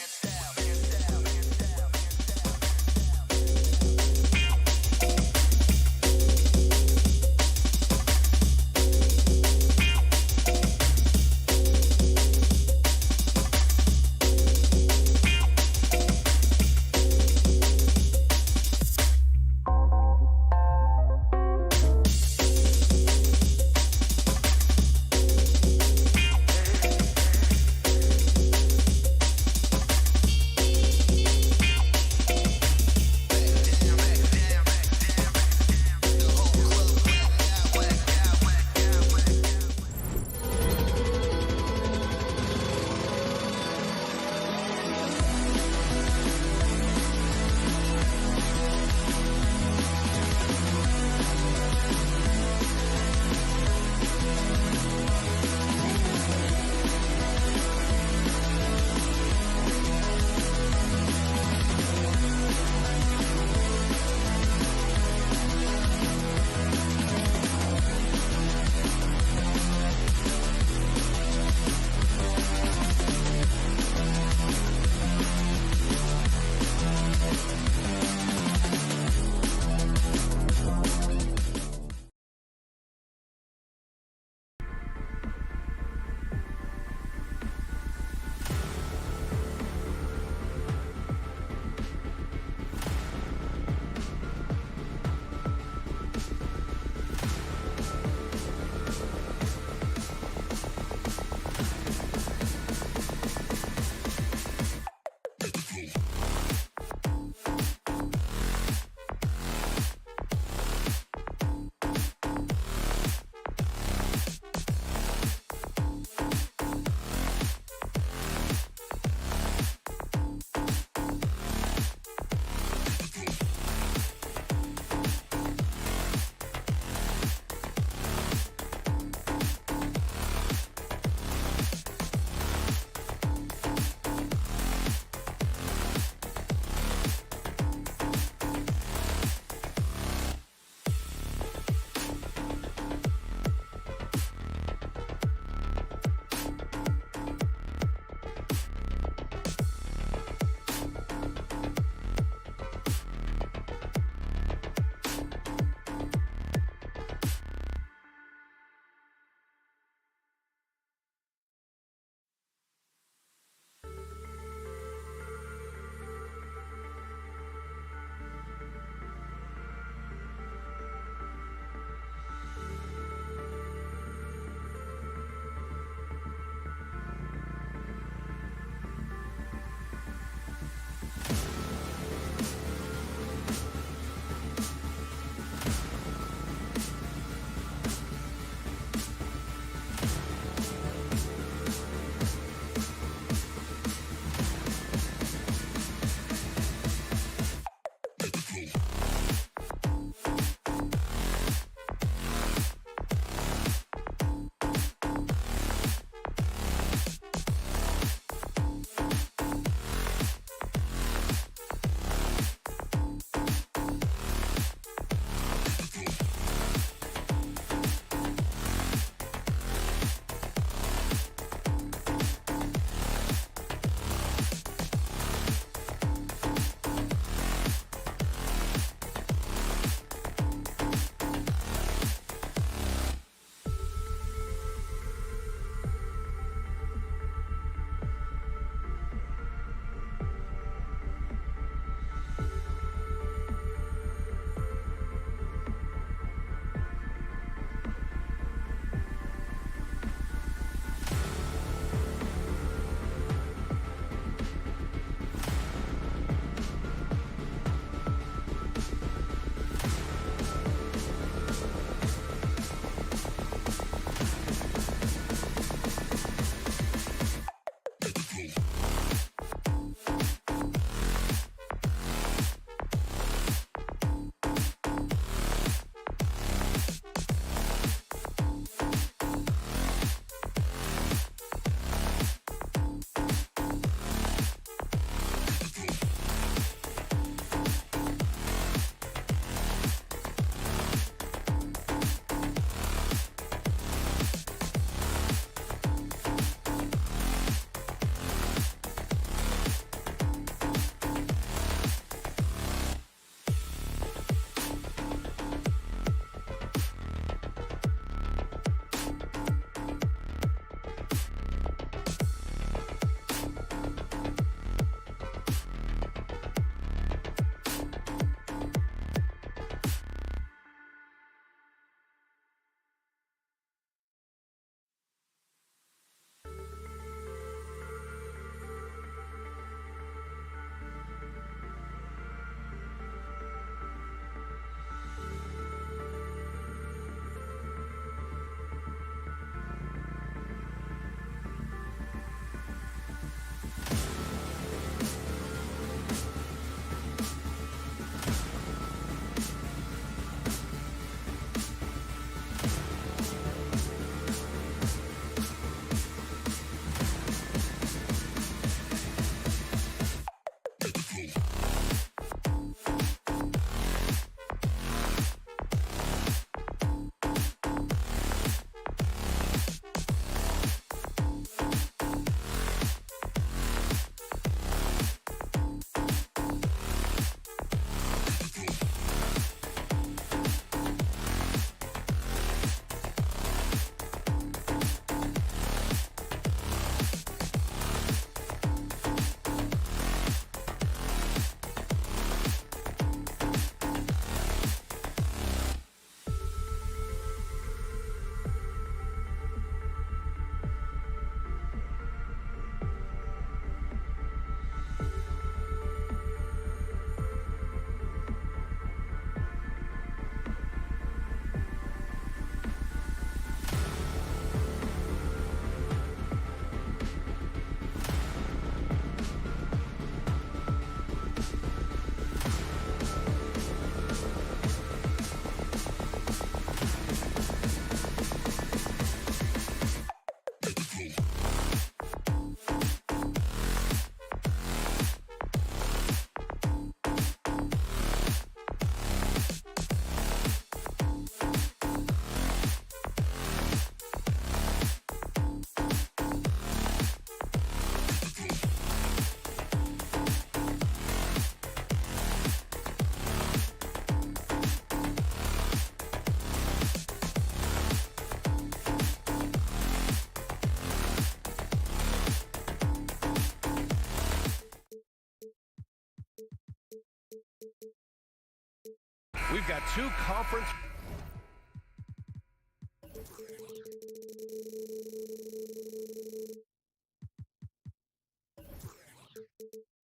We've got two conference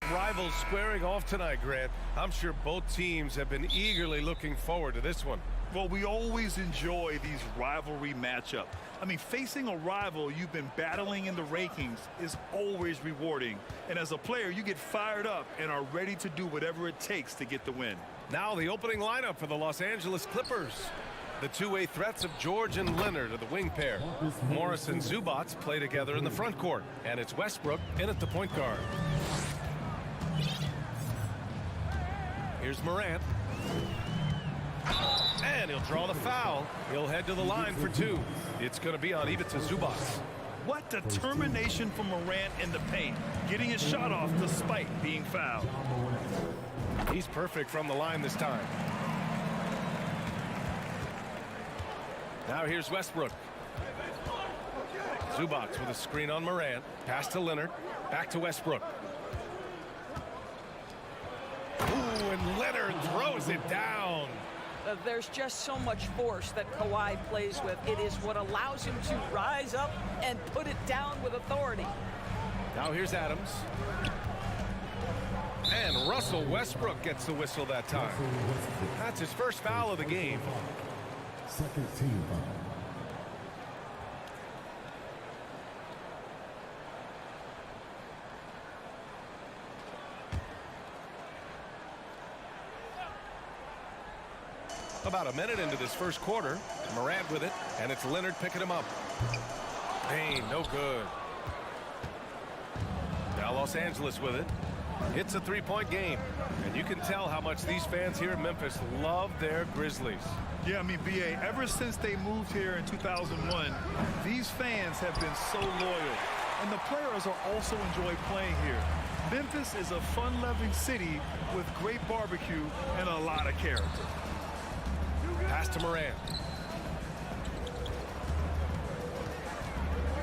rivals squaring off tonight, Grant. I'm sure both teams have been eagerly looking forward to this one. Well, we always enjoy these rivalry matchups. I mean, facing a rival you've been battling in the rankings is always rewarding. And as a player, you get fired up and are ready to do whatever it takes to get the win. Now the opening lineup for the Los Angeles Clippers. The two-way threats of George and Leonard are the wing pair. Morris and Zubac play together in the front court. And it's Westbrook in at the point guard. Here's Morant. And he'll draw the foul. He'll head to the line for two. It's going to be on Ivica Zubac. What determination from Morant in the paint, getting his shot off despite being fouled. He's perfect from the line this time. Now here's Westbrook. Zubac with a screen on Morant. Pass to Leonard. Back to Westbrook. Ooh, and Leonard throws it down. There's just so much force that Kawhi plays with. It is what allows him to rise up and put it down with authority. Now here's Adams. And Russell Westbrook gets the whistle that time. That's his first foul of the game. Second team foul. About a minute into this first quarter, Morant with it, and it's Leonard picking him up. Payne, no good. Now Los Angeles with it. It's a three-point game, and you can tell how much these fans here in Memphis love their Grizzlies. Yeah, I mean, B.A., ever since they moved here in 2001, these fans have been so loyal, and the players are also enjoy playing here. Memphis is a fun-loving city with great barbecue and a lot of character. Pass to Morant.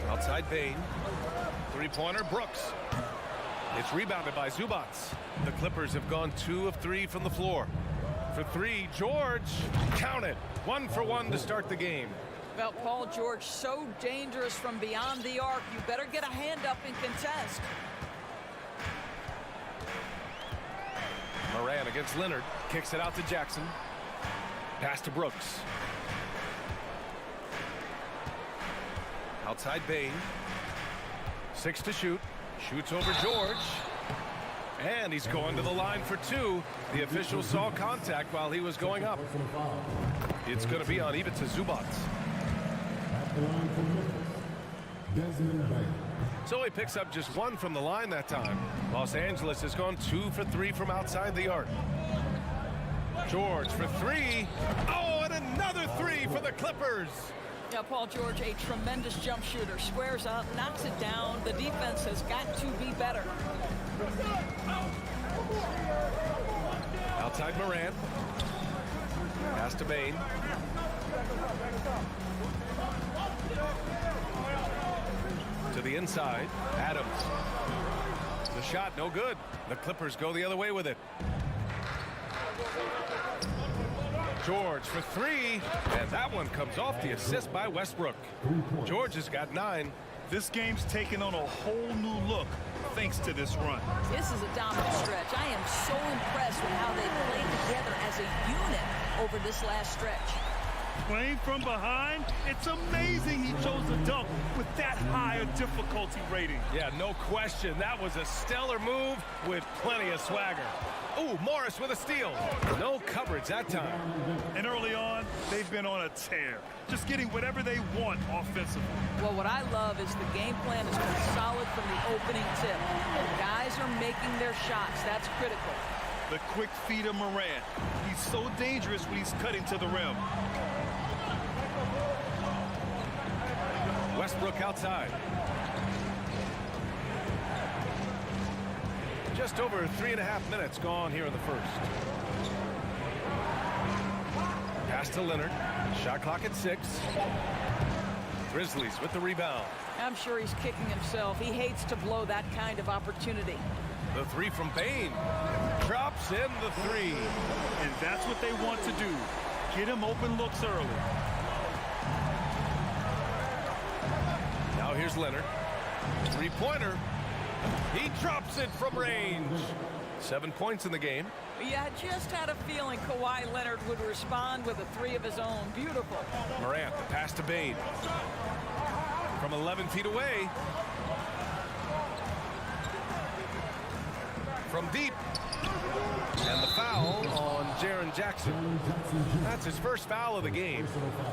Outside Bane. Three-pointer, Brooks. It's rebounded by Zubac. The Clippers have gone 2 of 3 from the floor. For three, George. Count it. 1 for 1 to start the game. Well, Paul George, so dangerous from beyond the arc. You better get a hand up and contest. Morant against Leonard. Kicks it out to Jackson. Pass to Brooks. Outside Bane. 6 to shoot. Shoots over George. And he's going to the line for 2. The official saw contact while he was going up. It's going to be on Ivica Zubac. At the line for Memphis, Desmond Bain. So he picks up just 1 from the line that time. Los Angeles has gone 2 for 3 from outside the arc. George for 3. Oh, and another 3 for the Clippers. Yeah, Paul George, a tremendous jump shooter. Squares up, knocks it down. The defense has got to be better. Outside Morant. Pass to Bane. To the inside. Adams. The shot, no good. The Clippers go the other way with it. George for 3, and that one comes off the assist by Westbrook. George has got 9. This game's taken on a whole new look thanks to this run. This is a dominant stretch. I am so impressed with how they played together as a unit over this last stretch. Playing from behind, it's amazing he chose to dunk with that high a difficulty rating. Yeah, no question. That was a stellar move with plenty of swagger. Ooh, Morris with a steal. No coverage that time. And early on, they've been on a tear, just getting whatever they want offensively. Well, what I love is the game plan has been solid from the opening tip. The guys are making their shots. That's critical. The quick feed of Morant. He's so dangerous when he's cutting to the rim. Westbrook outside. Just over 3.5 minutes gone here in the first. Pass to Leonard. Shot clock at 6. Grizzlies with the rebound. I'm sure he's kicking himself. He hates to blow that kind of opportunity. The 3 from Bane. drops in the three. And that's what they want to do. Get him open looks early. Now here's Leonard. Three-pointer. He drops it from range. 7 points in the game. Yeah, just had a feeling Kawhi Leonard would respond with a three of his own. Beautiful. Morant, the pass to Bane. From 11 feet away. From deep. And the foul on Jaren Jackson. That's his first foul of the game.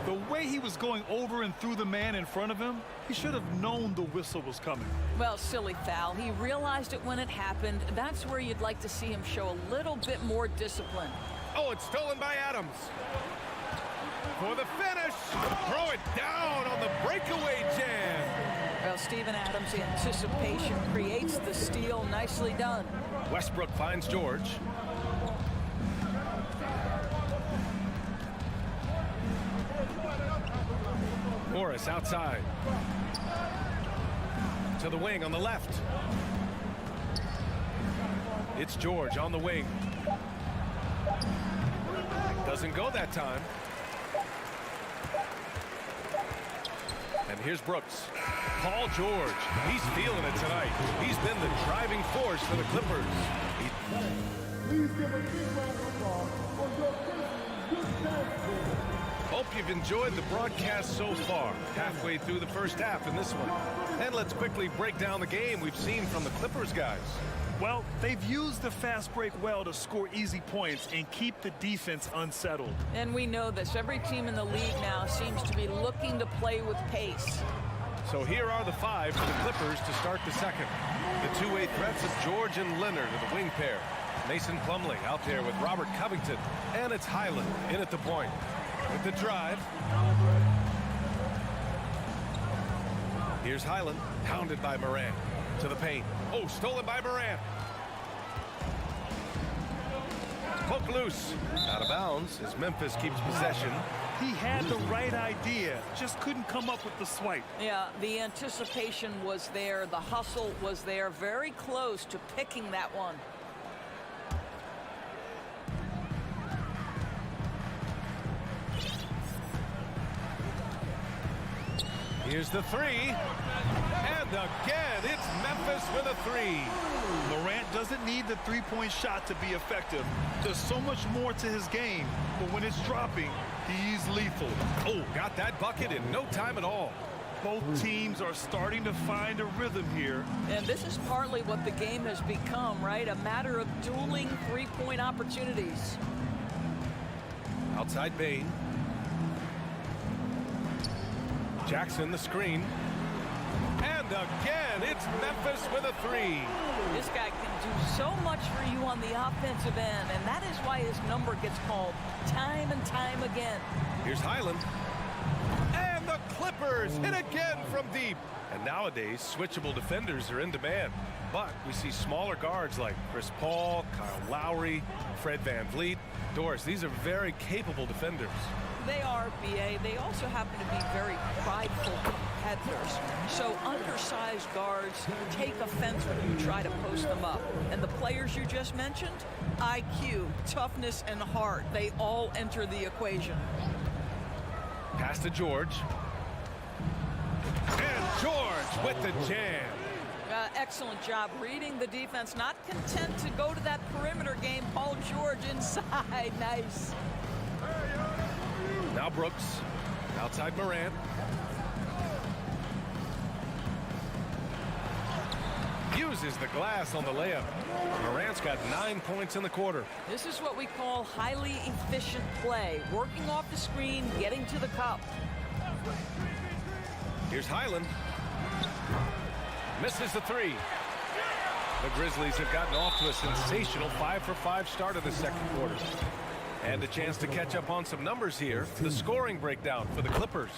The way he was going over and through the man in front of him, he should have known the whistle was coming. Well, silly foul. He realized it when it happened. That's where you'd like to see him show a little bit more discipline. Oh, it's stolen by Adams. For the finish. Throw it down on the breakaway jam. Well, Steven Adams' anticipation creates the steal. Nicely done. Westbrook finds George. Morris outside. To the wing on the left. It's George on the wing. Doesn't go that time. And here's Brooks. Paul George. He's feeling it tonight. He's been the driving force for the Clippers. Please give a big round of applause for your Grizzlies. Hope you've enjoyed the broadcast so far. Halfway through the first half in this one. And let's quickly break down the game we've seen from the Clippers guys. Well, they've used the fast break well to score easy points and keep the defense unsettled. And we know this. Every team in the league now seems to be looking to play with pace. So here are the five for the Clippers to start the second. The two-way threats of George and Leonard are the wing pair. Mason Plumlee out there with Robert Covington. And it's Highland in at the point. With the drive. Here's Highland, pounded by Morant. To the paint. Oh, stolen by Morant. Poke loose. Out of bounds as Memphis keeps possession. He had the right idea, just couldn't come up with the swipe. Yeah, the anticipation was there. The hustle was there. Very close to picking that one. Here's the three. And again, it's Memphis with a three. Morant doesn't need the three-point shot to be effective. There's so much more to his game, but when it's dropping, he's lethal. Oh, got that bucket in no time at all. Both teams are starting to find a rhythm here. And this is partly what the game has become, right? A matter of dueling three-point opportunities. Outside Bane. Jackson the screen. And again, it's Memphis with a three. This guy can do so much for you on the offensive end, and that is why his number gets called time and time again. Here's Highland. And the Clippers hit again from deep. And nowadays, switchable defenders are in demand. But we see smaller guards like Chris Paul, Kyle Lowry, Fred VanVleet. Doris, these are very capable defenders. They are, BA. They also happen to be very prideful competitors. So undersized guards take offense when you try to post them up. And the players you just mentioned, IQ, toughness, and heart, they all enter the equation. Pass to George. And George with the jam. Excellent job reading the defense. Not content to go to that perimeter game. Paul George inside. Nice. Now Brooks. Outside Morant. Uses the glass on the layup. Morant's got 9 points in the quarter. This is what we call highly efficient play. Working off the screen, getting to the cup. Here's Highland. Misses the three. The Grizzlies have gotten off to a sensational 5-for-5 start of the second quarter. And a chance to catch up on some numbers here. The scoring breakdown for the Clippers.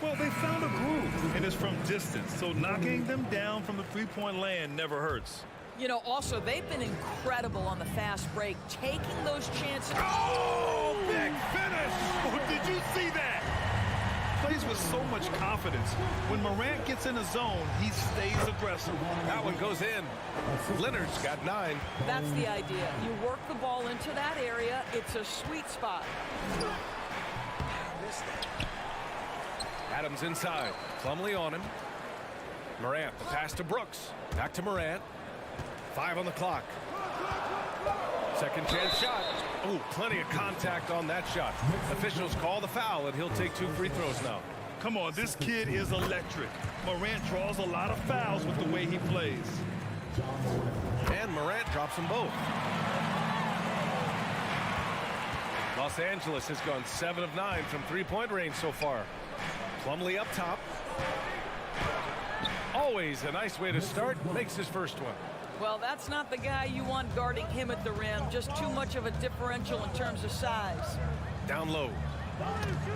Well, they found a groove, and it's from distance. So knocking them down from the three-point land never hurts. You know, also, they've been incredible on the fast break, taking those chances. Oh, big finish! Oh, did you see that? Plays with so much much confidence. When Morant gets in a zone, he stays aggressive. That one goes in. Leonard's got 9. That's the idea. You work the ball into that area. It's a sweet spot. Adams inside. Plumlee on him. Morant, the pass to Brooks. Back to Morant. 5 on the clock. Second chance shot. Oh, plenty of contact on that shot. Officials call the foul, and he'll take 2 free throws now. Come on, this kid is electric. Morant draws a lot of fouls with the way he plays. And Morant drops them both. Los Angeles has gone 7 of 9 from three-point range so far. Plumlee up top. Always a nice way to start. Makes his first one. Well, that's not the guy you want guarding him at the rim. Just too much of a differential in terms of size. Down low.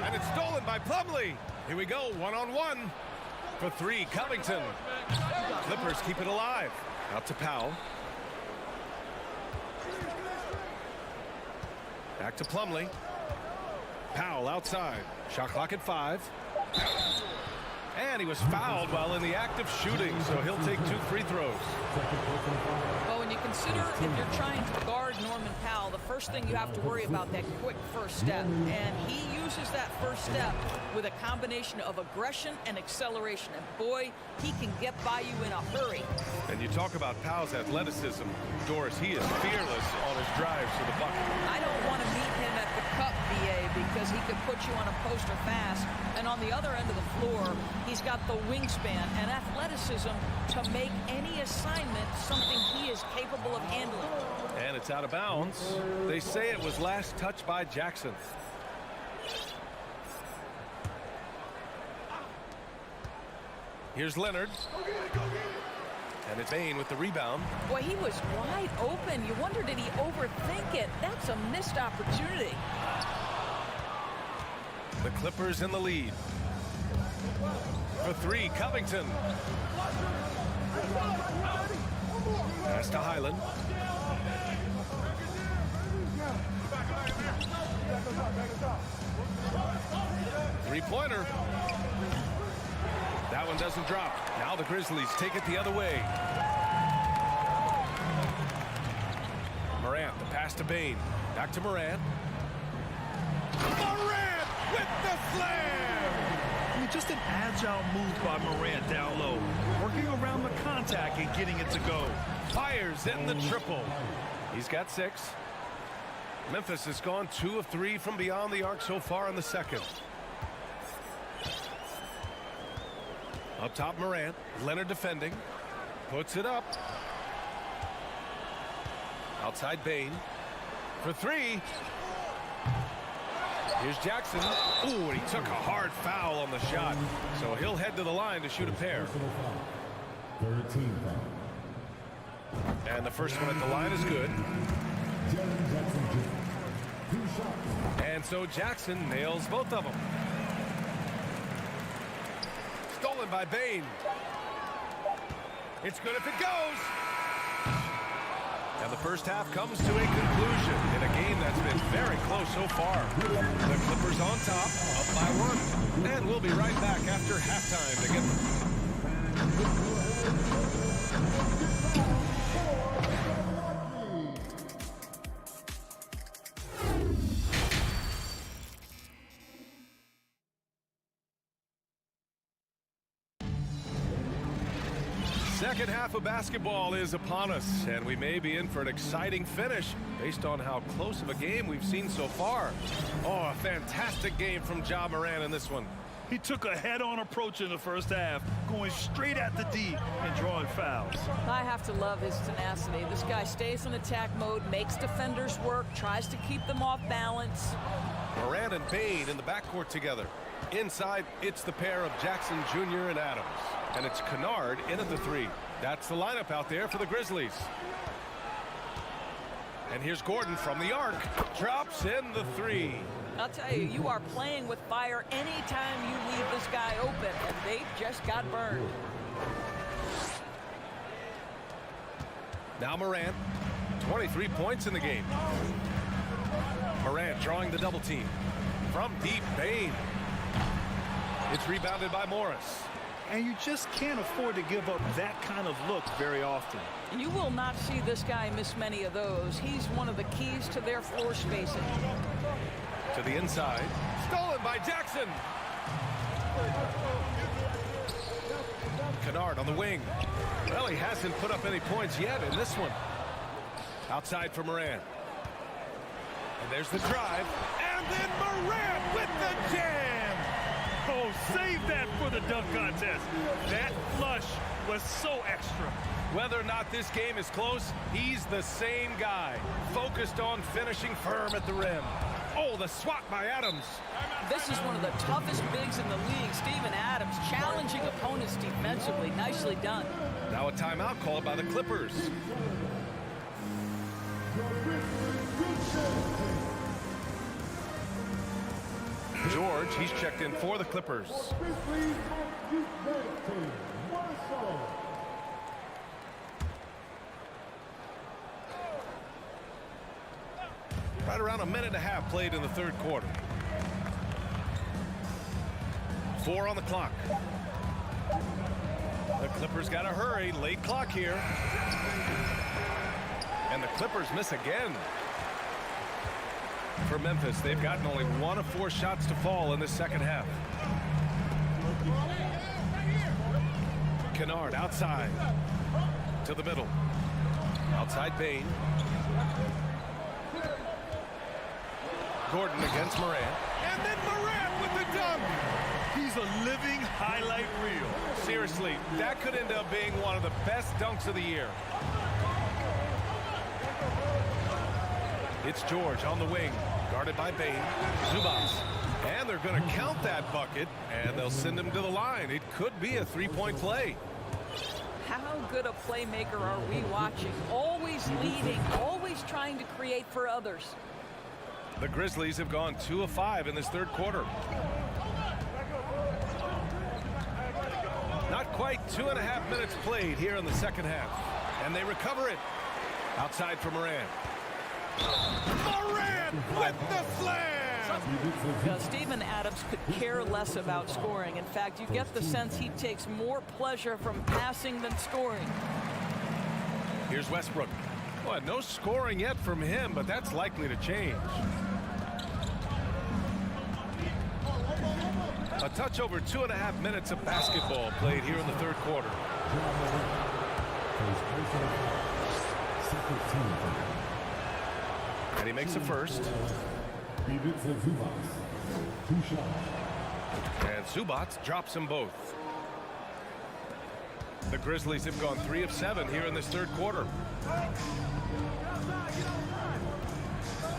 And it's stolen by Plumlee. Here we go, one-on-one. For 3, Covington. Clippers keep it alive. Out to Powell. Back to Plumlee. Powell outside. Shot clock at 5. And he was fouled while in the act of shooting, so he'll take 2 free throws. Well, when you consider if you're trying to guard Norman Powell, the first thing you have to worry about that quick first step. And he uses that first step with a combination of aggression and acceleration. And boy, he can get by you in a hurry. And you talk about Powell's athleticism. Doris, he is fearless on his drives to the bucket. I don't want to meet him at the cup, BA, because he could put you on a poster fast. And on the other end of the floor, he's got the wingspan and athleticism to make any assignment something he is capable of handling. And it's out of bounds. They say it was last touched by Jackson. Here's Leonard. And it's Bane with the rebound. Boy, he was wide open. You wonder, did he overthink it? That's a missed opportunity. The Clippers in the lead. For 3, Covington. Pass to Highland. Three-pointer. That one doesn't drop. Now the Grizzlies take it the other way. Morant, the pass to Bane. Back to Morant. Morant with the slam! I mean, just an agile move by Morant down low. Working around the contact and getting it to go. Fires in the triple. He's got 6. Memphis has gone 2 of 3 from beyond the arc so far in the second. Up top, Morant. Leonard defending. Puts it up. Outside Bane. For 3. Here's Jackson. Ooh, and he took a hard foul on the shot. So he'll head to the line to shoot a pair. And the first one at the line is good. And so Jackson nails both of them. Stolen by Bane. It's good if it goes. And the first half comes to a conclusion in a game that's been very close so far. The Clippers on top, up by 1. And we'll be right back after halftime to get them. Second half of basketball is upon us, and we may be in for an exciting finish based on how close of a game we've seen so far. Oh, a fantastic game from Ja Morant in this one. He took a head-on approach in the first half, going straight at the D and drawing fouls. I have to love his tenacity. This guy stays in attack mode, makes defenders work, tries to keep them off balance. Morant and Bane in the backcourt together. Inside, it's the pair of Jackson Jr. and Adams. And it's Kennard in at the 3. That's the lineup out there for the Grizzlies. And here's Gordon from the arc. Drops in the 3. I'll tell you, you are playing with fire anytime you leave this guy open, and they just got burned. Now Morant, 23 points in the game. Morant drawing the double team. From deep, Bane. It's rebounded by Morris. And you just can't afford to give up that kind of look very often. You will not see this guy miss many of those. He's one of the keys to their floor spacing. To the inside. Stolen by Jackson. Kennard on the wing. Well, he hasn't put up any points yet in this one. Outside for Morant. And there's the drive. And then Morant with the jam. Oh, save that for the dunk contest. That flush was so extra. Whether or not this game is close, he's the same guy. Focused on finishing firm at the rim. Oh, the swat by Adams. This is one of the toughest bigs in the league. Steven Adams challenging opponents defensively. Nicely done. Now a timeout called by the Clippers. George, he's checked in for the Clippers. Right around a minute and a half played in the third quarter. 4 on the clock. The Clippers got to hurry. Late clock here. And the Clippers miss again. For Memphis, they've gotten only 1 of 4 shots to fall in the second half. Kennard outside. To the middle. Outside Bain. Gordon against Morant. And then Morant with the dunk. He's a living highlight reel. Seriously, that could end up being one of the best dunks of the year. It's George on the wing, guarded by Bain. Zubac. And they're going to count that bucket, and they'll send him to the line. It could be a three-point play. How good a playmaker are we watching? Always leading, always trying to create for others. The Grizzlies have gone 2 of 5 in this third quarter. Not quite 2.5 minutes played here in the second half. And they recover it. Outside for Morant. Morant with the slam! Steven Adams could care less about scoring. In fact, you get the sense he takes more pleasure from passing than scoring. Here's Westbrook. Well, no scoring yet from him, but that's likely to change. A touch over 2.5 minutes of basketball played here in the third quarter. And he makes the first. And Zubac drops them both. The Grizzlies have gone 3 of 7 here in this third quarter.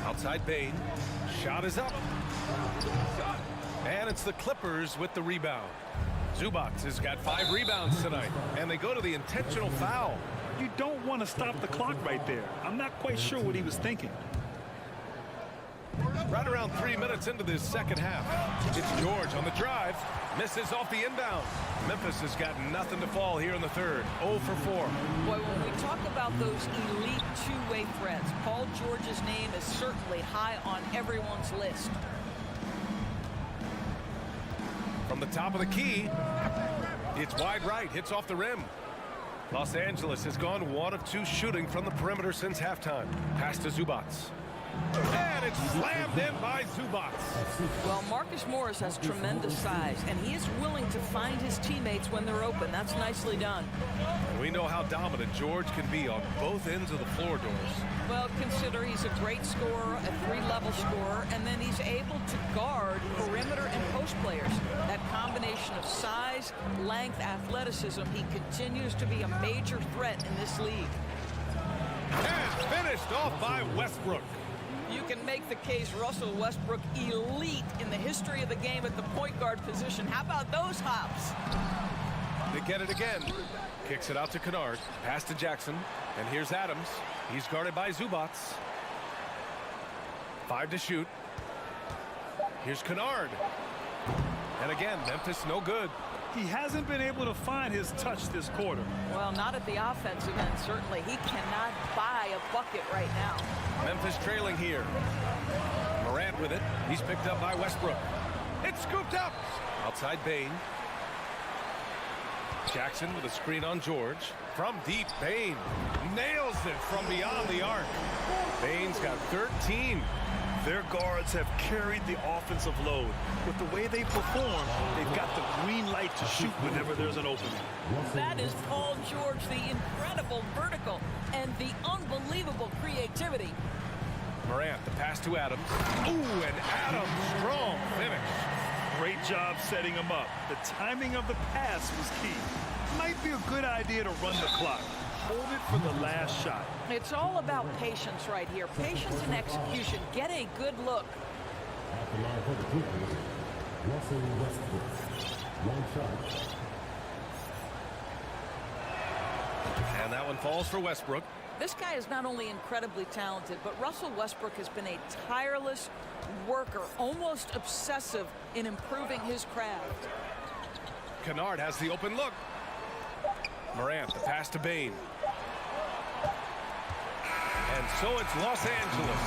Outside Bain. Shot is up. And it's the Clippers with the rebound. Zubac has got 5 rebounds tonight. And they go to the intentional foul. You don't want to stop the clock right there. I'm not quite sure what he was thinking. Right around 3 minutes into this second half. It's George on the drive. Misses off the inbound. Memphis has got nothing to fall here in the third. 0 for 4. Boy, when we talk about those elite two-way threats, Paul George's name is certainly high on everyone's list. From the top of the key, it's wide right, hits off the rim. Los Angeles has gone 1 of 2 shooting from the perimeter since halftime. Pass to Zubac. And it's slammed in by Zubac. Well, Marcus Morris has tremendous size, and he is willing to find his teammates when they're open. That's nicely done. And we know how dominant George can be on both ends of the floor, Doris. Well, consider he's a great scorer, a 3-level scorer, and then he's able to guard perimeter and post players. That combination of size, length, athleticism, he continues to be a major threat in this league. And finished off by Westbrook. You can make the case Russell Westbrook elite in the history of the game at the point guard position. How about those hops? They get it again. Kicks it out to Kennard. Pass to Jackson. And here's Adams. He's guarded by Zubac. 5 to shoot. Here's Kennard. And again, Memphis no good. He hasn't been able to find his touch this quarter. Well, not at the offensive end, certainly. He cannot buy a bucket right now. Memphis trailing here. Morant with it. He's picked up by Westbrook. It's scooped up. Outside Bain. Jackson with a screen on George. From deep, Bain nails it from beyond the arc. Bain's got 13. Their guards have carried the offensive load. With the way they perform, they've got the green light to shoot whenever there's an opening. That is Paul George, the incredible vertical and the unbelievable creativity. Morant, the pass to Adams. Ooh, and Adams, strong finish. Great job setting him up. The timing of the pass was key. Might be a good idea to run the clock. Hold it for the last shot. It's all about patience right here. Patience and execution. Get a good look. At the line for the Clippers, Russell Westbrook. One shot. And that one falls for Westbrook. This guy is not only incredibly talented, but Russell Westbrook has been a tireless worker, almost obsessive in improving his craft. Kennard has the open look. Morant, the pass to Bain. And so it's Los Angeles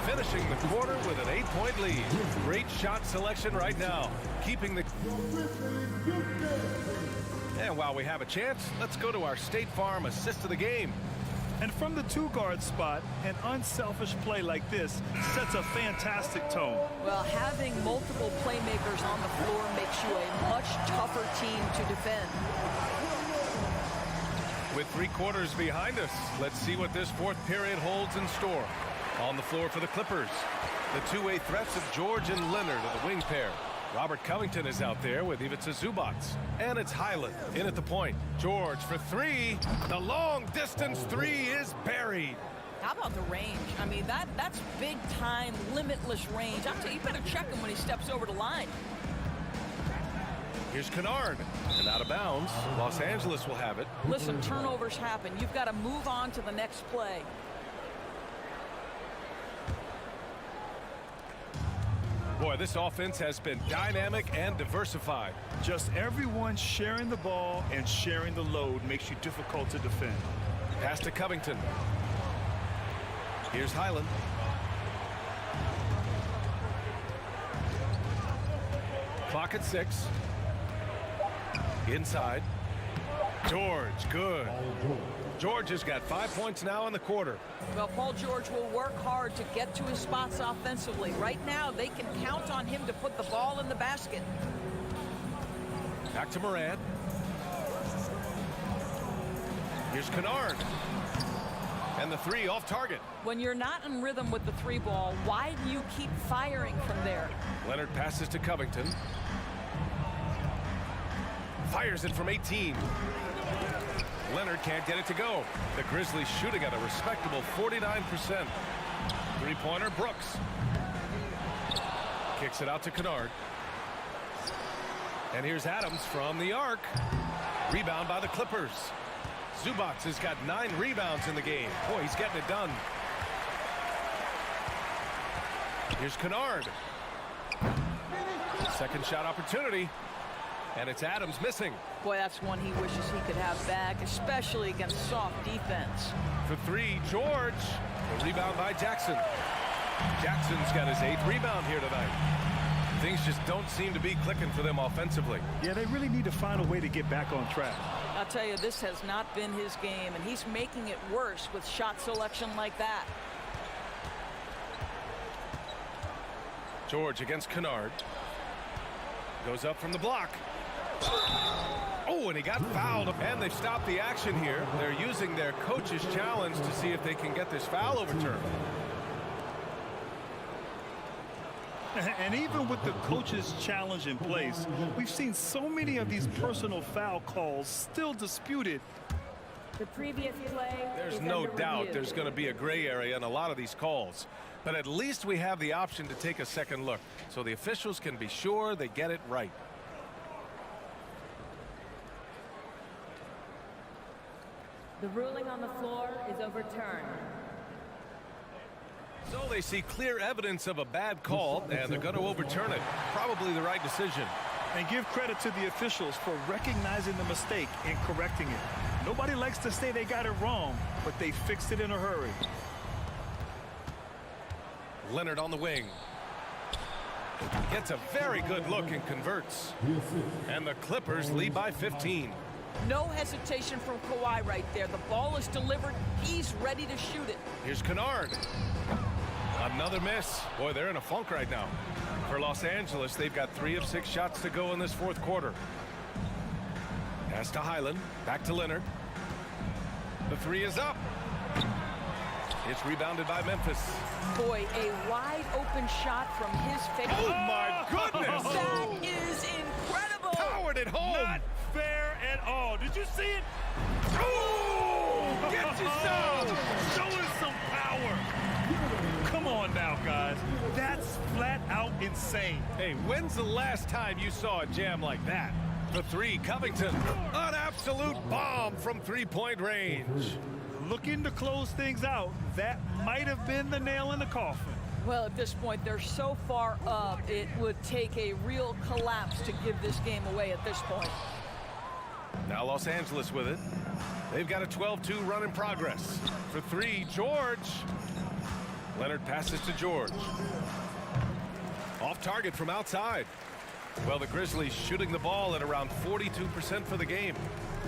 finishing the quarter with an 8-point lead. Great shot selection right now, keeping the... And while we have a chance, let's go to our State Farm assist of the game. And from the two-guard spot, an unselfish play like this sets a fantastic tone. Well, having multiple playmakers on the floor makes you a much tougher team to defend. With 3 quarters behind us, let's see what this fourth period holds in store. On the floor for the Clippers, the two-way threats of George and Leonard are the wing pair. Robert Covington is out there with Ivica Zubac. And it's Highland in at the point. George for 3. The long-distance 3 is buried. How about the range? I mean, that's big-time, limitless range. I'll tell you, you better check him when he steps over the line. Here's Kennard. And out of bounds. Los Angeles will have it. Listen, turnovers happen. You've got to move on to the next play. Boy, this offense has been dynamic and diversified. Just everyone sharing the ball and sharing the load makes you difficult to defend. Pass to Covington. Here's Highland. Clock at 6. Inside. George, good. George has got 5 points now in the quarter. Well, Paul George will work hard to get to his spots offensively. Right now, they can count on him to put the ball in the basket. Back to Morant. Here's Kennard. And the 3 off target. When you're not in rhythm with the 3 ball, why do you keep firing from there? Leonard passes to Covington. Fires it from 18. Leonard can't get it to go. The Grizzlies shooting at a respectable 49%. Three-pointer, Brooks. Kicks it out to Kennard. And here's Adams from the arc. Rebound by the Clippers. Zubac has got 9 rebounds in the game. Boy, he's getting it done. Here's Kennard. Second shot opportunity. And it's Adams missing. Boy, that's one he wishes he could have back, especially against soft defense. For 3, George. A rebound by Jackson. Jackson's got his 8th rebound here tonight. Things just don't seem to be clicking for them offensively. Yeah, they really need to find a way to get back on track. I'll tell you, this has not been his game, and he's making it worse with shot selection like that. George against Kennard. Goes up from the block. Oh, and he got fouled. And they've stopped the action here. They're using their coach's challenge to see if they can get this foul overturned. And even with the coach's challenge in place, we've seen so many of these personal foul calls still disputed. The previous play. There's no doubt there's going to be a gray area in a lot of these calls. But at least we have the option to take a second look so the officials can be sure they get it right. The ruling on the floor is overturned. So they see clear evidence of a bad call, and they're going to overturn it. Probably the right decision. And give credit to the officials for recognizing the mistake and correcting it. Nobody likes to say they got it wrong, but they fixed it in a hurry. Leonard on the wing. Gets a very good look and converts. And the Clippers lead by 15. No hesitation from Kawhi right there. The ball is delivered. He's ready to shoot it. Here's Kennard. Another miss. Boy, they're in a funk right now. For Los Angeles, they've got 3 of 6 shots to go in this fourth quarter. Pass to Highland. Back to Leonard. The 3 is up. It's rebounded by Memphis. Boy, a wide open shot from his face. Oh, my goodness. That is incredible. Powered it home. Not fair at all. Did you see it? Oh, get you some. Showing some power. Come on now, guys. That's flat out insane. Hey, when's the last time you saw a jam like that? The 3, Covington. An absolute bomb from three-point range. Looking to close things out. That might have been the nail in the coffin. Well, at this point, they're so far up, it would take a real collapse to give this game away at this point. Now Los Angeles with it. They've got a 12-2 run in progress. For 3, George. Leonard passes to George. Off target from outside. Well, the Grizzlies shooting the ball at around 42% for the game.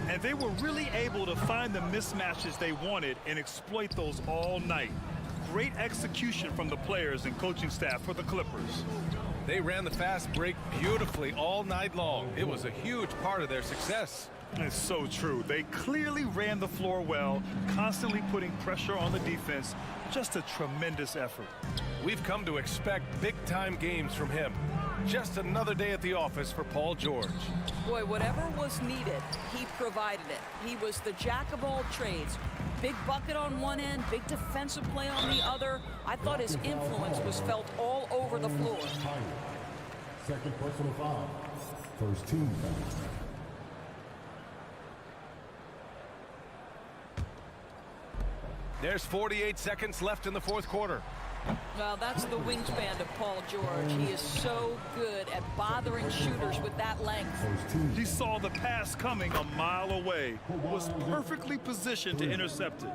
And they were really able to find the mismatches they wanted and exploit those all night. Great execution from the players and coaching staff for the Clippers. They ran the fast break beautifully all night long. It was a huge part of their success. It's so true. They clearly ran the floor well, constantly putting pressure on the defense. Just a tremendous effort. We've come to expect big-time games from him. Just another day at the office for Paul George. Boy, whatever was needed, he provided it. He was the jack of all trades. Big bucket on one end, big defensive play on the other. I thought his influence was felt all over the floor. Second personal foul. First team foul. There's 48 seconds left in the fourth quarter. Well, that's the wingspan of Paul George. He is so good at bothering shooters with that length. He saw the pass coming a mile away, was perfectly positioned to intercept it.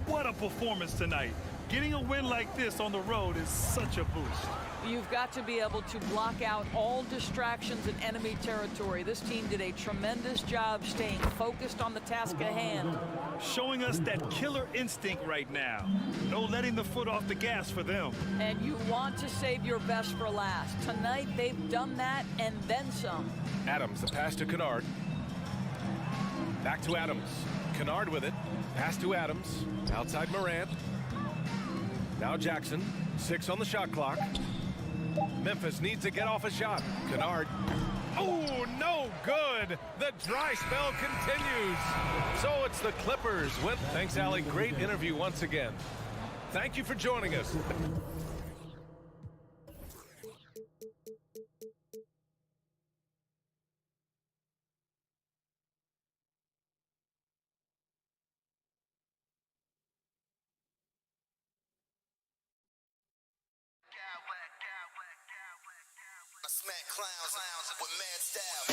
What a performance tonight. Getting a win like this on the road is such a boost. You've got to be able to block out all distractions in enemy territory. This team did a tremendous job staying focused on the task at hand. Showing us that killer instinct right now. No letting the foot off the gas for them. And you want to save your best for last. Tonight, they've done that and then some. Adams, the pass to Kennard. Back to Adams. Kennard with it. Pass to Adams. Outside Morant. Now Jackson. 6 on the shot clock. Memphis needs to get off a shot. Kennard. Oh, no good. The dry spell continues. So it's the Clippers. Thanks, Allie. Great interview once again. Thank you for joining us. Smack clowns with mad style.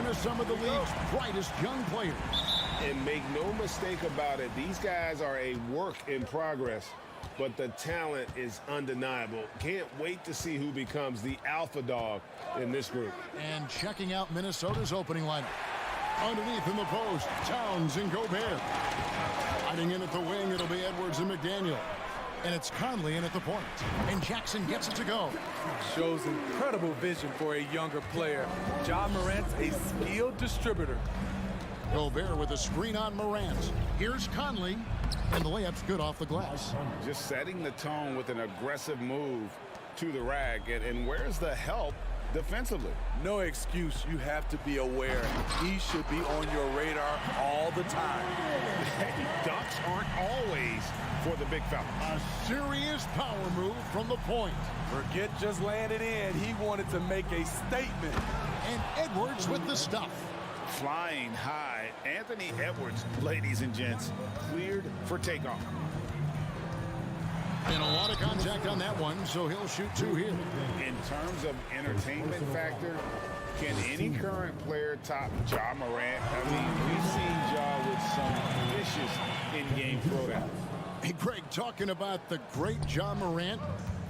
of some of the league's brightest young players. And make no mistake about it, these guys are a work in progress, but the talent is undeniable. Can't wait to see who becomes the alpha dog in this group. And checking out Minnesota's opening lineup. Underneath in the post, Towns and Gobert. Hiding in at the wing, it'll be Edwards and McDaniel. And it's Conley in at the point. And Jackson gets it to go. Shows incredible vision for a younger player. Ja Morant's a skilled distributor. Gobert with a screen on Morant. Here's Conley. And the layup's good off the glass. Just setting the tone with an aggressive move to the rack. And where's the help defensively? No excuse. You have to be aware. He should be on your radar all the time. Dunks aren't always for the big fella. A serious power move from the point. Forget just laying it in. He wanted to make a statement. And Edwards with the stuff. Flying high, Anthony Edwards, ladies and gents, cleared for takeoff. And a lot of contact on that one, so he'll shoot two here. In terms of entertainment factor, can any current player top Ja Morant? I mean, we've seen Ja with some vicious in-game throwdowns. Hey, Greg, talking about the great Ja Morant,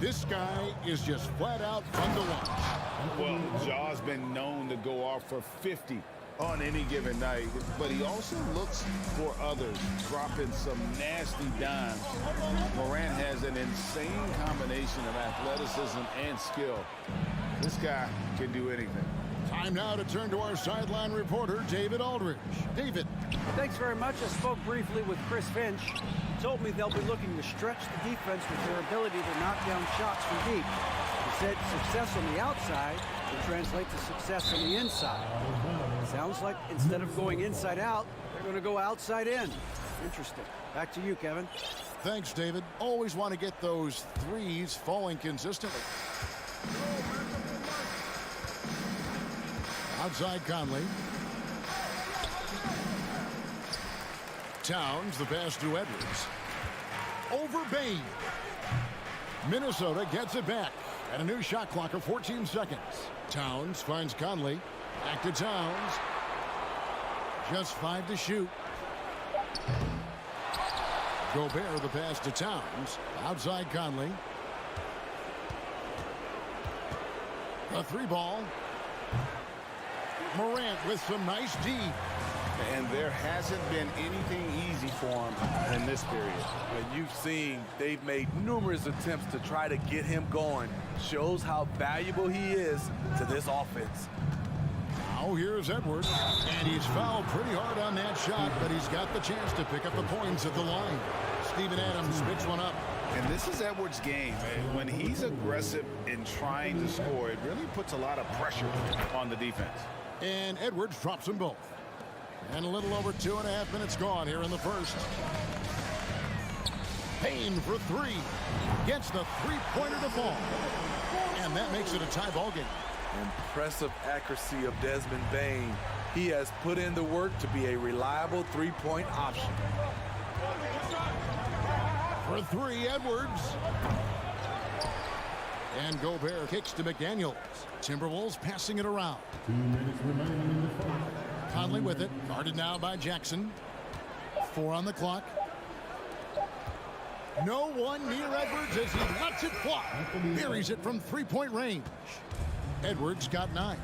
this guy is just flat out fun to watch. Well, Ja's been known to go off for 50 on any given night, but he also looks for others, dropping some nasty dimes. Morant has an insane combination of athleticism and skill. This guy can do anything. Time now to turn to our sideline reporter, David Aldridge. David. Thanks very much. I spoke briefly with Chris Finch. He told me they'll be looking to stretch the defense with their ability to knock down shots from deep. He said success on the outside will translate to success on the inside. Sounds like instead of going inside out, they're going to go outside in. Interesting. Back to you, Kevin. Thanks, David. Always want to get those threes falling consistently. Outside Conley. Towns, the pass to Edwards. Over Bain. Minnesota gets it back. And a new shot clock of 14 seconds. Towns finds Conley. Back to Towns. Just 5 to shoot. Gobert, the pass to Towns. Outside Conley. A 3-ball. Morant with some nice D. And there hasn't been anything easy for him in this period. And you've seen they've made numerous attempts to try to get him going. Shows how valuable he is to this offense. Now here's Edwards. And he's fouled pretty hard on that shot, but he's got the chance to pick up the points at the line. Steven Adams picks one up. And this is Edwards' game. When he's aggressive in trying to score, it really puts a lot of pressure on the defense. And Edwards drops them both. And a little over 2.5 minutes gone here in the first. Payne for 3. Gets the three-pointer to fall. And that makes it a tie ball game. Impressive accuracy of Desmond Bain. He has put in the work to be a reliable three-point option. For 3, Edwards. And Gobert kicks to McDaniels. Timberwolves passing it around. 2 minutes remaining in the first. Conley with it. Guarded now by Jackson. 4 on the clock. No one near Edwards as he lets it fly. Buries it from three-point range. Edwards got 9.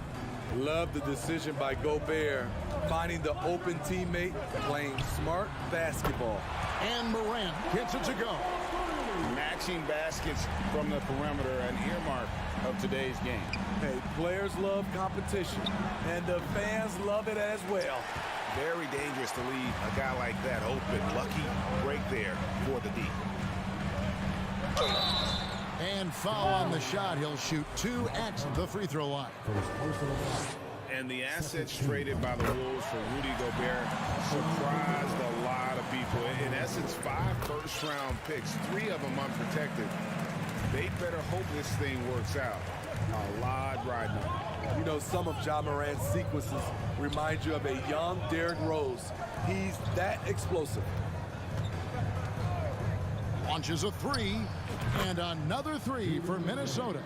Love the decision by Gobert. Finding the open teammate, playing smart basketball. And Morant gets it to go. Matching baskets from the perimeter, an earmark of today's game. Hey, players love competition, and the fans love it as well. Very dangerous to leave a guy like that open. Lucky break there for the D. And foul on the shot. He'll shoot 2 at the free throw line. And the assets traded by the Wolves for Rudy Gobert surprised a lot of people. In essence, 5 first-round picks, 3 of them unprotected. They better hope this thing works out. A lot riding on. You know, some of Ja Morant's sequences remind you of a young Derrick Rose. He's that explosive. Launches a 3, and another 3 for Minnesota.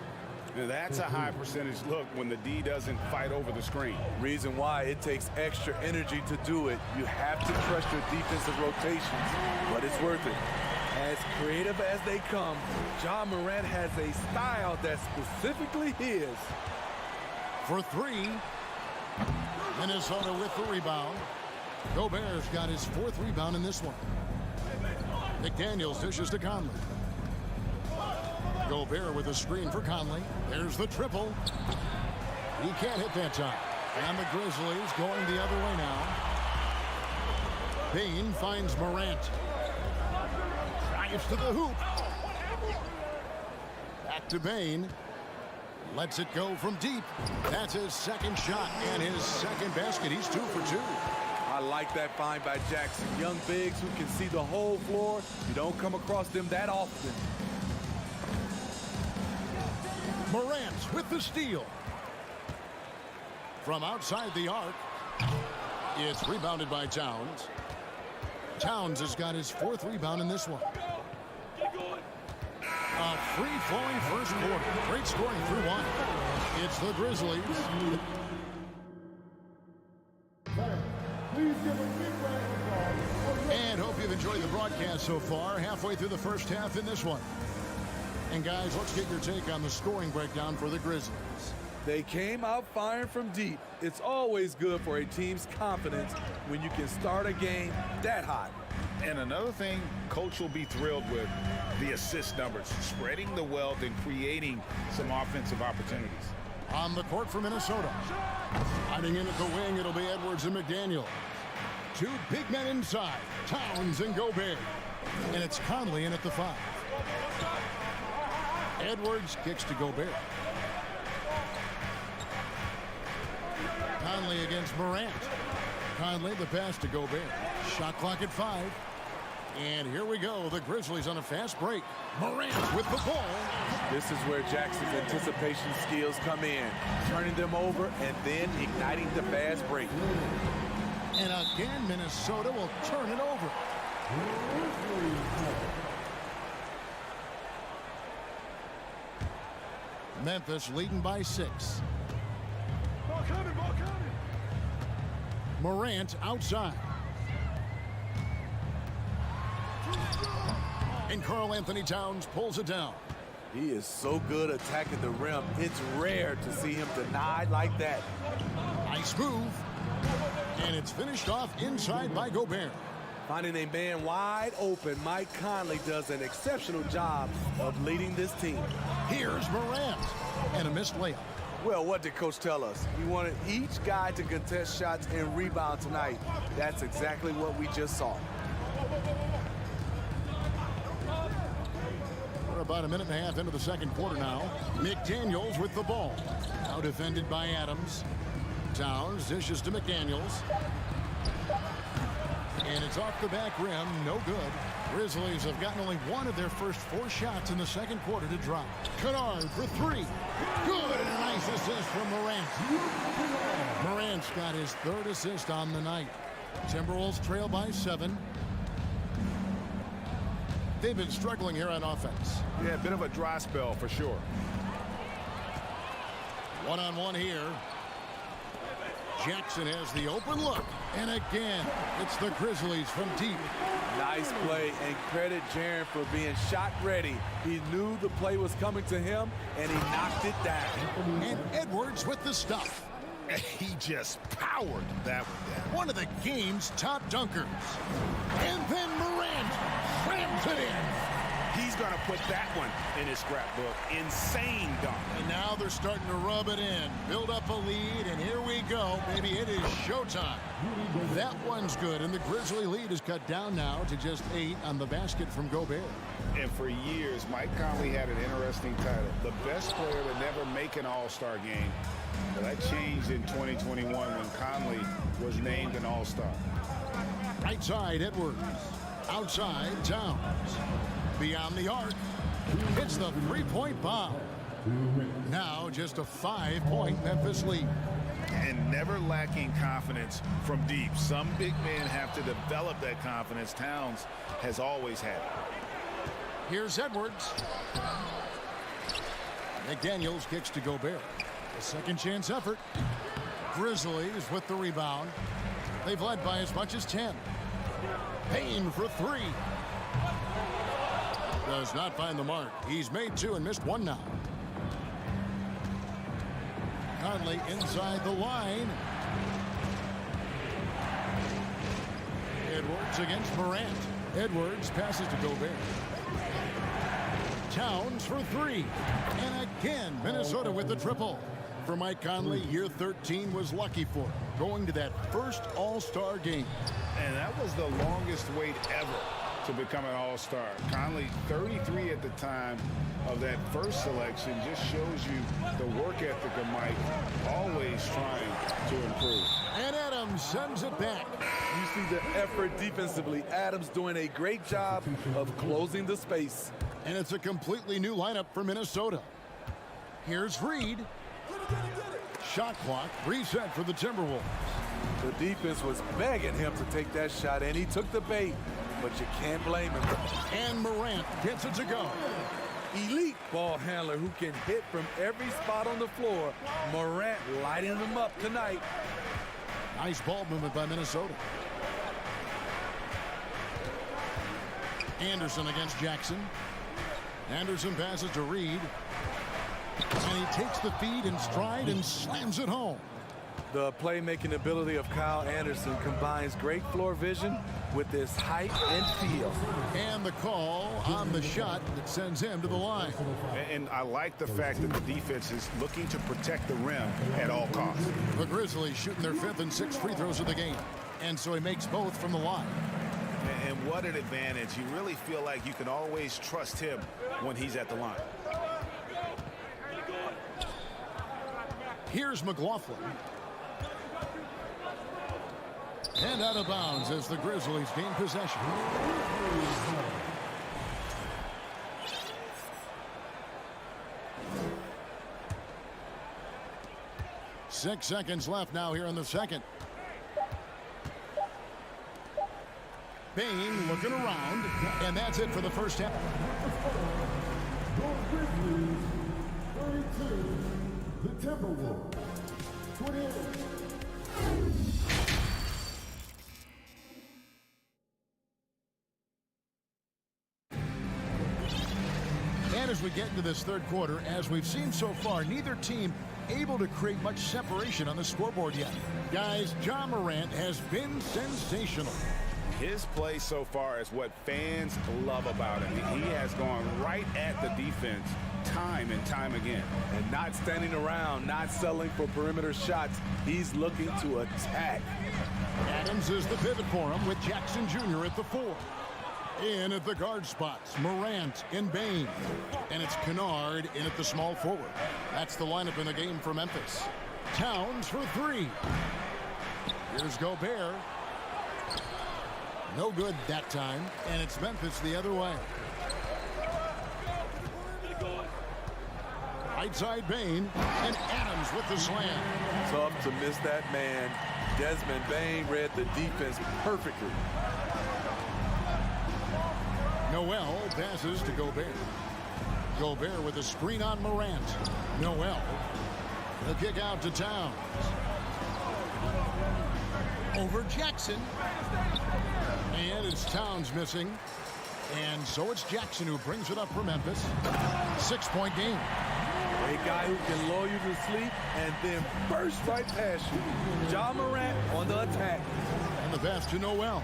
That's a high percentage look when the D doesn't fight over the screen. Reason why it takes extra energy to do it. You have to trust your defensive rotations, but it's worth it. As creative as they come, Ja Morant has a style that's specifically his. For three, Minnesota with the rebound. Gobert's got his 4th rebound in this one. McDaniels dishes to Conley. Gobert with a screen for Conley. There's the triple. He can't hit that time. And the Grizzlies going the other way now. Bane finds Morant. Drives to the hoop. Back to Bane. Lets it go from deep. That's his 2nd shot and his 2nd basket. He's 2 for 2. I like that find by Jackson. Young bigs who can see the whole floor. You don't come across them that often. Morant with the steal. From outside the arc. It's rebounded by Towns. Towns has got his 4th rebound in this one. A free-flowing first quarter. Great scoring through 1. It's the Grizzlies. And hope you've enjoyed the broadcast so far. Halfway through the first half in this one. And guys, let's get your take on the scoring breakdown for the Grizzlies. They came out firing from deep. It's always good for a team's confidence when you can start a game that hot. And another thing Coach will be thrilled with, the assist numbers, spreading the wealth and creating some offensive opportunities. On the court for Minnesota. Hiding in at the wing, it'll be Edwards and McDaniel. 2 big men inside, Towns and Gobert. And it's Conley in at the 5. Edwards kicks to Gobert. Conley against Morant. Conley the pass to Gobert. Shot clock at 5. And here we go. The Grizzlies on a fast break. Morant with the ball. This is where Jackson's anticipation skills come in. Turning them over and then igniting the fast break. And again, Minnesota will turn it over. Memphis leading by 6. Ball coming, ball coming. Morant outside. And Karl Anthony Towns pulls it down. He is so good attacking the rim. It's rare to see him denied like that. Nice move. And it's finished off inside by Gobert. Finding a man wide open, Mike Conley does an exceptional job of leading this team. Here's Morant. And a missed layup. Well, what did Coach tell us? He wanted each guy to contest shots and rebound tonight. That's exactly what we just saw. We're about a minute and a half into the second quarter now. McDaniels with the ball. Now defended by Adams. Towns dishes to McDaniels. And it's off the back rim. No good. Grizzlies have gotten only one of their first 4 shots in the second quarter to drop. Kennard for 3. Good, and a nice assist from Morant. Morant's got his 3rd assist on the night. Timberwolves trail by 7. They've been struggling here on offense. Yeah, a bit of a dry spell for sure. One-on-one here. Jackson has the open look. And again, it's the Grizzlies from deep. Nice play, and credit Jaren for being shot ready. He knew the play was coming to him, and he knocked it down. And Edwards with the stuff. He just powered that one down. One of the game's top dunkers. And then Morant slams it in. He's going to put that one in his scrapbook. Insane dunk. And now they're starting to rub it in. Build up a lead, and here we go. Baby, it is showtime. That one's good, and the Grizzly lead is cut down now to just 8 on the basket from Gobert. And for years, Mike Conley had an interesting title. The best player to never make an all-star game. Well, that changed in 2021 when Conley was named an all-star. Right side, Edwards. Outside, Towns. Beyond the arc. It's the 3-point bomb. Now just a 5-point Memphis lead. And never lacking confidence from deep. Some big men have to develop that confidence. Towns has always had it. Here's Edwards. McDaniels kicks to Gobert. A second chance effort. Grizzlies with the rebound. They've led by as much as 10. Payne for three. Does not find the mark. He's made two and missed one now. Conley inside the line. Edwards against Morant. Edwards passes to Gobert. Towns for three. And again, Minnesota with the triple. For Mike Conley, year 13 was lucky for him, going to that first All-Star game. And that was the longest wait ever to become an All-Star. Conley, 33 at the time of that first selection, just shows you the work ethic of Mike, always trying to improve. And Adams sends it back. You see the effort defensively. Adams doing a great job of closing the space. And it's a completely new lineup for Minnesota. Here's Reed. Shot clock reset for the Timberwolves. The defense was begging him to take that shot, and he took the bait, but you can't blame him. And Morant gets it to go. Elite ball handler who can hit from every spot on the floor. Morant lighting him up tonight. Nice ball movement by Minnesota. Anderson against Jackson. Anderson passes to Reed. And he takes the feed in stride and slams it home. The playmaking ability of Kyle Anderson combines great floor vision with his height and feel. And the call on the shot that sends him to the line. And I like the fact that the defense is looking to protect the rim at all costs. The Grizzlies shooting their 5th and 6th free throws of the game. And so he makes both from the line. And what an advantage. You really feel like you can always trust him when he's at the line. Here's McLaughlin. And out of bounds as the Grizzlies gain possession. 6 seconds left now here in the second. Bain looking around, and that's it for the first half. The Timberwolves, 28. And as we get into this third quarter, as we've seen so far, neither team able to create much separation on the scoreboard yet. Guys, Ja Morant has been sensational. His play so far is what fans love about him. He has gone right at the defense time and time again. And not standing around, not settling for perimeter shots. He's looking to attack. Adams is the pivot for him with Jackson Jr. at the 4. In at the guard spots, Morant and Bain. And it's Kennard in at the small forward. That's the lineup in the game for Memphis. Towns for 3. Here's Gobert. No good that time, and it's Memphis the other way. Right side Bain, and Adams with the slam. Tough to miss that man. Desmond Bain read the defense perfectly. Noel passes to Gobert. Gobert with a screen on Morant. Noel. The kick out to Towns. Over Jackson. And it's Towns missing. And so it's Jackson who brings it up for Memphis. 6-point game. A guy who can lull you to sleep and then burst right past you. Ja Morant on the attack. And the pass to Noel.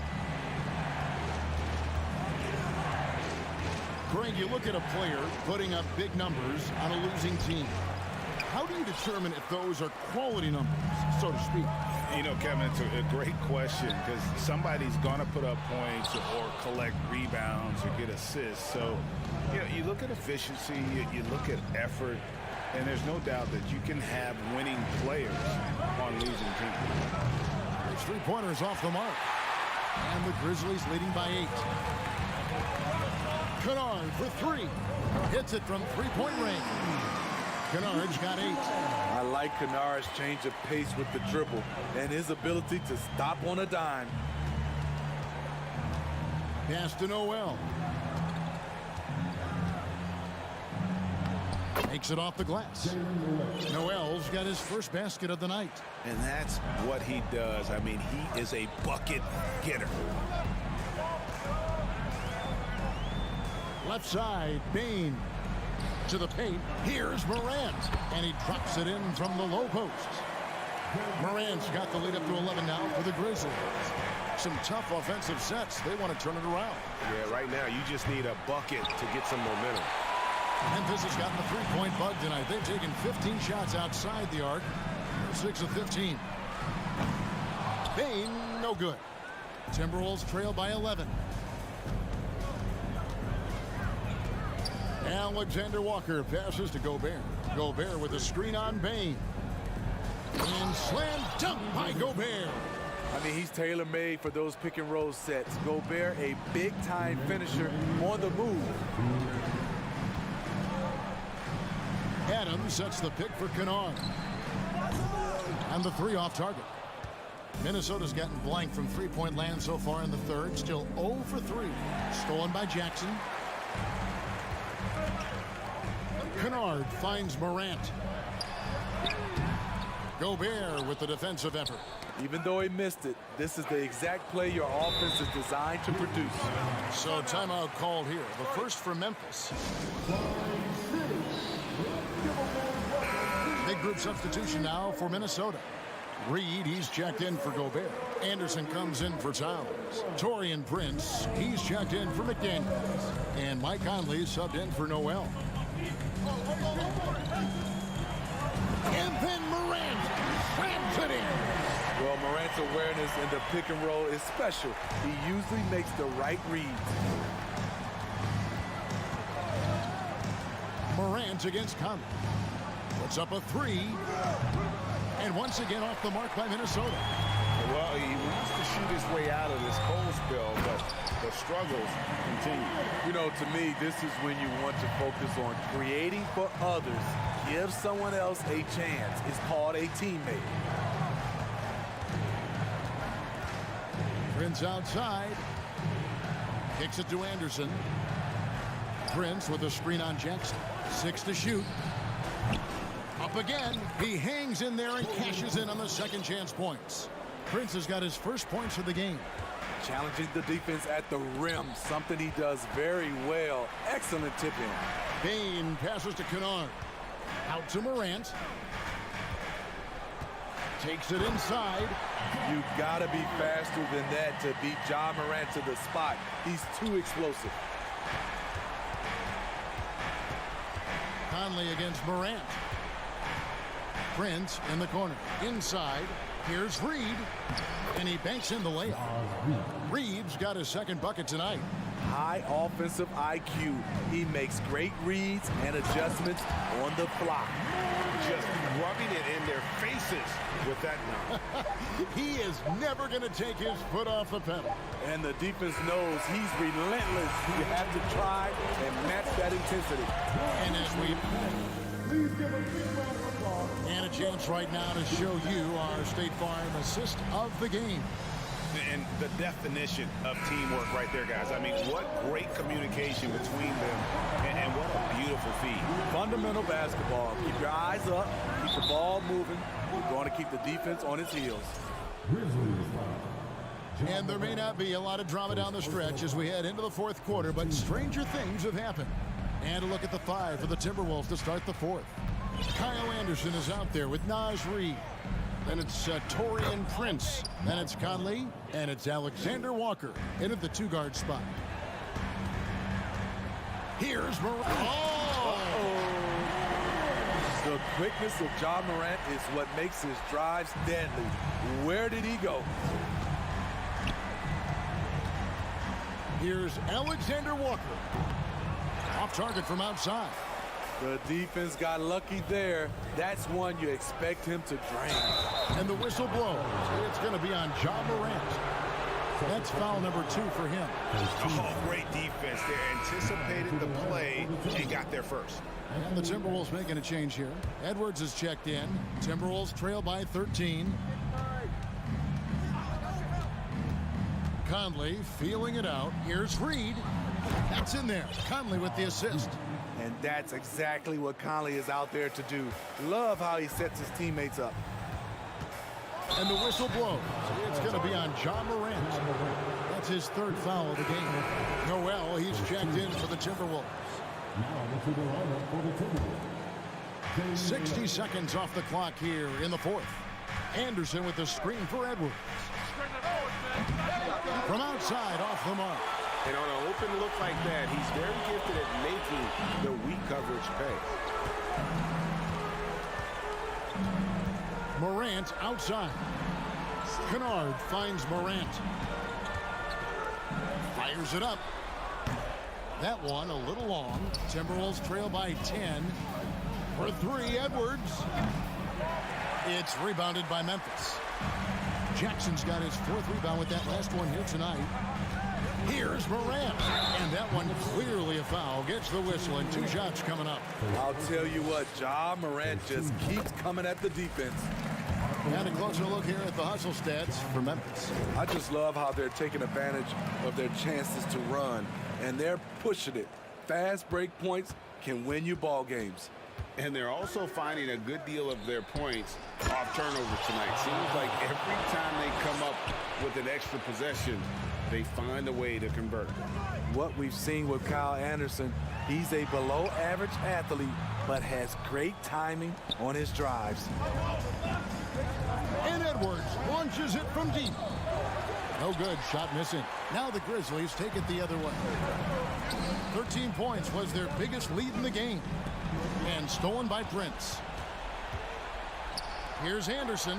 Greg, you look at a player putting up big numbers on a losing team. How do you determine if those are quality numbers, so to speak? You know, Kevin, it's a great question because somebody's going to put up points or collect rebounds or get assists. So, you know, you look at efficiency, you look at effort, and there's no doubt that you can have winning players on losing teams. There's 3-pointers off the mark. And the Grizzlies leading by 8. Kennard for 3. Hits it from 3-point range. Kennard's got 8. I like Kennard's change of pace with the dribble and his ability to stop on a dime. Pass to Noel. Takes it off the glass. Noel's got his first basket of the night. And that's what he does. I mean, he is a bucket getter. Left side, Bain to the paint. Here's Morant, and he drops it in from the low post. Morant's got the lead up to 11 now for the Grizzlies. Some tough offensive sets. They want to turn it around. Yeah, right now you just need a bucket to get some momentum. Memphis has gotten the three-point bug tonight. They've taken 15 shots outside the arc. 6 of 15. Bain, no good. Timberwolves trail by 11. Alexander Walker passes to Gobert. Gobert with a screen on Bain. And slam dunk by Gobert. I mean, he's tailor-made for those pick-and-roll sets. Gobert, a big-time finisher on the move. Adams sets the pick for Kennard. And the three off target. Minnesota's gotten blank from three-point land so far in the third. Still 0 for 3. Stolen by Jackson. Kennard finds Morant. Gobert with the defensive effort. Even though he missed it, this is the exact play your offense is designed to produce. So timeout called here. The first for Memphis. Big group substitution now for Minnesota. Reed, he's checked in for Gobert. Anderson comes in for Towns. Taurean Prince, he's checked in for McDaniels. And Mike Conley subbed in for Noel. And then Morant slams it in. Well, Morant's awareness in the pick and roll is special. He usually makes the right reads. Morant against Conley. Puts up a three. And once again off the mark by Minnesota. Well, he wants to shoot his way out of this cold spell, but the struggles continue. You know, to me, this is when you want to focus on creating for others. Give someone else a chance. It's called a teammate. Prince outside. Kicks it to Anderson. Prince with a screen on Jackson. 6 to shoot. Up again. He hangs in there and cashes in on the second chance points. Prince has got his first points of the game. Challenging the defense at the rim, something he does very well. Excellent tip in. Bain passes to Kennard. Out to Morant. Takes it inside. You gotta be faster than that to beat Ja Morant to the spot. He's too explosive. Conley against Morant. Prince in the corner. Inside. Here's Reed. And he banks in the layup. Reed's got his second bucket tonight. High offensive IQ. He makes great reads and adjustments on the fly. Just rubbing it in their faces with that knock. He is never going to take his foot off the pedal. And the defense knows he's relentless. You have to try and match that intensity. And as we... And a chance right now to show you our State Farm assist of the game. And the definition of teamwork right there, guys. I mean, what great communication between them, and what a beautiful feed. Fundamental basketball. Keep your eyes up. Keep the ball moving. We're going to keep the defense on its heels. And there may not be a lot of drama down the stretch as we head into the fourth quarter, but stranger things have happened. And a look at the 5 for the Timberwolves to start the fourth. Kyle Anderson is out there with Naz Reid. Then it's Taurean Prince. Then it's Conley. And it's Alexander Walker in at the 2-guard spot. Here's Morant. Oh! The quickness of Ja Morant is what makes his drives deadly. Where did he go? Here's Alexander Walker. Off target from outside. The defense got lucky there. That's one you expect him to drain. And the whistle blows. It's going to be on Ja Morant. That's foul number 2 for him. Oh, great defense. They anticipated the play and got there first. And the Timberwolves making a change here. Edwards is checked in. Timberwolves trail by 13. Conley feeling it out. Here's Reed. That's in there. Conley with the assist. And that's exactly what Conley is out there to do. Love how he sets his teammates up. And the whistle blows. It's going to be on John Morant. That's his third foul of the game. Noel, he's checked in for the Timberwolves. 60 seconds off the clock here in the fourth. Anderson with the screen for Edwards. From outside, off the mark. And on an open look like that, he's very gifted at making the weak coverage pay. Morant outside. Kennard finds Morant. Fires it up. That one a little long. Timberwolves trail by 10. For three, Edwards. It's rebounded by Memphis. Jackson's got his fourth rebound with that last one here tonight. Here's Morant. And that one clearly a foul. Gets the whistle and 2 shots coming up. I'll tell you what, Ja Morant just keeps coming at the defense. And a closer look here at the hustle stats for Memphis. I just love how they're taking advantage of their chances to run, and they're pushing it. Fast break points can win you ball games. And they're also finding a good deal of their points off turnovers tonight. Seems like every time they come up with an extra possession, they find a way to convert. What we've seen with Kyle Anderson, he's a below-average athlete, but has great timing on his drives. And Edwards launches it from deep. No good, shot missing. Now the Grizzlies take it the other way. 13 points was their biggest lead in the game. And stolen by Prince. Here's Anderson.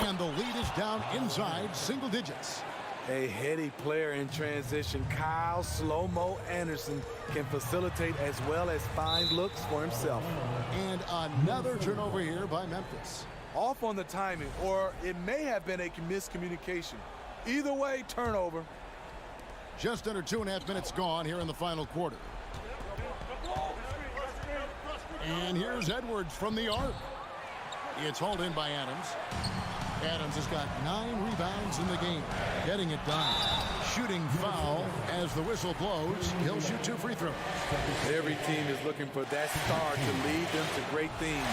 And the lead is down inside single digits. A heady player in transition. Kyle Slow-Mo Anderson can facilitate as well as find looks for himself. And another turnover here by Memphis. Off on the timing, or it may have been a miscommunication. Either way, turnover. Just under 2.5 minutes gone here in the final quarter. And here's Edwards from the arc. It's hauled in by Adams. Adams has got 9 rebounds in the game. Getting it done. Shooting foul as the whistle blows. He'll shoot 2 free throws. Every team is looking for that star to lead them to great things.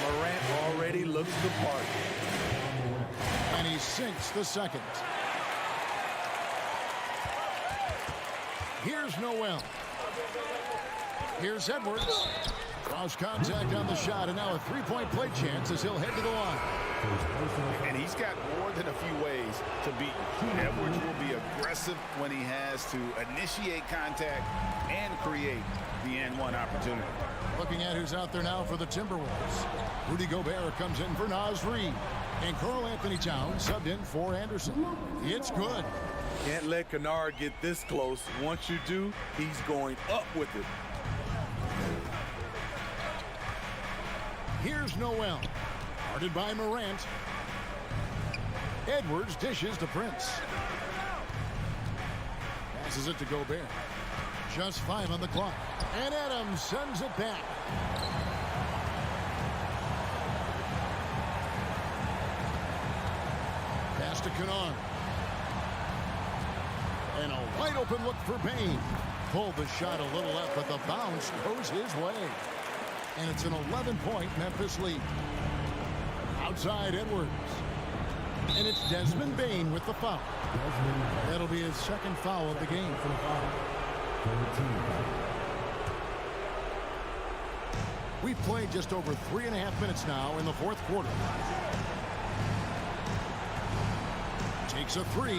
Morant already looks the part. And he sinks the second. Here's Noel. Here's Edwards. Cross contact on the shot, and now a 3-point play chance as he'll head to the line. And he's got more than a few ways to beat. Edwards will be aggressive when he has to initiate contact and create the and-one opportunity. Looking at who's out there now for the Timberwolves. Rudy Gobert comes in for Naz Reid. And Karl Anthony Towns subbed in for Anderson. It's good. Can't let Kennard get this close. Once you do, he's going up with it. Here's Noel. Guarded by Morant. Edwards dishes to Prince. Passes it to Gobert. Just 5 on the clock. And Adams sends it back. Pass to Kennard. And a wide open look for Payne. Pulled the shot a little left, but the bounce goes his way. And it's an 11-point Memphis lead. Outside Edwards. And it's Desmond Bane with the foul. That'll be his second foul of the game. We've played just over 3.5 minutes now in the fourth quarter. Takes a 3.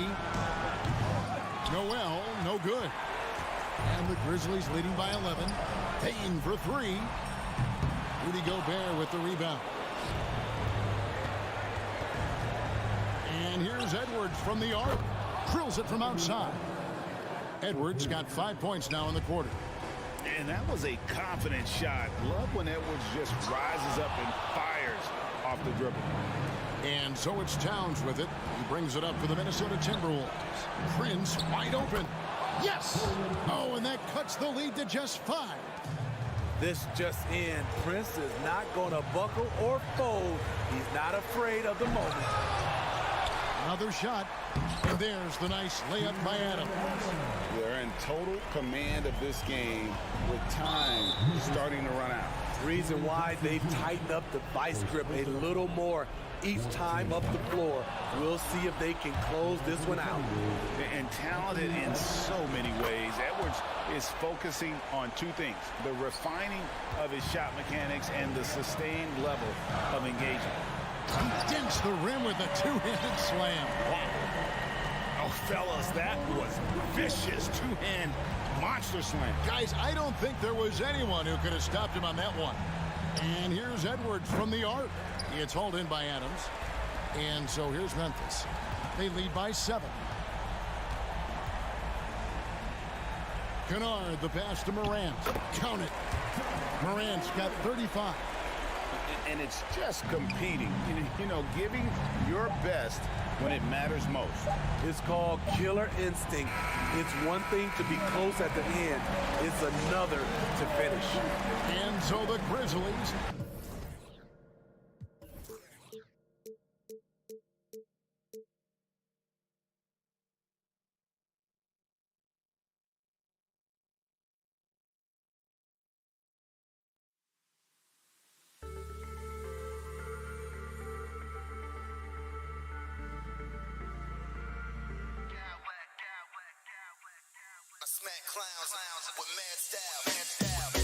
Noel, no good. And the Grizzlies leading by 11. Payne for 3. Rudy Gobert with the rebound. And here's Edwards from the arc. Drills it from outside. Edwards got 5 points now in the quarter. And that was a confident shot. Love when Edwards just rises up and fires off the dribble. And so it's Towns with it. He brings it up for the Minnesota Timberwolves. Prince wide open. Yes! Oh, and that cuts the lead to just 5. This just in. Prince is not going to buckle or fold. He's not afraid of the moment. Another shot. And there's the nice layup by Adams. They're in total command of this game with time starting to run out. Reason why they've tightened up the vice grip a little more each time up the floor. We'll see if they can close this one out. And talented in so many ways. Edwards is focusing on two things: the refining of his shot mechanics and the sustained level of engagement. He dents the rim with a two-handed slam. Wow. Oh, fellas, that was vicious two-hand monster slam. Guys, I don't think there was anyone who could have stopped him on that one. And here's Edwards from the arc. It's hauled in by Adams. And so here's Memphis. They lead by 7. Kennard, the pass to Morant. Count it. Morant's got 35. And it's just competing, you know, giving your best when it matters most. It's called killer instinct. It's one thing to be close at the end. It's another to finish. And so the Grizzlies Smack clowns with mad style.